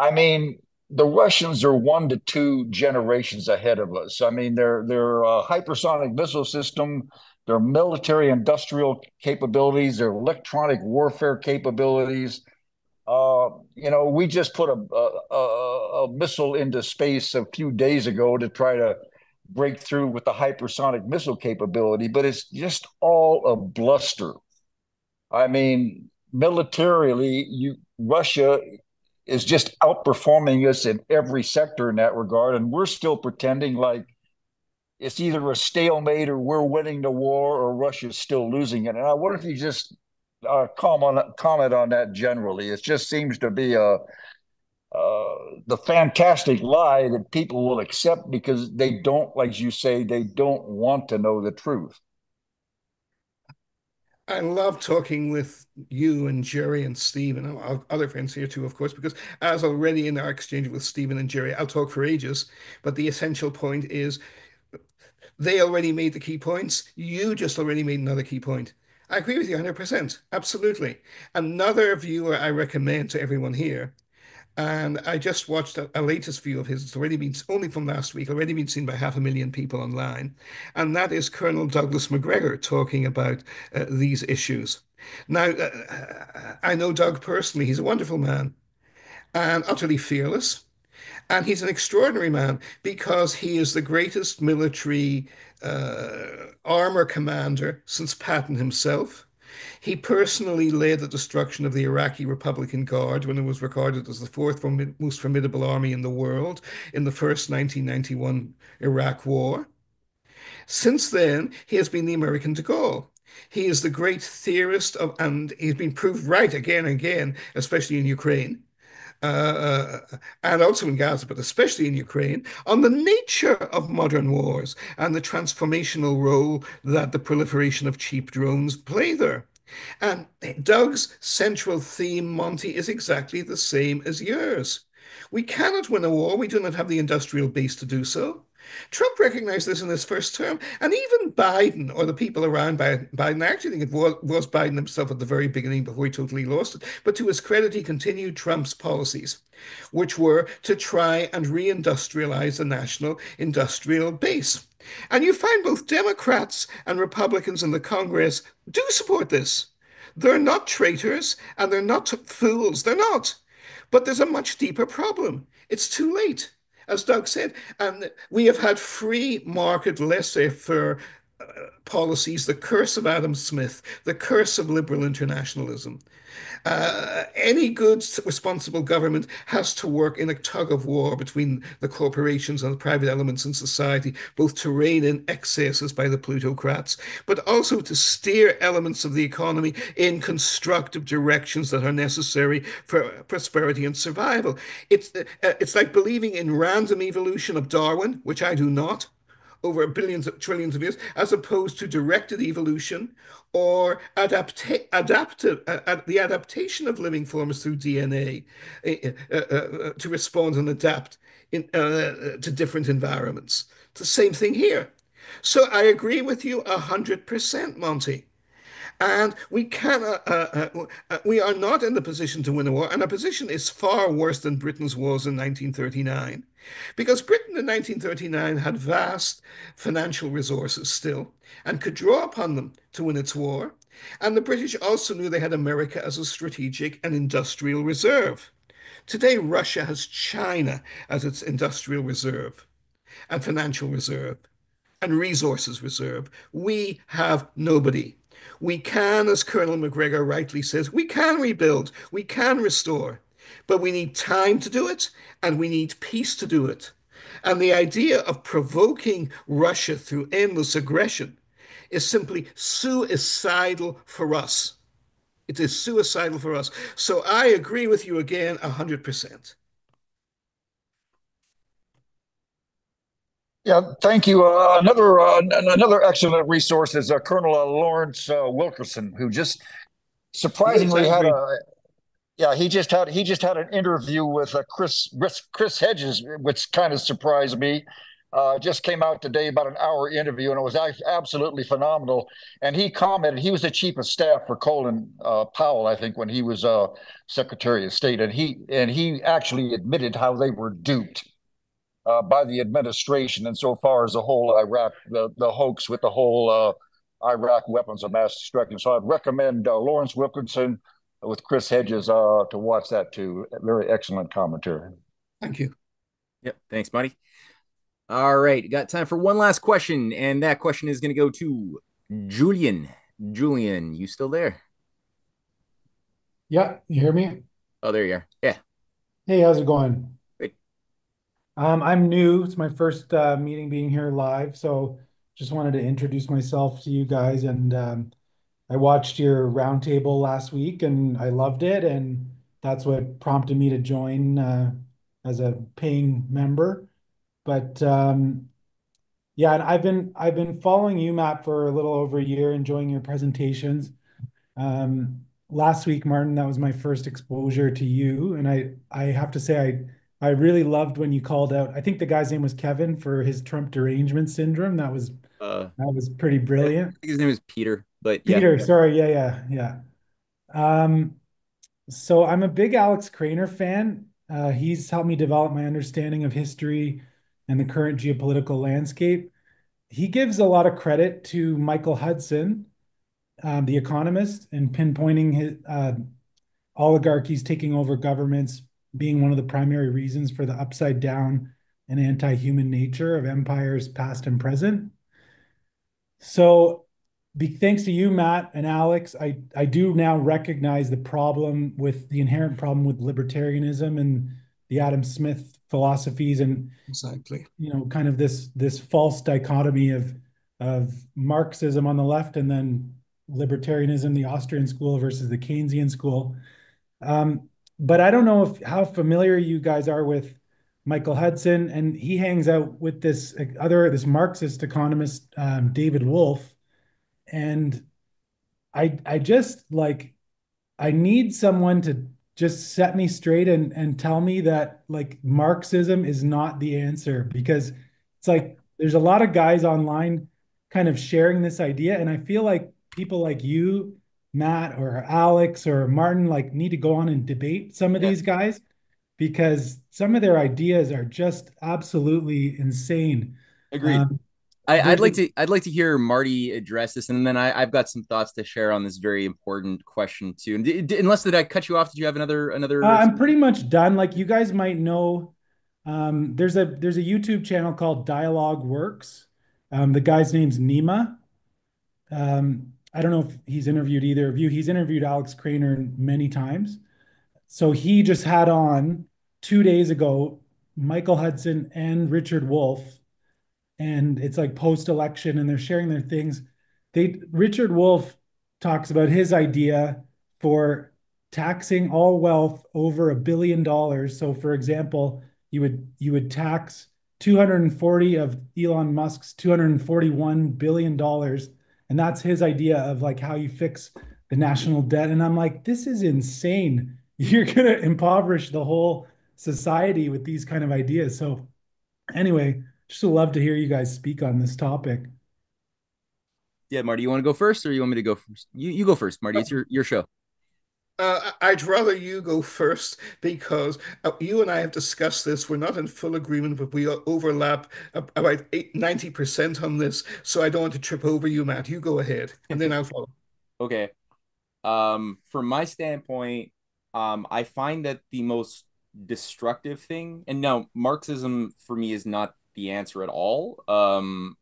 I mean, the Russians are 1 to 2 generations ahead of us. I mean, their hypersonic missile system, their military industrial capabilities, their electronic warfare capabilities. We just put a missile into space a few days ago to try to break through with the hypersonic missile capability, but it's just all a bluster. I mean, militarily, Russia is just outperforming us in every sector in that regard, and we're still pretending like it's either a stalemate or we're winning the war or Russia's still losing it. And I wonder if you just comment on that generally. It just seems to be the fantastic lie that people will accept because they don't, like you say, they don't want to know the truth. I love talking with you and Jerry and Steve and other friends here too, of course, because as already in our exchange with Stephen and Jerry, I'll talk for ages. But the essential point is they already made the key points. You just already made another key point. I agree with you 100%. Absolutely. Another viewer I recommend to everyone here, and I just watched a latest view of his. It's already been only from last week, already been seen by 500,000 people online. And that is Colonel Douglas Macgregor talking about these issues. Now, I know Doug personally. He's a wonderful man and utterly fearless. And he's an extraordinary man because he is the greatest military armor commander since Patton himself. He personally led the destruction of the Iraqi Republican Guard when it was regarded as the fourth most formidable army in the world in the first 1991 Iraq War. Since then, he has been the American de Gaulle. He is the great theorist and he's been proved right again and again, especially in Ukraine and also in Gaza, but especially in Ukraine, on the nature of modern wars and the transformational role that the proliferation of cheap drones play there. And Doug's central theme, Monty, is exactly the same as yours. We cannot win a war. We do not have the industrial base to do so. Trump recognized this in his first term, and even Biden or the people around Biden, I actually think it was Biden himself at the very beginning before he totally lost it. But to his credit, he continued Trump's policies, which were to try and reindustrialize the national industrial base. And you find both Democrats and Republicans in the Congress do support this. They're not traitors and they're not fools. They're not. But there's a much deeper problem. It's too late, as Doug said. And we have had free market laissez-faire policies, the curse of Adam Smith, the curse of liberal internationalism. Any good, responsible government has to work in a tug of war between the corporations and the private elements in society, both to rein in excesses by the plutocrats, but also to steer elements of the economy in constructive directions that are necessary for prosperity and survival. It's like believing in random evolution of Darwin, which I do not, over billions of trillions of years, as opposed to directed evolution or the adaptation of living forms through DNA to respond and adapt to different environments. It's the same thing here. So I agree with you 100%, Monty. And we are not in the position to win a war, and our position is far worse than Britain's was in 1939. Because Britain in 1939 had vast financial resources still and could draw upon them to win its war. And the British also knew they had America as a strategic and industrial reserve. Today, Russia has China as its industrial reserve and financial reserve and resources reserve. We have nobody. We can, as Colonel McGregor rightly says, we can rebuild, we can restore, but we need time to do it and we need peace to do it. And the idea of provoking Russia through endless aggression is simply suicidal for us. It is suicidal for us. So I agree with you again 100%. Yeah, thank you. Another excellent resource is Colonel Lawrence Wilkerson, who just Yes, I surprisingly had agree. a yeah he just had an interview with Chris Hedges, which kind of surprised me. Just came out today, about an hour interview, and it was absolutely phenomenal. And he commented, he was the chief of staff for Colin Powell, I think, when he was Secretary of State, and he actually admitted how they were duped by the administration insofar as the whole Iraq, the hoax with the whole Iraq weapons of mass destruction. So I'd recommend Lawrence Wilkinson with Chris Hedges to watch that too. Very excellent commentary. Thank you. Yep. Thanks, buddy. All right. Got time for one last question. And that question is going to go to Julian. Julian, you still there? Yeah, you hear me? Oh, there you are. Yeah. Hey, how's it going? Great. I'm new. It's my first meeting being here live, so just wanted to introduce myself to you guys. And I watched your roundtable last week, and I loved it, and that's what prompted me to join as a paying member. But yeah, and I've been following you, Matt, for a little over a year, enjoying your presentations. Last week, Martin, that was my first exposure to you, and I have to say I really loved when you called out. I think the guy's name was Kevin for his Trump derangement syndrome. That was pretty I brilliant. think his name is Peter, but yeah. Peter, sorry, yeah. Um, so I'm a big Alex Craner fan. He's helped me develop my understanding of history and the current geopolitical landscape. He gives a lot of credit to Michael Hudson, the economist, and pinpointing his oligarchies taking over governments being one of the primary reasons for the upside down and anti-human nature of empires past and present. So, thanks to you, Matt and Alex, I do now recognize the inherent problem with libertarianism and the Adam Smith philosophies, and Exactly. kind of this false dichotomy of Marxism on the left and then libertarianism, the Austrian school versus the Keynesian school. But I don't know how familiar you guys are with Michael Hudson, and he hangs out with this Marxist economist, David Wolf, and I just like I need someone to just set me straight and tell me that like Marxism is not the answer, because it's like there's a lot of guys online kind of sharing this idea, and I feel like people like you, Matt or Alex or Martin, like need to go on and debate some of Yeah. these guys, because some of their ideas are just absolutely insane. Agreed. Um, I'd there's a, like to hear Marty address this, and then I've got some thoughts to share on this very important question too. And unless did I cut you off? Did you have another? I'm pretty much done. Like you guys might know, there's a YouTube channel called Dialogue Works. The guy's name's Nima. I don't know if he's interviewed either of you. He's interviewed Alex Craner many times. So he just had on 2 days ago Michael Hudson and Richard Wolff, and it's like post-election, and they're sharing their things. Richard Wolff talks about his idea for taxing all wealth over $1 billion. So, for example, you would tax 240 of Elon Musk's $241 billion. And that's his idea of like how you fix the national debt. And I'm like, this is insane. You're going to impoverish the whole society with these kind of ideas. So anyway, just would love to hear you guys speak on this topic. Yeah, Marty, you want to go first or you want me to go first? You go first, Marty. It's your show. I'd rather you go first because you and I have discussed this. We're not in full agreement, but we overlap about 90% on this. So I don't want to trip over you, Matt. You go ahead, and then I'll follow. Okay. From my standpoint, I find that the most destructive thing, and no, Marxism for me is not the answer at all.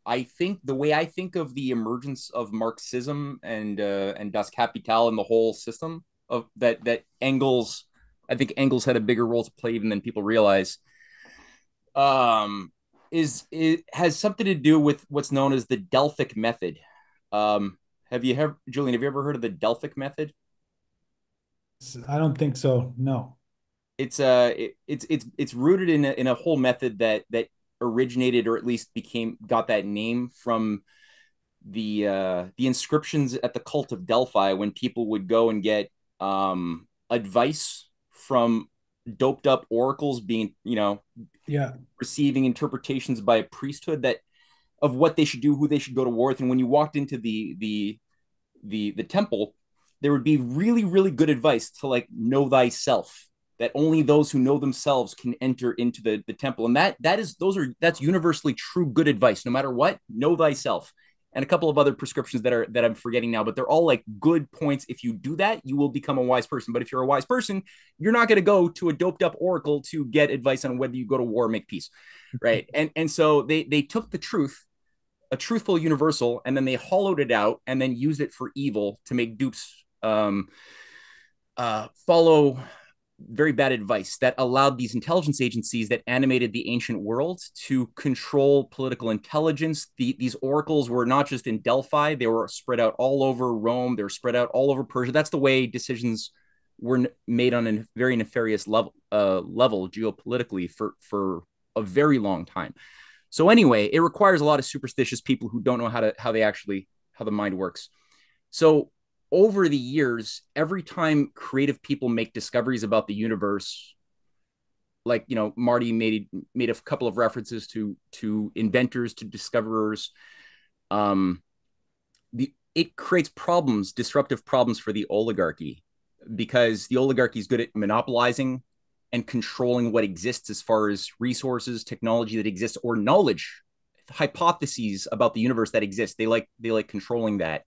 I think the way I think of the emergence of Marxism and Das Kapital and the whole system of that Engels, I think Engels had a bigger role to play even than people realize. Is it has something to do with what's known as the Delphic method. Have you ever, Julian? Have you ever heard of the Delphic method? I don't think so. No. It's rooted in a whole method that originated or at least got that name from the inscriptions at the cult of Delphi when people would go and get advice from doped up oracles being Yeah. receiving interpretations by a priesthood that of what they should do, who they should go to war with. And when you walked into the temple, there would be really, really good advice to like know thyself, that only those who know themselves can enter into the temple. And that's universally true good advice, no matter what, know thyself. And a couple of other prescriptions that I'm forgetting now, but they're all like good points. If you do that, you will become a wise person. But if you're a wise person, you're not going to go to a doped up oracle to get advice on whether you go to war or make peace. Right. And so they took the truth, a truthful universal, and then they hollowed it out and then used it for evil to make dupes follow very bad advice that allowed these intelligence agencies that animated the ancient world to control political intelligence. These oracles were not just in Delphi, they were spread out all over Rome, they were spread out all over Persia. That's the way decisions were made on a very nefarious level geopolitically for a very long time. So anyway, it requires a lot of superstitious people who don't know how the mind works. So over the years, every time creative people make discoveries about the universe, like Marty made a couple of references to inventors, to discoverers, it creates disruptive problems for the oligarchy, because the oligarchy is good at monopolizing and controlling what exists as far as resources, technology that exists, or knowledge, hypotheses about the universe that exist. They like controlling that.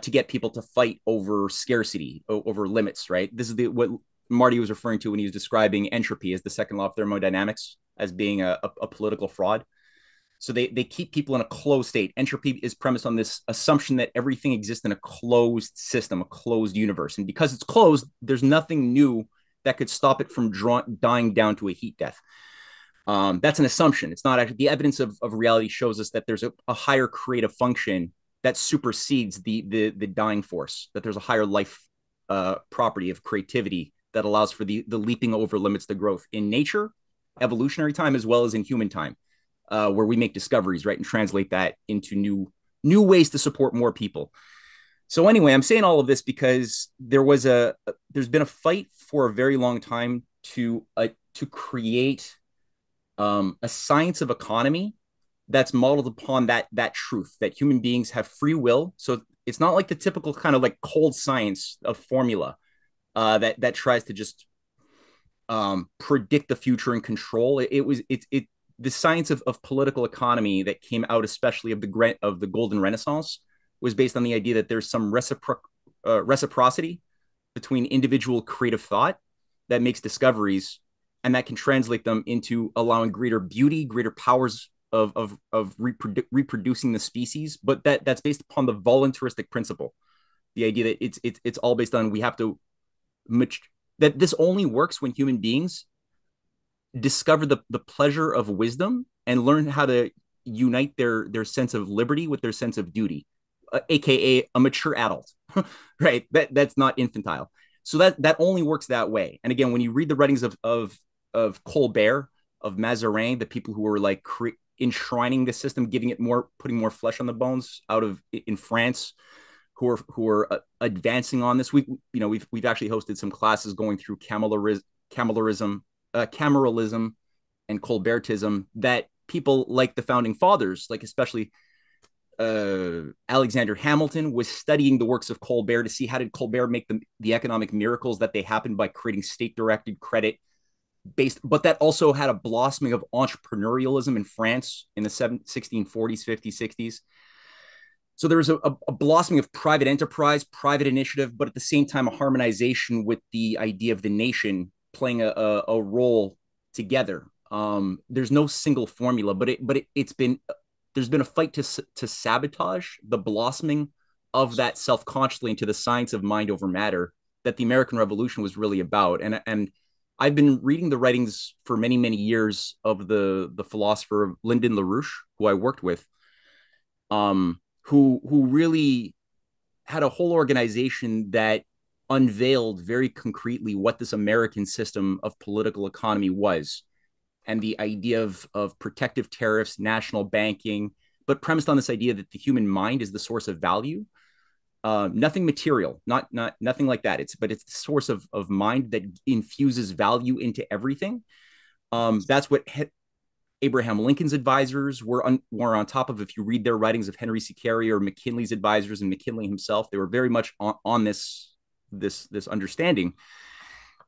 To get people to fight over scarcity, over limits, right? This is what Marty was referring to when he was describing entropy as the second law of thermodynamics as being a political fraud. So they keep people in a closed state. Entropy is premised on this assumption that everything exists in a closed system, a closed universe. And because it's closed, there's nothing new that could stop it from dying down to a heat death. That's an assumption. It's not actually. The evidence of reality shows us that there's a higher creative function that supersedes the dying force, that there's a higher life property of creativity that allows for the leaping over limits to growth in nature, evolutionary time, as well as in human time, where we make discoveries, right, and translate that into new ways to support more people. So anyway, I'm saying all of this because there's been a fight for a very long time to create a science of economy that's modeled upon that truth that human beings have free will. So it's not like the typical kind of like cold science of formula that tries to just predict the future and control. It's the science of political economy that came out, especially of the Golden Renaissance, was based on the idea that there's some reciprocity between individual creative thought that makes discoveries, and that can translate them into allowing greater beauty, greater powers of reproducing the species. But that's based upon the voluntaristic principle, the idea that it's all based on that this only works when human beings discover the pleasure of wisdom and learn how to unite their sense of liberty with their sense of duty, aka a mature adult. Right, that's not infantile. So that only works that way. And again, when you read the writings of Colbert, Mazarin, the people who were like enshrining the system, giving it more, putting more flesh on the bones out of in France, who are advancing on this. We've actually hosted some classes going through cameralism, and Colbertism, that people like the founding fathers, like especially Alexander Hamilton, was studying the works of Colbert to see how did Colbert make the economic miracles that they happened by creating state-directed credit based, but that also had a blossoming of entrepreneurialism in France in the 1640s, 50s, 60s. So there was a blossoming of private enterprise, private initiative, but at the same time, a harmonization with the idea of the nation playing a role together. There's no single formula, but there's been a fight to sabotage the blossoming of that self-consciously into the science of mind over matter that the American Revolution was really about. And I've been reading the writings for many, many years of the philosopher Lyndon LaRouche, who I worked with, who really had a whole organization that unveiled very concretely what this American system of political economy was, and the idea of protective tariffs, national banking, but premised on this idea that the human mind is the source of value. Nothing material, nothing like that. It's the source of mind that infuses value into everything. That's what Abraham Lincoln's advisors were on top of. If you read their writings of Henry C. Carey or McKinley's advisors and McKinley himself, they were very much on this understanding.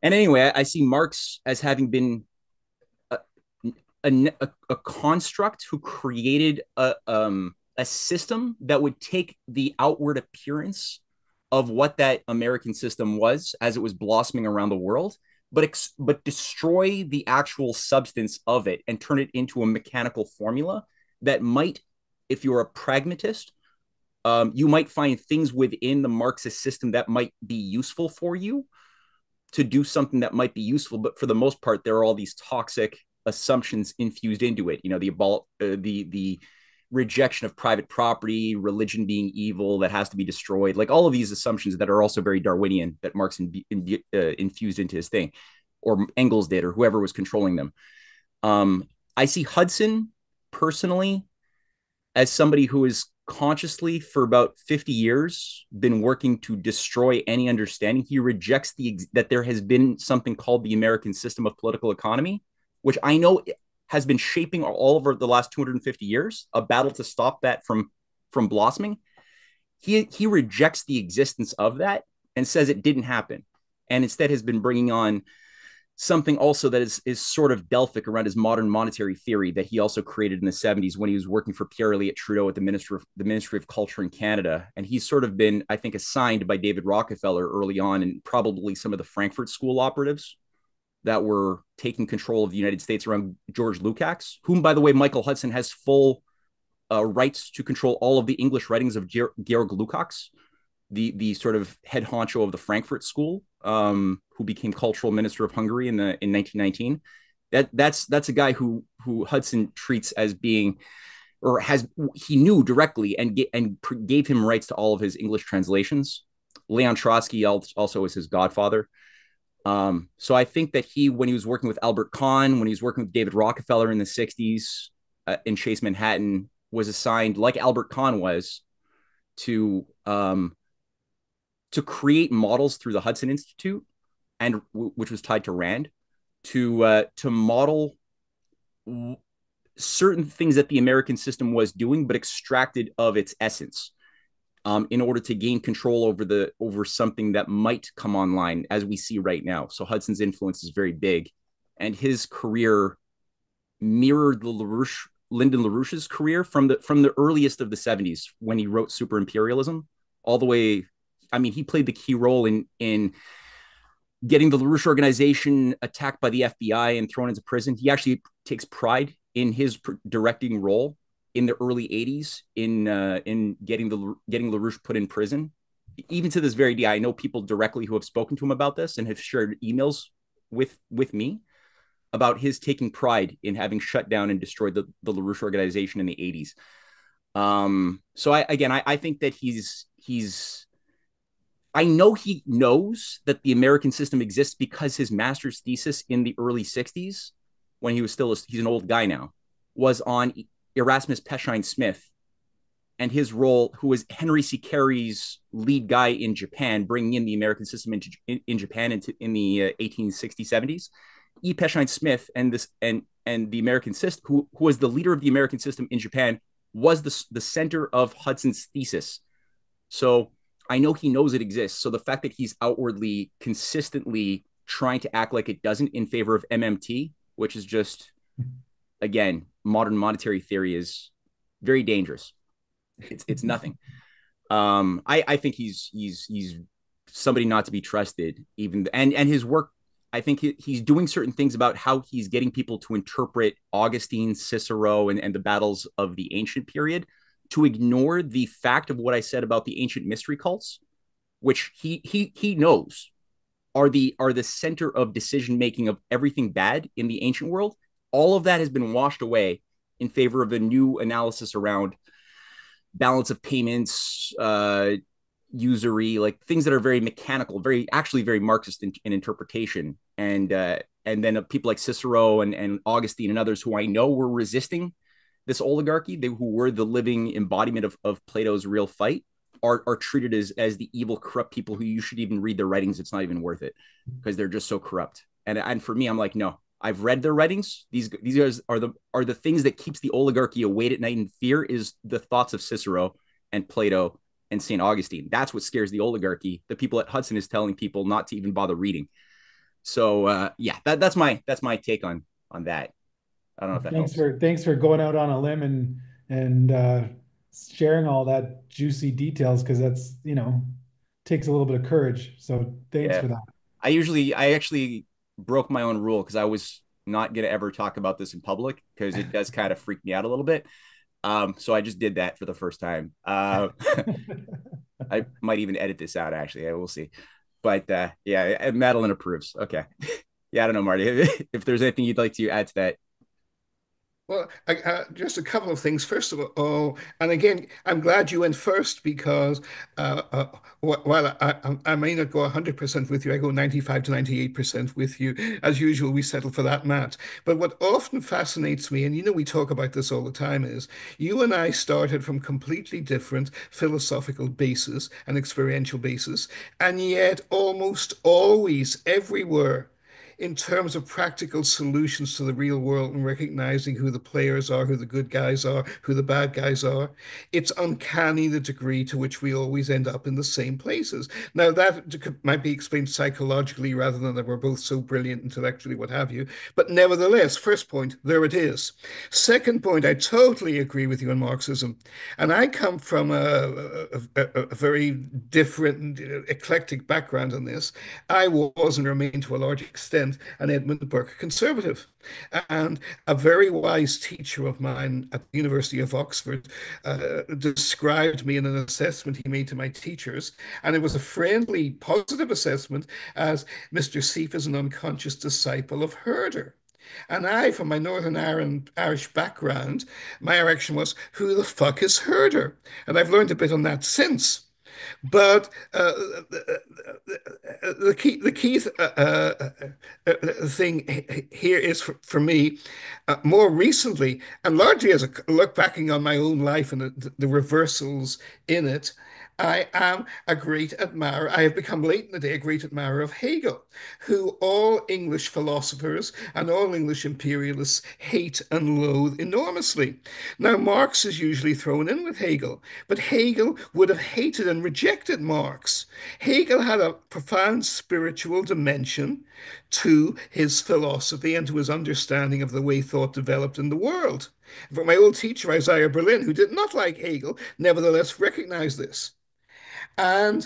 And anyway, I see Marx as having been a construct who created a system that would take the outward appearance of what that American system was as it was blossoming around the world, but destroy the actual substance of it and turn it into a mechanical formula that might, if you're a pragmatist, you might find things within the Marxist system that might be useful for you to do something that might be useful. But for the most part, there are all these toxic assumptions infused into it. The rejection of private property, religion being evil that has to be destroyed, like all of these assumptions that are also very Darwinian that Marx infused into his thing, or Engels did, or whoever was controlling them. I see Hudson personally as somebody who has consciously for about 50 years been working to destroy any understanding. He rejects that there has been something called the American system of political economy, which I know has been shaping all over the last 250 years, a battle to stop that from blossoming. He rejects the existence of that and says it didn't happen, and instead has been bringing on something also that is sort of Delphic around his modern monetary theory that he also created in the 70s when he was working for Pierre Elliott Trudeau at the Ministry of Culture in Canada. And he's sort of been, I think, assigned by David Rockefeller early on, and probably some of the Frankfurt School operatives that were taking control of the United States around George Lukács, whom, by the way, Michael Hudson has full rights to control all of the English writings of Georg Lukács, the sort of head honcho of the Frankfurt School, who became cultural minister of Hungary in 1919. That's a guy who Hudson treats as being, or he knew directly and gave him rights to all of his English translations. Leon Trotsky also is his godfather. So I think that when he was working with Albert Kahn, when he was working with David Rockefeller in the 60s in Chase Manhattan, was assigned, like Albert Kahn was, to create models through the Hudson Institute, and which was tied to Rand, to model certain things that the American system was doing, but extracted of its essence, in order to gain control over something that might come online, as we see right now. So Hudson's influence is very big, and his career mirrored Lyndon LaRouche's career from the earliest of the 70s when he wrote Super Imperialism, all the way. I mean, he played the key role in getting the LaRouche organization attacked by the FBI and thrown into prison. He actually takes pride in his directing role in the early 80s in getting LaRouche put in prison. Even to this very day, I know people directly who have spoken to him about this and have shared emails with me about his taking pride in having shut down and destroyed the LaRouche organization in the 80s. So I think that I know he knows that the American system exists because his master's thesis in the early 60s when he was still he's an old guy now, was on Erasmus Peshine Smith and his role, who was Henry C. Carey's lead guy in Japan, bringing in the American system in Japan in the 1860s, 70s. E. Peshine Smith and the American system, who was the leader of the American system in Japan, was the center of Hudson's thesis. So I know he knows it exists. So the fact that he's outwardly consistently trying to act like it doesn't in favor of MMT, which is just, again, modern monetary theory, is very dangerous. It's nothing. I think he's somebody not to be trusted. Even and his work, I think he's doing certain things about how he's getting people to interpret Augustine, Cicero, and the battles of the ancient period, to ignore the fact of what I said about the ancient mystery cults, which he knows are the center of decision making of everything bad in the ancient world. All of that has been washed away in favor of a new analysis around balance of payments, usury, like things that are very mechanical, actually very Marxist in interpretation. And then people like Cicero and Augustine and others who I know were resisting this oligarchy, who were the living embodiment of Plato's real fight, are treated as the evil, corrupt people who you should even read their writings. It's not even worth it because they're just so corrupt. And for me, I'm like, no, I've read their writings. These guys are the things that keeps the oligarchy awake at night in fear, is the thoughts of Cicero and Plato and St. Augustine. That's what scares the oligarchy. The people at Hudson is telling people not to even bother reading. So yeah, that's my take on that. I don't know if that helps. Thanks for going out on a limb and sharing all that juicy details, because that's, takes a little bit of courage. So thanks for that. I actually broke my own rule because I was not going to ever talk about this in public because it does kind of freak me out a little bit. So I just did that for the first time. I might even edit this out, actually. We'll see. But yeah, Madeline approves. Okay. Yeah, I don't know, Marty, if there's anything you'd like to add to that. Well, just a couple of things. First of all, and again, I'm glad you went first because while I may not go 100% with you, I go 95 to 98% with you. As usual, we settle for that, Matt. But what often fascinates me, and we talk about this all the time, is you and I started from completely different philosophical bases and experiential bases, and yet almost always, everywhere, in terms of practical solutions to the real world and recognizing who the players are, who the good guys are, who the bad guys are, it's uncanny the degree to which we always end up in the same places. Now, that might be explained psychologically rather than that we're both so brilliant intellectually, what have you. But nevertheless, first point, there it is. Second point, I totally agree with you on Marxism. And I come from a very different, eclectic background on this. I was and remain to a large extent an Edmund Burke conservative. And a very wise teacher of mine at the University of Oxford described me in an assessment he made to my teachers. And it was a friendly, positive assessment as Mr. Sieff is an unconscious disciple of Herder. And I, from my Northern Irish background, my reaction was, who the fuck is Herder? And I've learned a bit on that since. But the key thing here is for me, more recently, and largely as a look backing on my own life and the reversals in it, I am a great admirer. I have become late in the day a great admirer of Hegel, who all English philosophers and all English imperialists hate and loathe enormously. Now, Marx is usually thrown in with Hegel, but Hegel would have hated and rejected Marx. Hegel had a profound spiritual dimension to his philosophy and to his understanding of the way thought developed in the world. For my old teacher, Isaiah Berlin, who did not like Hegel, nevertheless recognized this. And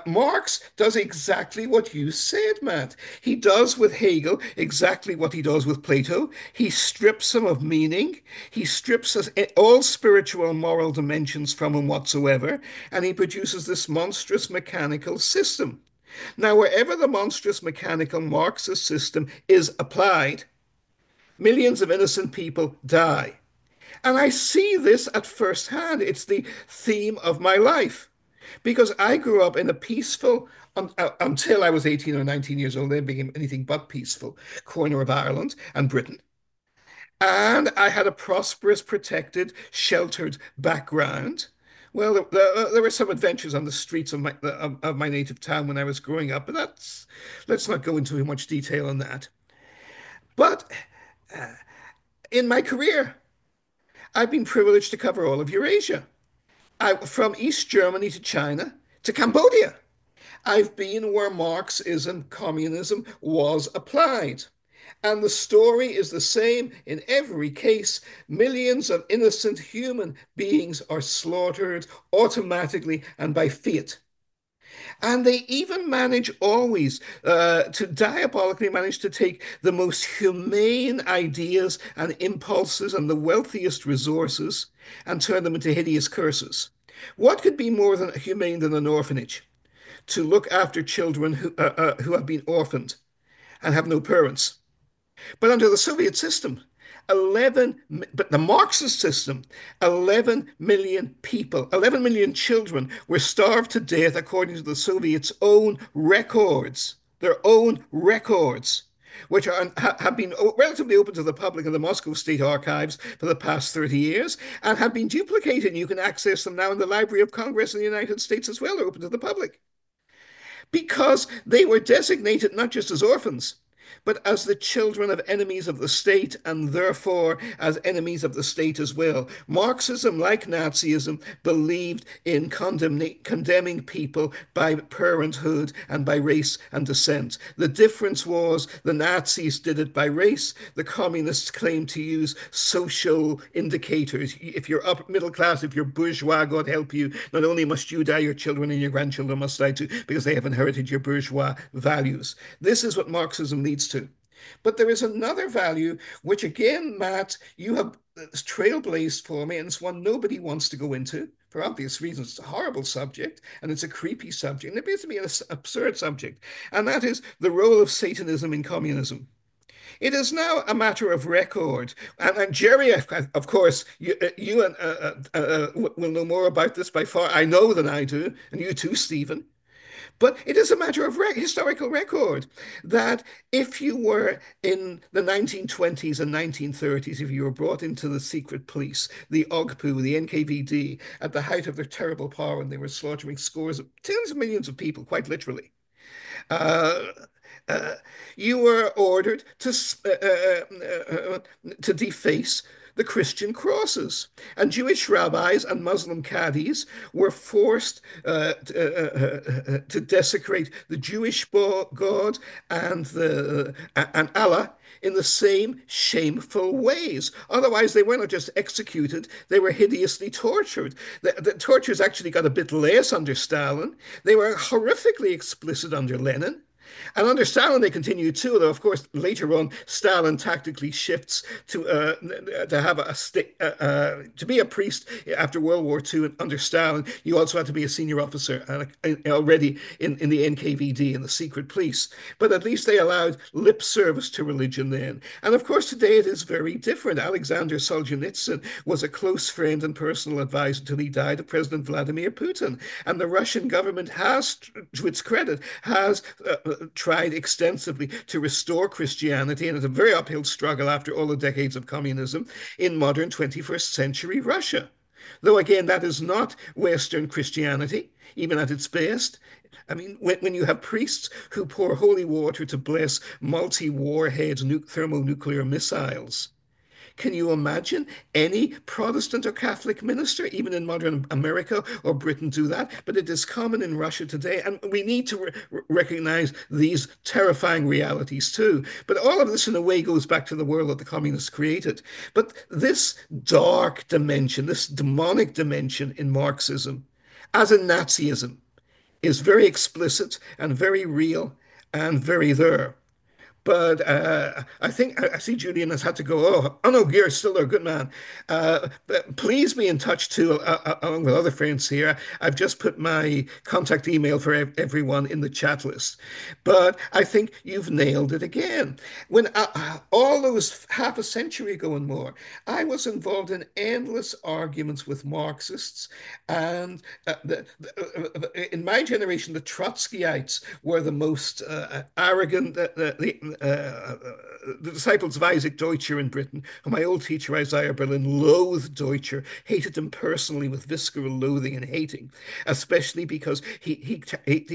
Marx does exactly what you said, Matt. He does with Hegel exactly what he does with Plato. He strips him of meaning. He strips all spiritual and moral dimensions from him whatsoever, and he produces this monstrous mechanical system. Now, wherever the monstrous mechanical Marxist system is applied, millions of innocent people die. And I see this at first hand. It's the theme of my life. because I grew up in a peaceful, until I was 18 or 19 years old, then became anything but peaceful, corner of Ireland and Britain. And I had a prosperous, protected, sheltered background. Well, there were some adventures on the streets of my native town when I was growing up, but let's not go into too much detail on that. But in my career, I've been privileged to cover all of Eurasia. From East Germany to China to Cambodia. I've been where Marxism, communism was applied. And the story is the same in every case. Millions of innocent human beings are slaughtered automatically and by fiat. And they even manage always to diabolically manage to take the most humane ideas and impulses and the wealthiest resources and turn them into hideous curses. What could be more than humane than an orphanage? To look after children who have been orphaned and have no parents. But under the Soviet system, but the Marxist system, 11 million people, 11 million children were starved to death according to the Soviets' own records, their own records, which have been relatively open to the public in the Moscow State Archives for the past 30 years and have been duplicated. You can access them now in the Library of Congress in the United States as well. They're open to the public because they were designated not just as orphans, but as the children of enemies of the state, and therefore as enemies of the state as well. Marxism, like Nazism, believed in condemning people by parenthood and by race and descent. The difference was the Nazis did it by race, the communists claimed to use social indicators. If you're upper middle class, if you're bourgeois, God help you, not only must you die, your children and your grandchildren must die too, because they have inherited your bourgeois values. This is what Marxism leads to. But there is another value, which again, Matt, you have trailblazed for me, and it's one nobody wants to go into for obvious reasons. It's a horrible subject, and it's a creepy subject, and it appears to be an absurd subject, and that is the role of Satanism in communism. It is now a matter of record. And Jerry, of course, you will know more about this by far, I know, than I do, and you too, Stephen. But it is a matter of historical record that if you were in the 1920s and 1930s, if you were brought into the secret police, the OGPU, the NKVD, at the height of their terrible power, and they were slaughtering scores of tens of millions of people, quite literally, uh, uh, you were ordered to deface the Christian crosses. And Jewish rabbis and Muslim caddies were forced to desecrate the Jewish God and Allah in the same shameful ways. Otherwise, they were not just executed, they were hideously tortured. The tortures actually got a bit less under Stalin. They were horrifically explicit under Lenin. And under Stalin, they continued too, though, of course, later on, Stalin tactically shifts to have to be a priest after World War II. And under Stalin, you also had to be a senior officer already in the NKVD, in the secret police. But at least they allowed lip service to religion then. And of course, today it is very different. Alexander Solzhenitsyn was a close friend and personal advisor until he died of President Vladimir Putin. And the Russian government has, to its credit, has tried extensively to restore Christianity, and it's a very uphill struggle after all the decades of communism in modern 21st century Russia. Though again, that is not Western Christianity, even at its best. I mean, when you have priests who pour holy water to bless multi-warhead thermonuclear missiles, can you imagine any Protestant or Catholic minister, even in modern America or Britain, do that? But it is common in Russia today, and we need to recognize these terrifying realities too. But all of this, in a way, goes back to the world that the communists created. But this dark dimension, this demonic dimension in Marxism, as in Nazism, is very explicit and very real and very there. But I think I see Julian has had to go. Oh no, you're still there, good man. But please be in touch too, along with other friends here. I've just put my contact email for everyone in the chat list. But I think you've nailed it again. When all those half a century ago and more, I was involved in endless arguments with Marxists, and in my generation, the Trotskyites were the most arrogant, the disciples of Isaac Deutscher in Britain. My old teacher, Isaiah Berlin, loathed Deutscher, hated him personally with visceral loathing and hating, especially because he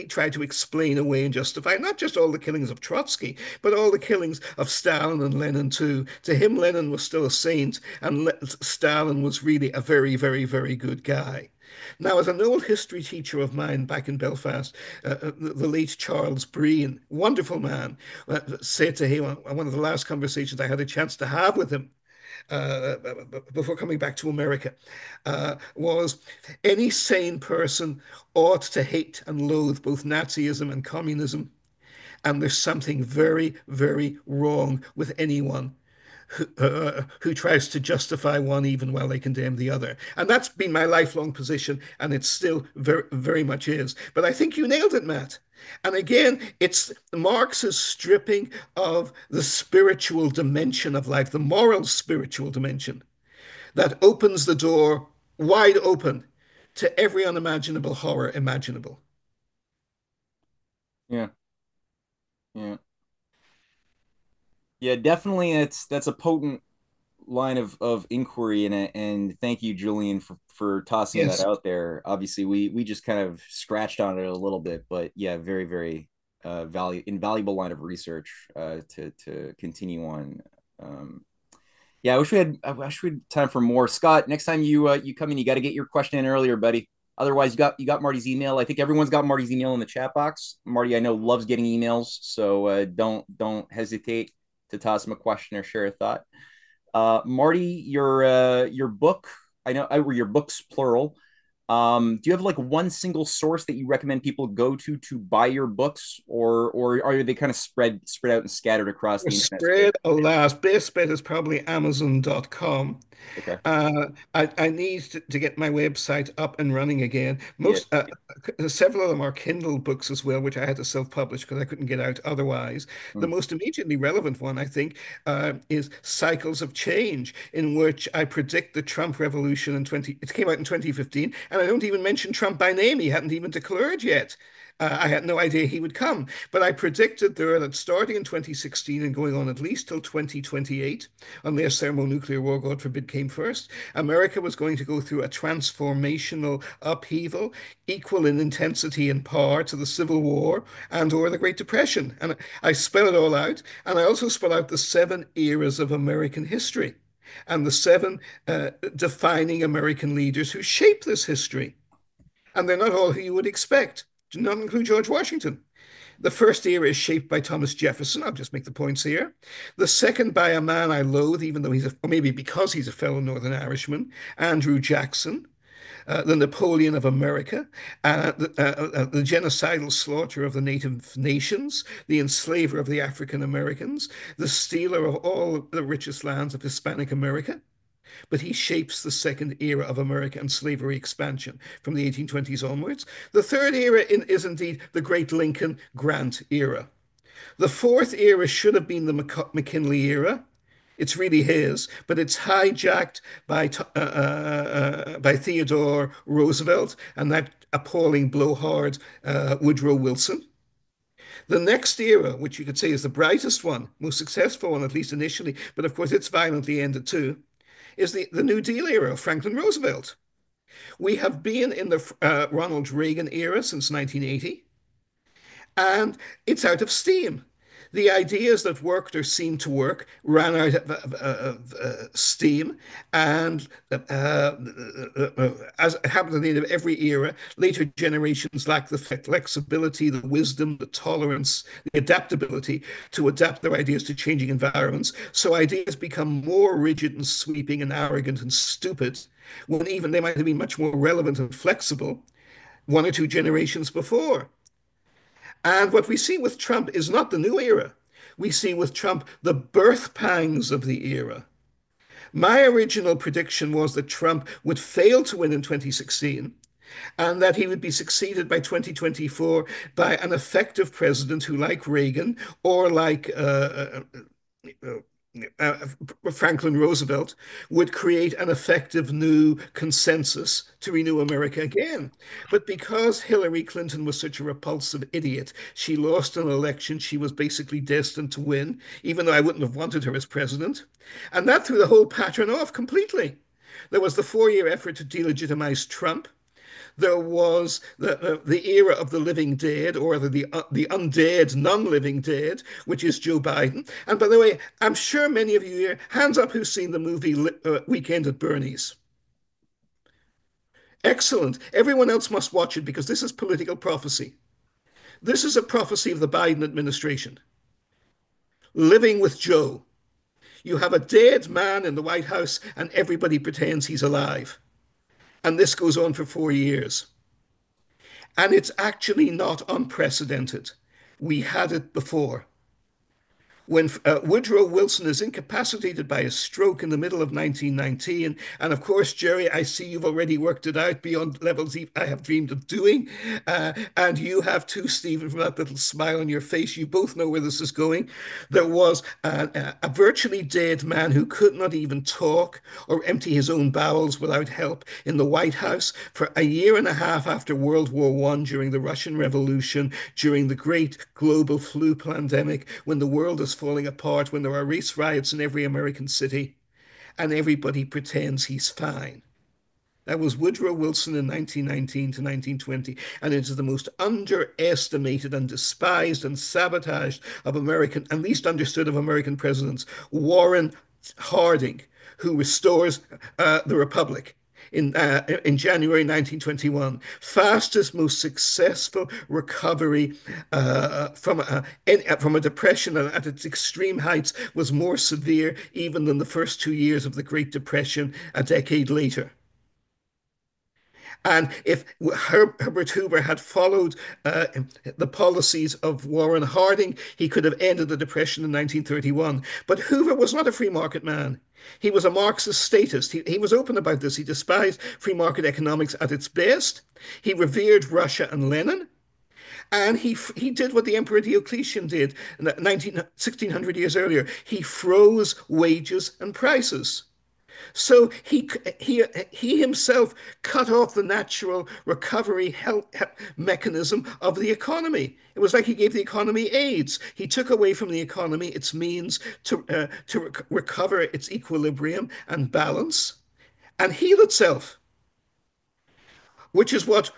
tried to explain away and justify not just all the killings of Trotsky, but all the killings of Stalin and Lenin too. To him, Lenin was still a saint, and Stalin was really a very, very, very good guy. Now, as an old history teacher of mine back in Belfast, the late Charles Breen, wonderful man, said to him on one of the last conversations I had a chance to have with him uh, before coming back to America, was any sane person ought to hate and loathe both Nazism and communism. And there's something very, very wrong with anyone who tries to justify one even while they condemn the other. And that's been my lifelong position, and it still very, very much is. But I think you nailed it, Matt. And again, it's Marx's stripping of the spiritual dimension of life, the moral spiritual dimension, that opens the door wide open to every unimaginable horror imaginable. Yeah, yeah, yeah. Definitely, that's a potent line of inquiry in it. And thank you, Julian, for tossing that Yes. out there. Obviously, we just kind of scratched on it a little bit, but yeah, very, very invaluable line of research to continue on. Yeah, I wish we had time for more. Scott, next time you come in, you got to get your question in earlier, buddy. Otherwise, you got Marty's email. I think everyone's got Marty's email in the chat box. Marty, I know, loves getting emails, so don't hesitate to toss him a question or share a thought. Marty, your book, I know, your books plural. Do you have like one single source that you recommend people go to buy your books, or are they kind of spread out and scattered across the internet space? Spread, alas, best bet is probably Amazon.com. Okay. I need to get my website up and running again. Yeah. Several of them are Kindle books as well, which I had to self-publish because I couldn't get out otherwise. The Mm. most immediately relevant one, I think, is Cycles of Change, in which I predict the Trump revolution in 20. It came out in 2015, and I don't even mention Trump by name. He hadn't even declared yet. I had no idea he would come, but I predicted there that starting in 2016 and going on at least till 2028, unless thermonuclear war, God forbid, came first, America was going to go through a transformational upheaval equal in intensity and power to the Civil War and or the Great Depression. And I spell it all out, and I also spell out the 7 eras of American history and the 7 defining American leaders who shaped this history. And they're not all who you would expect. Do not include George Washington. The first era is shaped by Thomas Jefferson. I'll just make the points here. The second by a man I loathe, even though or maybe because he's a fellow Northern Irishman, Andrew Jackson. The Napoleon of America, the genocidal slaughter of the native nations, the enslaver of the African Americans, the stealer of all the richest lands of Hispanic America. But he shapes the second era of American slavery expansion from the 1820s onwards. The third era is indeed the great Lincoln Grant era. The fourth era should have been the McKinley era. It's really his, but it's hijacked by Theodore Roosevelt and that appalling blowhard Woodrow Wilson. The next era, which you could say is the brightest one, most successful one, at least initially, but of course it's violently ended too, is the New Deal era of Franklin Roosevelt. We have been in the Ronald Reagan era since 1980, and it's out of steam. The ideas that worked or seemed to work ran out of steam, and as happened at the end of every era, later generations lacked the flexibility, the wisdom, the tolerance, the adaptability to adapt their ideas to changing environments. So ideas become more rigid and sweeping and arrogant and stupid when even they might have been much more relevant and flexible 1 or 2 generations before. And what we see with Trump is not the new era. we see with Trump the birth pangs of the era. My original prediction was that Trump would fail to win in 2016 and that he would be succeeded by 2024 by an effective president who, like Reagan or like Franklin Roosevelt, would create an effective new consensus to renew America again. But because Hillary Clinton was such a repulsive idiot, she lost an election she was basically destined to win, even though I wouldn't have wanted her as president. And that threw the whole pattern off completely. There was the 4 year effort to delegitimize Trump. There was the era of the living dead, or the undead, non-living dead, which is Joe Biden. And by the way, I'm sure many of you here, hands up who's seen the movie Weekend at Bernie's. Excellent. Everyone else must watch it because this is political prophecy. This is a prophecy of the Biden administration. Living with Joe. You have a dead man in the White House and everybody pretends he's alive. And this goes on for 4 years. And it's actually not unprecedented. We had it before. When Woodrow Wilson is incapacitated by a stroke in the middle of 1919, and of course, Jerry, I see you've already worked it out beyond levels I have dreamed of doing, and you have too, Stephen, from that little smile on your face. You both know where this is going. There was a virtually dead man who could not even talk or empty his own bowels without help in the White House for a year and a half after World War I, during the Russian Revolution, during the great global flu pandemic, when the world is falling apart, when there are race riots in every American city, and everybody pretends he's fine. That was Woodrow Wilson in 1919 to 1920, and it is the most underestimated and despised and sabotaged of American, and least understood of American presidents, Warren Harding, who restores the Republic in January 1921. Fastest, most successful recovery from a depression at its extreme heights, was more severe even than the first 2 years of the Great Depression a decade later. And if Herbert Hoover had followed the policies of Warren Harding, he could have ended the Depression in 1931. But Hoover was not a free market man. He was a Marxist statist. He was open about this. He despised free market economics at its best. He revered Russia and Lenin. And he did what the Emperor Diocletian did 1600 years earlier. He froze wages and prices. So he himself cut off the natural recovery mechanism of the economy. It was like he gave the economy AIDS. He took away from the economy its means to recover its equilibrium and balance and heal itself, which is what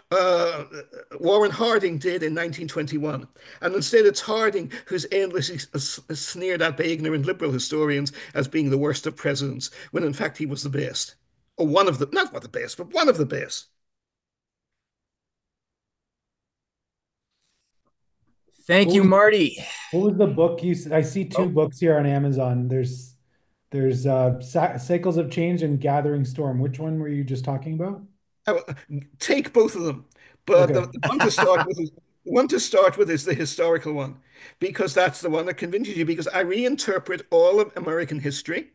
Warren Harding did in 1921. And instead, it's Harding who's endlessly sneered at by ignorant liberal historians as being the worst of presidents, when in fact he was the best. Or one of the, not one of the best, but one of the best. Thank you, Marty. What was the book you said? I see two books here on Amazon. There's Cycles of Change and Gathering Storm. Which one were you just talking about? Take both of them, but Okay. the one to start with is the historical one, because that's the one that convinces you, because I reinterpret all of American history.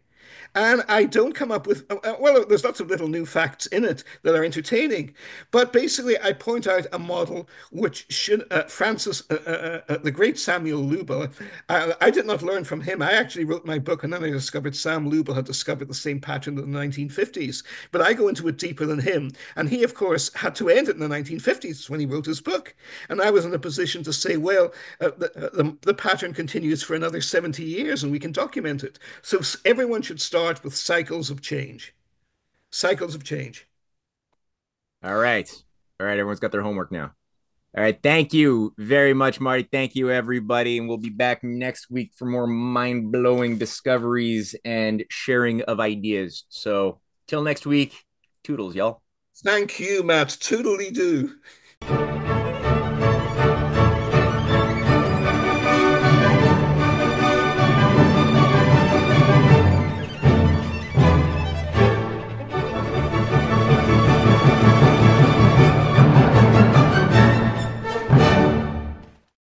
And I don't come up with, well, there's lots of little new facts in it that are entertaining. But basically, I point out a model which should, the great Samuel Lubell, I did not learn from him. I actually wrote my book and then I discovered Sam Lubell had discovered the same pattern in the 1950s. But I go into it deeper than him. And he, of course, had to end it in the 1950s when he wrote his book. And I was in a position to say, well, the pattern continues for another 70 years and we can document it. So everyone should start with cycles of change. Cycles of change. All right. All right. Everyone's got their homework now. All right. Thank you very much, Marty. Thank you, everybody. And we'll be back next week for more mind-blowing discoveries and sharing of ideas. So till next week, toodles, y'all. Thank you, Matt. Toodly-doo.